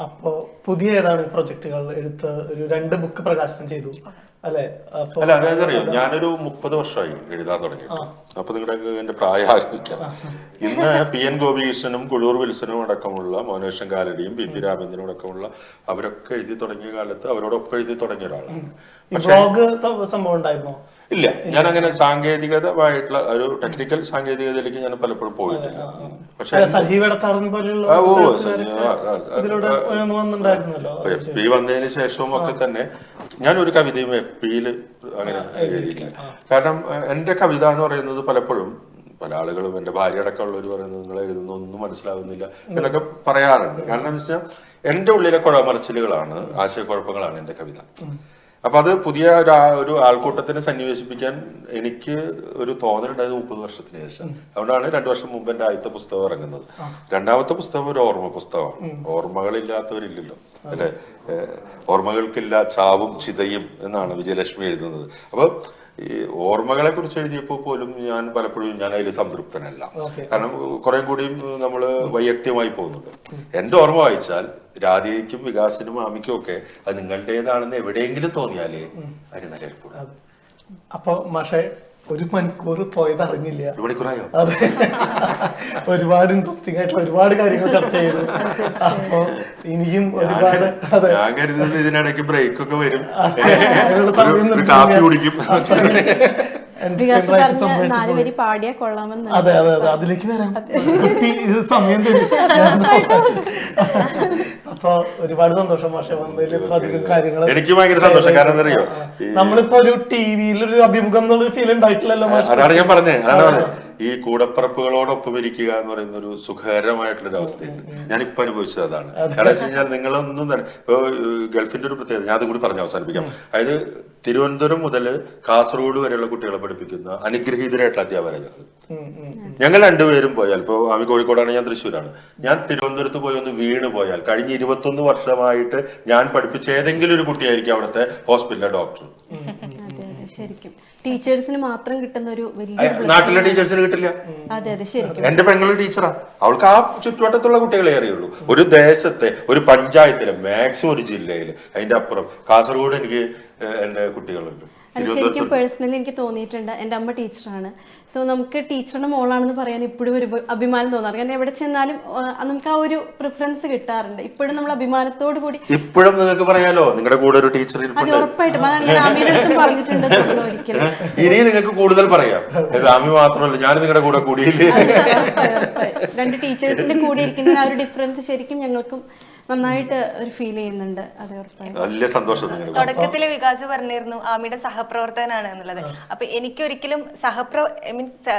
അപ്പോ പുതിയ ഏതാണ് പ്രൊജക്ടുകൾ എടുത്ത് ഒരു 2 ബുക്ക് പ്രകാശനം ചെയ്തു അല്ലെ? അല്ല, അതായത് അറിയോ, ഞാനൊരു 30 വർഷമായി എഴുതാൻ തുടങ്ങിയിട്ട്. അപ്പൊ നിങ്ങളുടെ എന്റെ പ്രായം ആരംഭിക്കാം. ഇന്ന് PN ഗോപികൃഷ്ണനും കുഴൂർ വിൽസനും അടക്കമുള്ള മോനേഷൻ കാലടിയും PP രാമേന്ദ്രനും അടക്കമുള്ള അവരൊക്കെ എഴുതി തുടങ്ങിയ കാലത്ത് അവരോടൊപ്പം എഴുതി തുടങ്ങിയ ഒരാളാണ്. സംഭവം ഉണ്ടായിരുന്നോ? ഇല്ല, ഞാൻ അങ്ങനെ സാങ്കേതികമായിട്ടുള്ള ഒരു ടെക്നിക്കൽ സാങ്കേതികതയിലേക്ക് ഞാൻ പലപ്പോഴും പോയിട്ടില്ല. പക്ഷെ FP വന്നതിന് ശേഷവും ഒക്കെ തന്നെ ഞാൻ ഒരു കവിതയും FPയിൽ അങ്ങനെ എഴുതിയിട്ടില്ല. കാരണം എന്റെ കവിത എന്ന് പറയുന്നത് പലപ്പോഴും പല ആളുകളും എന്റെ ഭാര്യ അടക്കമുള്ളവർ പറയുന്നത് നിങ്ങൾ എഴുതുന്ന ഒന്നും മനസ്സിലാവുന്നില്ല എന്നൊക്കെ പറയാറുണ്ട്. കാരണം എന്താ വെച്ചാൽ എന്റെ ഉള്ളിലെ കുഴമറിച്ചിലുകളാണ്, ആശയക്കുഴപ്പങ്ങളാണ് എന്റെ കവിത. അപ്പൊ അത് പുതിയ ഒരു ആൾക്കൂട്ടത്തിനെ സന്നിവേശിപ്പിക്കാൻ എനിക്ക് ഒരു തോന്നലുണ്ടായത് 30 വർഷത്തിന് ശേഷം. അതുകൊണ്ടാണ് 2 വർഷം മുമ്പ് എന്റെ ആദ്യത്തെ പുസ്തകം ഇറങ്ങുന്നത്. രണ്ടാമത്തെ പുസ്തകം ഒരു ഓർമ്മ പുസ്തകമാണ്. ഓർമ്മകളില്ലാത്തവരില്ലല്ലോ അല്ലെ, ഓർമ്മകൾക്കില്ല ചാവും ചിതയും എന്നാണ് വിജയലക്ഷ്മി എഴുതുന്നത്. അപ്പൊ ഈ ഓർമ്മകളെ കുറിച്ച് എഴുതിയപ്പോൾ പോലും ഞാൻ പലപ്പോഴും ഞാൻ അതിൽ സംതൃപ്തനല്ല. Okay. കാരണം കുറെ കൂടിയും നമ്മൾ വൈയക്ത്യമായി പോകുന്നുണ്ട്. എന്റെ ഓർമ്മ വായിച്ചാൽ രാധികയ്ക്കും വികാസിനും ആമിക്കും ഒക്കെ അത് നിങ്ങളുടേതാണെന്ന് എവിടെയെങ്കിലും തോന്നിയാലേ അതിന് നല്ല എളുപ്പമാണ്. അപ്പൊ മാഷെ 1 മണിക്കൂർ പോയത് അറിഞ്ഞില്ല. 1 മണിക്കൂറായോ? അതെ, ഒരുപാട് ഇൻട്രസ്റ്റിംഗ് ആയിട്ടുള്ള ഒരുപാട് കാര്യങ്ങൾ ചർച്ച ചെയ്തു. അപ്പൊ ഇനിയും ഒരുപാട് ഞാൻ കരുതുന്നത് ഇതിനിടയ്ക്ക് ബ്രേക്ക് ഒക്കെ വരും, അതിനുള്ള സമയം ഒരു കാപ്പി കുടിക്കും. വികാസ് പറഞ്ഞ 4 വരി പാടിയാ കൊള്ളാമെന്ന്. അതെ അതെ അതെ, അതിലേക്ക് വരാം. ഇത് സമയം തരും. അപ്പൊ ഒരുപാട് സന്തോഷം മാഷെ വന്നതിൽ ഇത്ര അധികം കാര്യങ്ങൾ. എനിക്ക് ഭയങ്കര സന്തോഷം. കാരണം എന്താ അറിയോ, നമ്മളിപ്പോ ഒരു ടിവിയിൽ ഒരു അഭിമുഖം എന്നുള്ളൊരു ഫീൽ ഉണ്ടായിട്ടില്ലല്ലോ. അതാണ് ഞാൻ പറഞ്ഞത്. ഈ കൂടപ്പറപ്പുകളോടൊപ്പം ഇരിക്കുക എന്ന് പറയുന്ന ഒരു സുഖകരമായിട്ടുള്ളൊരു അവസ്ഥയുണ്ട്. ഞാൻ ഇപ്പൊ അനുഭവിച്ചത് അതാണ്. കാരണം വെച്ച് കഴിഞ്ഞാൽ നിങ്ങളൊന്നും തന്നെ ഇപ്പൊ ഗൾഫിന്റെ ഒരു പ്രത്യേകത ഞാൻ അതും കൂടി പറഞ്ഞ് അവസാനിപ്പിക്കാം. അതായത് തിരുവനന്തപുരം മുതൽ കാസർഗോഡ് വരെയുള്ള കുട്ടികളെ പഠിപ്പിക്കുന്ന അനുഗ്രഹീതരായിട്ടുള്ള അധ്യാപകരാണ് ഞങ്ങൾ രണ്ടുപേരും. പോയാൽ ഇപ്പൊ ആമി കോഴിക്കോടാണ്, ഞാൻ തൃശ്ശൂരാണ്. ഞാൻ തിരുവനന്തപുരത്ത് പോയി ഒന്ന് വീണ് പോയാൽ കഴിഞ്ഞ 21 വർഷമായിട്ട് ഞാൻ പഠിപ്പിച്ച ഏതെങ്കിലും ഒരു കുട്ടിയായിരിക്കും അവിടുത്തെ ഹോസ്പിറ്റലിലെ ഡോക്ടർ. ശരിക്കും ടീച്ചേഴ്സിന് മാത്രം കിട്ടുന്ന ഒരു വലിയ, നാട്ടിലെ ടീച്ചേഴ്സിന് കിട്ടില്ല. അതെ അതെ ശരിക്കും. എന്റെ പെങ്ങള് ടീച്ചറാ, അവൾക്ക് ആ ചുറ്റുവട്ടത്തുള്ള കുട്ടികളെ അറിയുള്ളൂ. ഒരു ദേശത്തെ ഒരു പഞ്ചായത്തിലെ മാക്സിമം ഒരു ജില്ലയില്, അതിന്റെ അപ്പുറം കാസർഗോഡ് എനിക്ക് എന്റെ കുട്ടികളുണ്ട്. അത് ശരിക്കും പേഴ്സണലി എനിക്ക് തോന്നിയിട്ടുണ്ട്. എൻ്റെ അമ്മ ടീച്ചറാണ്. സോ നമുക്ക് ടീച്ചറുടെ മോളാണെന്ന് പറയാൻ ഇപ്പോഴും ഒരു അഭിമാനം തോന്നാറ്. കാരണം എവിടെ ചെന്നാലും നമുക്ക് ആ ഒരു പ്രിഫറൻസ് കിട്ടാറുണ്ട്. ഇപ്പോഴും നമ്മൾ അഭിമാനത്തോടു കൂടി ഇപ്പോഴും നിങ്ങൾക്ക് പറയാലോ നിങ്ങളുടെ കൂടെ ഒരു ടീച്ചർ അത് ഉറപ്പായിട്ടും. അതാണ് ഞാൻ ആമിയുടെ അടുത്തും പറഞ്ഞിട്ടുണ്ട് ഒരിക്കലും. ഇനി നിങ്ങൾക്ക് കൂടുതൽ പറയാം. ആമി മാത്രമല്ല, ഞാൻ നിങ്ങളുടെ കൂടെ കൂടിയില്ലേ. 2 ടീച്ചേഴ്സിന്റെ കൂടെ ഇരിക്കുന്ന ആ ഒരു ഡിഫറൻസ് ശരിക്കും ഞങ്ങൾക്കും നന്നായിട്ട് ഒരു ഫീൽ ചെയ്യുന്നുണ്ട്. അതെ ഉറപ്പായിട്ടും. വലിയ സന്തോഷം. തുടക്കത്തില് വികാസ് പറഞ്ഞിരുന്നു ആമിയുടെ സഹപ്രവർത്തകനാണ് എന്നുള്ളത്. അപ്പൊ എനിക്കൊരിക്കലും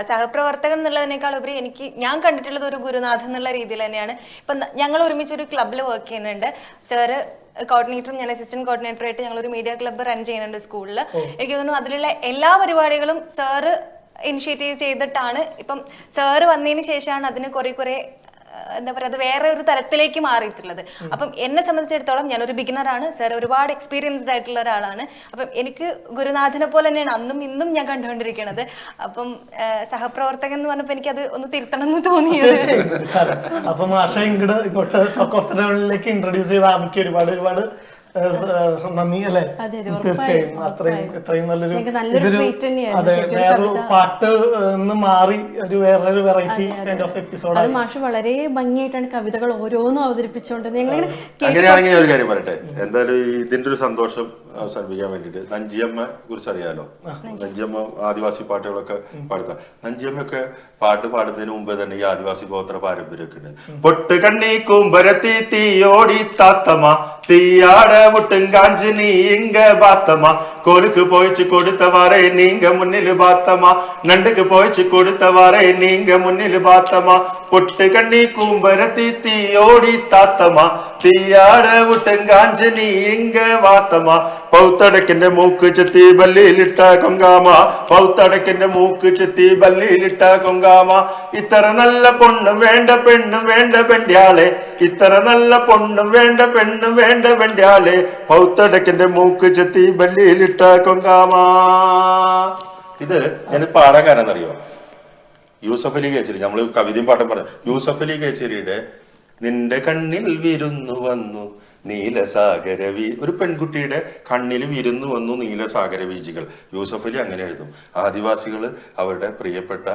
സഹപ്രവർത്തകൻ എന്നുള്ളതിനേക്കാൾ ഉപരി ഞാൻ കണ്ടിട്ടുള്ളത് ഒരു ഗുരുനാഥൻ എന്നുള്ള രീതിയിൽ തന്നെയാണ്. ഇപ്പൊ ഞങ്ങൾ ഒരുമിച്ച് ഒരു ക്ലബിൽ വർക്ക് ചെയ്യുന്നുണ്ട്. സാറ് കോർഡിനേറ്ററും ഞാൻ അസിസ്റ്റന്റ് കോർഡിനേറ്ററായിട്ട് ഞങ്ങൾ ഒരു മീഡിയ ക്ലബ്ബ് റൺ ചെയ്യുന്നുണ്ട് സ്കൂളിൽ. എനിക്ക് തോന്നുന്നു അതിലുള്ള എല്ലാ പരിപാടികളും സാറ് ഇനിഷ്യേറ്റീവ് ചെയ്തിട്ടാണ്. ഇപ്പം സാറ് വന്നതിന് ശേഷമാണ് അതിന് കുറെ എന്താ പറയുക, അത് വേറെ ഒരു തലത്തിലേക്ക് മാറിയിട്ടുള്ളത്. അപ്പം എന്നെ സംബന്ധിച്ചിടത്തോളം ഞാനൊരു ബിഗിനറാണ്. സാർ ഒരുപാട് എക്സ്പീരിയൻസ്ഡ് ആയിട്ടുള്ള ഒരാളാണ്. അപ്പം എനിക്ക് ഗുരുനാഥനെ പോലെ തന്നെയാണ് അന്നും ഇന്നും ഞാൻ കണ്ടുകൊണ്ടിരിക്കുന്നത്. അപ്പം സഹപ്രവർത്തകൻ എന്ന് പറഞ്ഞപ്പോൾ എനിക്കത് ഒന്ന് തിരുത്തണം എന്ന് തോന്നിയത്. അപ്പൊ മാഷ ഇങ്ങോട്ട് ടോക്ക് ഓഫ് ദ ടൗണിലേക്ക് ഇൻട്രൊഡ്യൂസ് ചെയ്ത ആമിക്ക് ഒരുപാട് നന്ദി അല്ലേ. തീർച്ചയായും ഇത്രയും നല്ലൊരു അതെ വേറൊരു പാട്ട് മാറി ഒരു വേറൊരു വെറൈറ്റി കൈൻഡ് ഓഫ് എപ്പിസോഡ്. അത് മാഷ് വളരെ ഭംഗിയായിട്ടാണ് കവിതകൾ ഓരോന്നും അവതരിപ്പിച്ചുകൊണ്ട്. അങ്ങനെയാണെങ്കിൽ ഒരു കാര്യം പറയട്ടെ, എന്തായാലും ഇതിന്റെ ഒരു സന്തോഷം അവസാനിപ്പിക്കാൻ വേണ്ടിട്ട് നഞ്ചിയമ്മ കുറിച്ച് അറിയാലോ. നഞ്ചിയമ്മ ആദിവാസി പാട്ടുകളൊക്കെ പാടുക. നഞ്ചിയമ്മയൊക്കെ പാട്ട് പാടുന്നതിന് മുമ്പേ തന്നെ ഈ ആദിവാസി ഗോത്ര പാരമ്പര്യമൊക്കെ ഉണ്ട്. പൊട്ട് കണ്ണി കുമ്പരത്തി തീയോടി താത്തമ്മ തീയാട മുട്ടും കാഞ്ച് നീ ഇങ്ക ബാത്തമ്മ കോലുക്ക് പോയിച്ച് കൊടുത്തവാറേ നീങ്ക മുന്നിൽ ബാത്തമ്മ നണ്ടുക്ക് പോയിച്ച് കൊടുത്തവാറേ നീങ്ക മുന്നിൽ ബാത്തമ്മ പൊട്ട് കണ്ണി കുമ്പരത്തി തീയോടി താത്തമ്മ തീയാട മുട്ടും കാഞ്ച് നീ ഇങ്ക ബാത്തമ്മ പൗത്തടക്കിന്റെ മൂക്ക് ചെത്തി ബല്ലിയിലിട്ട കൊങ്കാമ പൗത്തടക്കിന്റെ മൂക്ക് ചെത്തി ബല്ലിയിലിട്ട കൊങ്കാമ ഇത്ര നല്ല പൊണ്ണും വേണ്ട പെണ്ണും വേണ്ട പെണ്ട്യാളെ ഇത്ര നല്ല പൊണ്ണും വേണ്ട പെണ്ണും വേണ്ട പെണ്ട്യാളെ പൗത്തടക്കിന്റെ മൂക്ക് ചെത്തി ബല്ലിയിലിട്ട കൊങ്കാമ. ഇത് ഞാൻ പാടാൻ കാരണം അറിയോ, യൂസഫ് അലി കേച്ചേരി, നമ്മള് കവിതയും പാട്ടും പറഞ്ഞു. യൂസഫ് അലി കേച്ചേരിയുടെ നിന്റെ കണ്ണിൽ വിരുന്നു വന്നു നീലസാഗരവി, ഒരു പെൺകുട്ടിയുടെ കണ്ണിൽ വിരുന്നു വന്നു നീലസാഗരവീജികൾ. യൂസഫ് അലി അങ്ങനെ എഴുതും. ആദിവാസികള് അവരുടെ പ്രിയപ്പെട്ട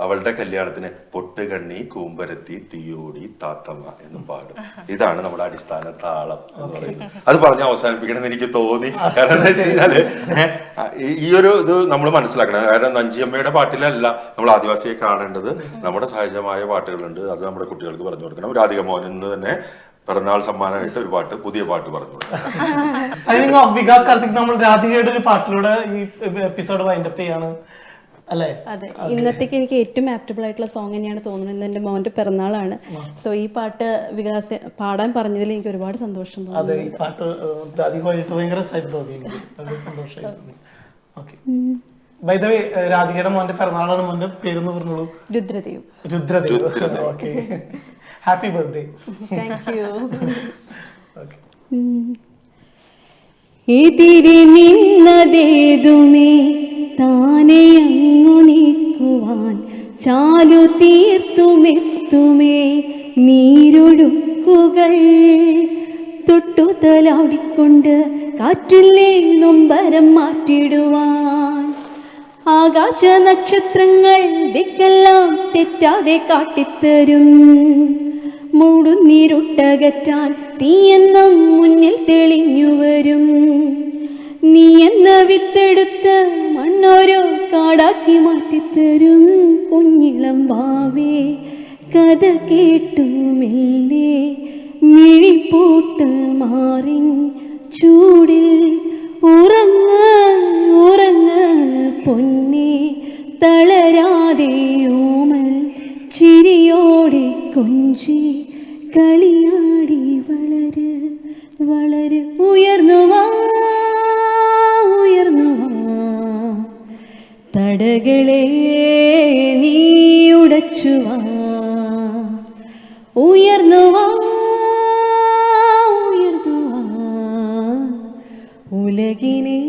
അവളുടെ കല്യാണത്തിന് പൊട്ട് കണ്ണി കൂമ്പരത്തി തീയോടി താത്തമ്മ എന്നും പാടും. ഇതാണ് നമ്മുടെ അടിസ്ഥാന താളം എന്ന് പറയുന്നത്. അത് പറഞ്ഞ് അവസാനിപ്പിക്കണം എന്ന് എനിക്ക് തോന്നി. കാരണം എന്താ വെച്ച് കഴിഞ്ഞാല് ഈ ഒരു ഇത് നമ്മൾ മനസ്സിലാക്കണം. കാരണം നഞ്ചിയമ്മയുടെ പാട്ടിലല്ല നമ്മൾ ആദിവാസിയെ കാണേണ്ടത്. നമ്മുടെ സഹജമായ പാട്ടുകളുണ്ട്, അത് നമ്മുടെ കുട്ടികൾക്ക് പറഞ്ഞു കൊടുക്കണം. രാധിക മോഹൻ ഇന്ന് തന്നെ പിറന്നാൾ സമ്മാനമായിട്ട് ഒരു പാട്ട്, പുതിയ പാട്ട് പറഞ്ഞു. Signing off Vikas Karthik. നമ്മൾ രാധികയുടെ ഒരു പാട്ടിലൂടെ ഈ എപ്പിസോഡ് വൈൻഡപ്പ് ചെയ്യാണ് അല്ലേ? അതെ, ഇന്നത്തേക്ക് എനിക്ക് ഏറ്റവും ആപ്റ്റബിൾ ആയിട്ടുള്ള സോങ് തന്നെയാണ് തോന്നുന്നത്. ഇന്ന് എൻ്റെ മോൻ്റെ പിറന്നാളാണ്. സോ ഈ പാട്ട് വികാസ് പാടാൻ പറഞ്ഞതിൽ എനിക്ക് ഒരുപാട് സന്തോഷം തോന്നി. അതെ, ഈ പാട്ട് രാധിക ഭയങ്കര രസമായിട്ട് തോന്നി, സന്തോഷമായി തോന്നി. ഓക്കെ, ബൈ ദ വേ രാധികയുടെ മോന്റെ പിറന്നാളാണ്. മോന്റെ പേരെന്ന് പറഞ്ഞോളൂ. Rudradev. Rudradev. Okay, happy birthday. Thank you. എതിരെ നിന്നതേതുമേ താനെയങ്ങു നീക്കുവാൻ ചാലു തീർത്തുമെത്തുമേ നീരൊഴുക്കുകൾ. തൊട്ടുതലാടിക്കൊണ്ട് കാറ്റിലെ നൊമ്പരം മാറ്റിടുവാൻ ആകാശ നക്ഷത്രങ്ങൾ ദിക്കെല്ലാം തെറ്റാതെ കാട്ടിത്തരും. മൂടുന്നീരുട്ടകറ്റാൻ തീയെന്നും മുന്നിൽ തെളിഞ്ഞു വരും. നീ എന്ന വിത്തെടുത്ത് മണ്ണോരോ കാടാക്കി മാറ്റിത്തരും. കുഞ്ഞിളം വാവേ കഥ കേട്ടു മെല്ലെ മിഴിപ്പൂട്ട് മാറിൻ ചൂടിൽ ഉറങ്ങ ഉറങ്ങ പൊന്നേ തളരാതെ ഓമൽ ചിരിയോടെ കൊഞ്ചി കളിയാടി വളര് വളര്. ഉയർന്നു വാ ഉയർന്നു വാ തടകളെ നീ ഉടച്ചു വാ. ഉയർന്നു വാ ഉയർന്നു വാ ഉലകിനെ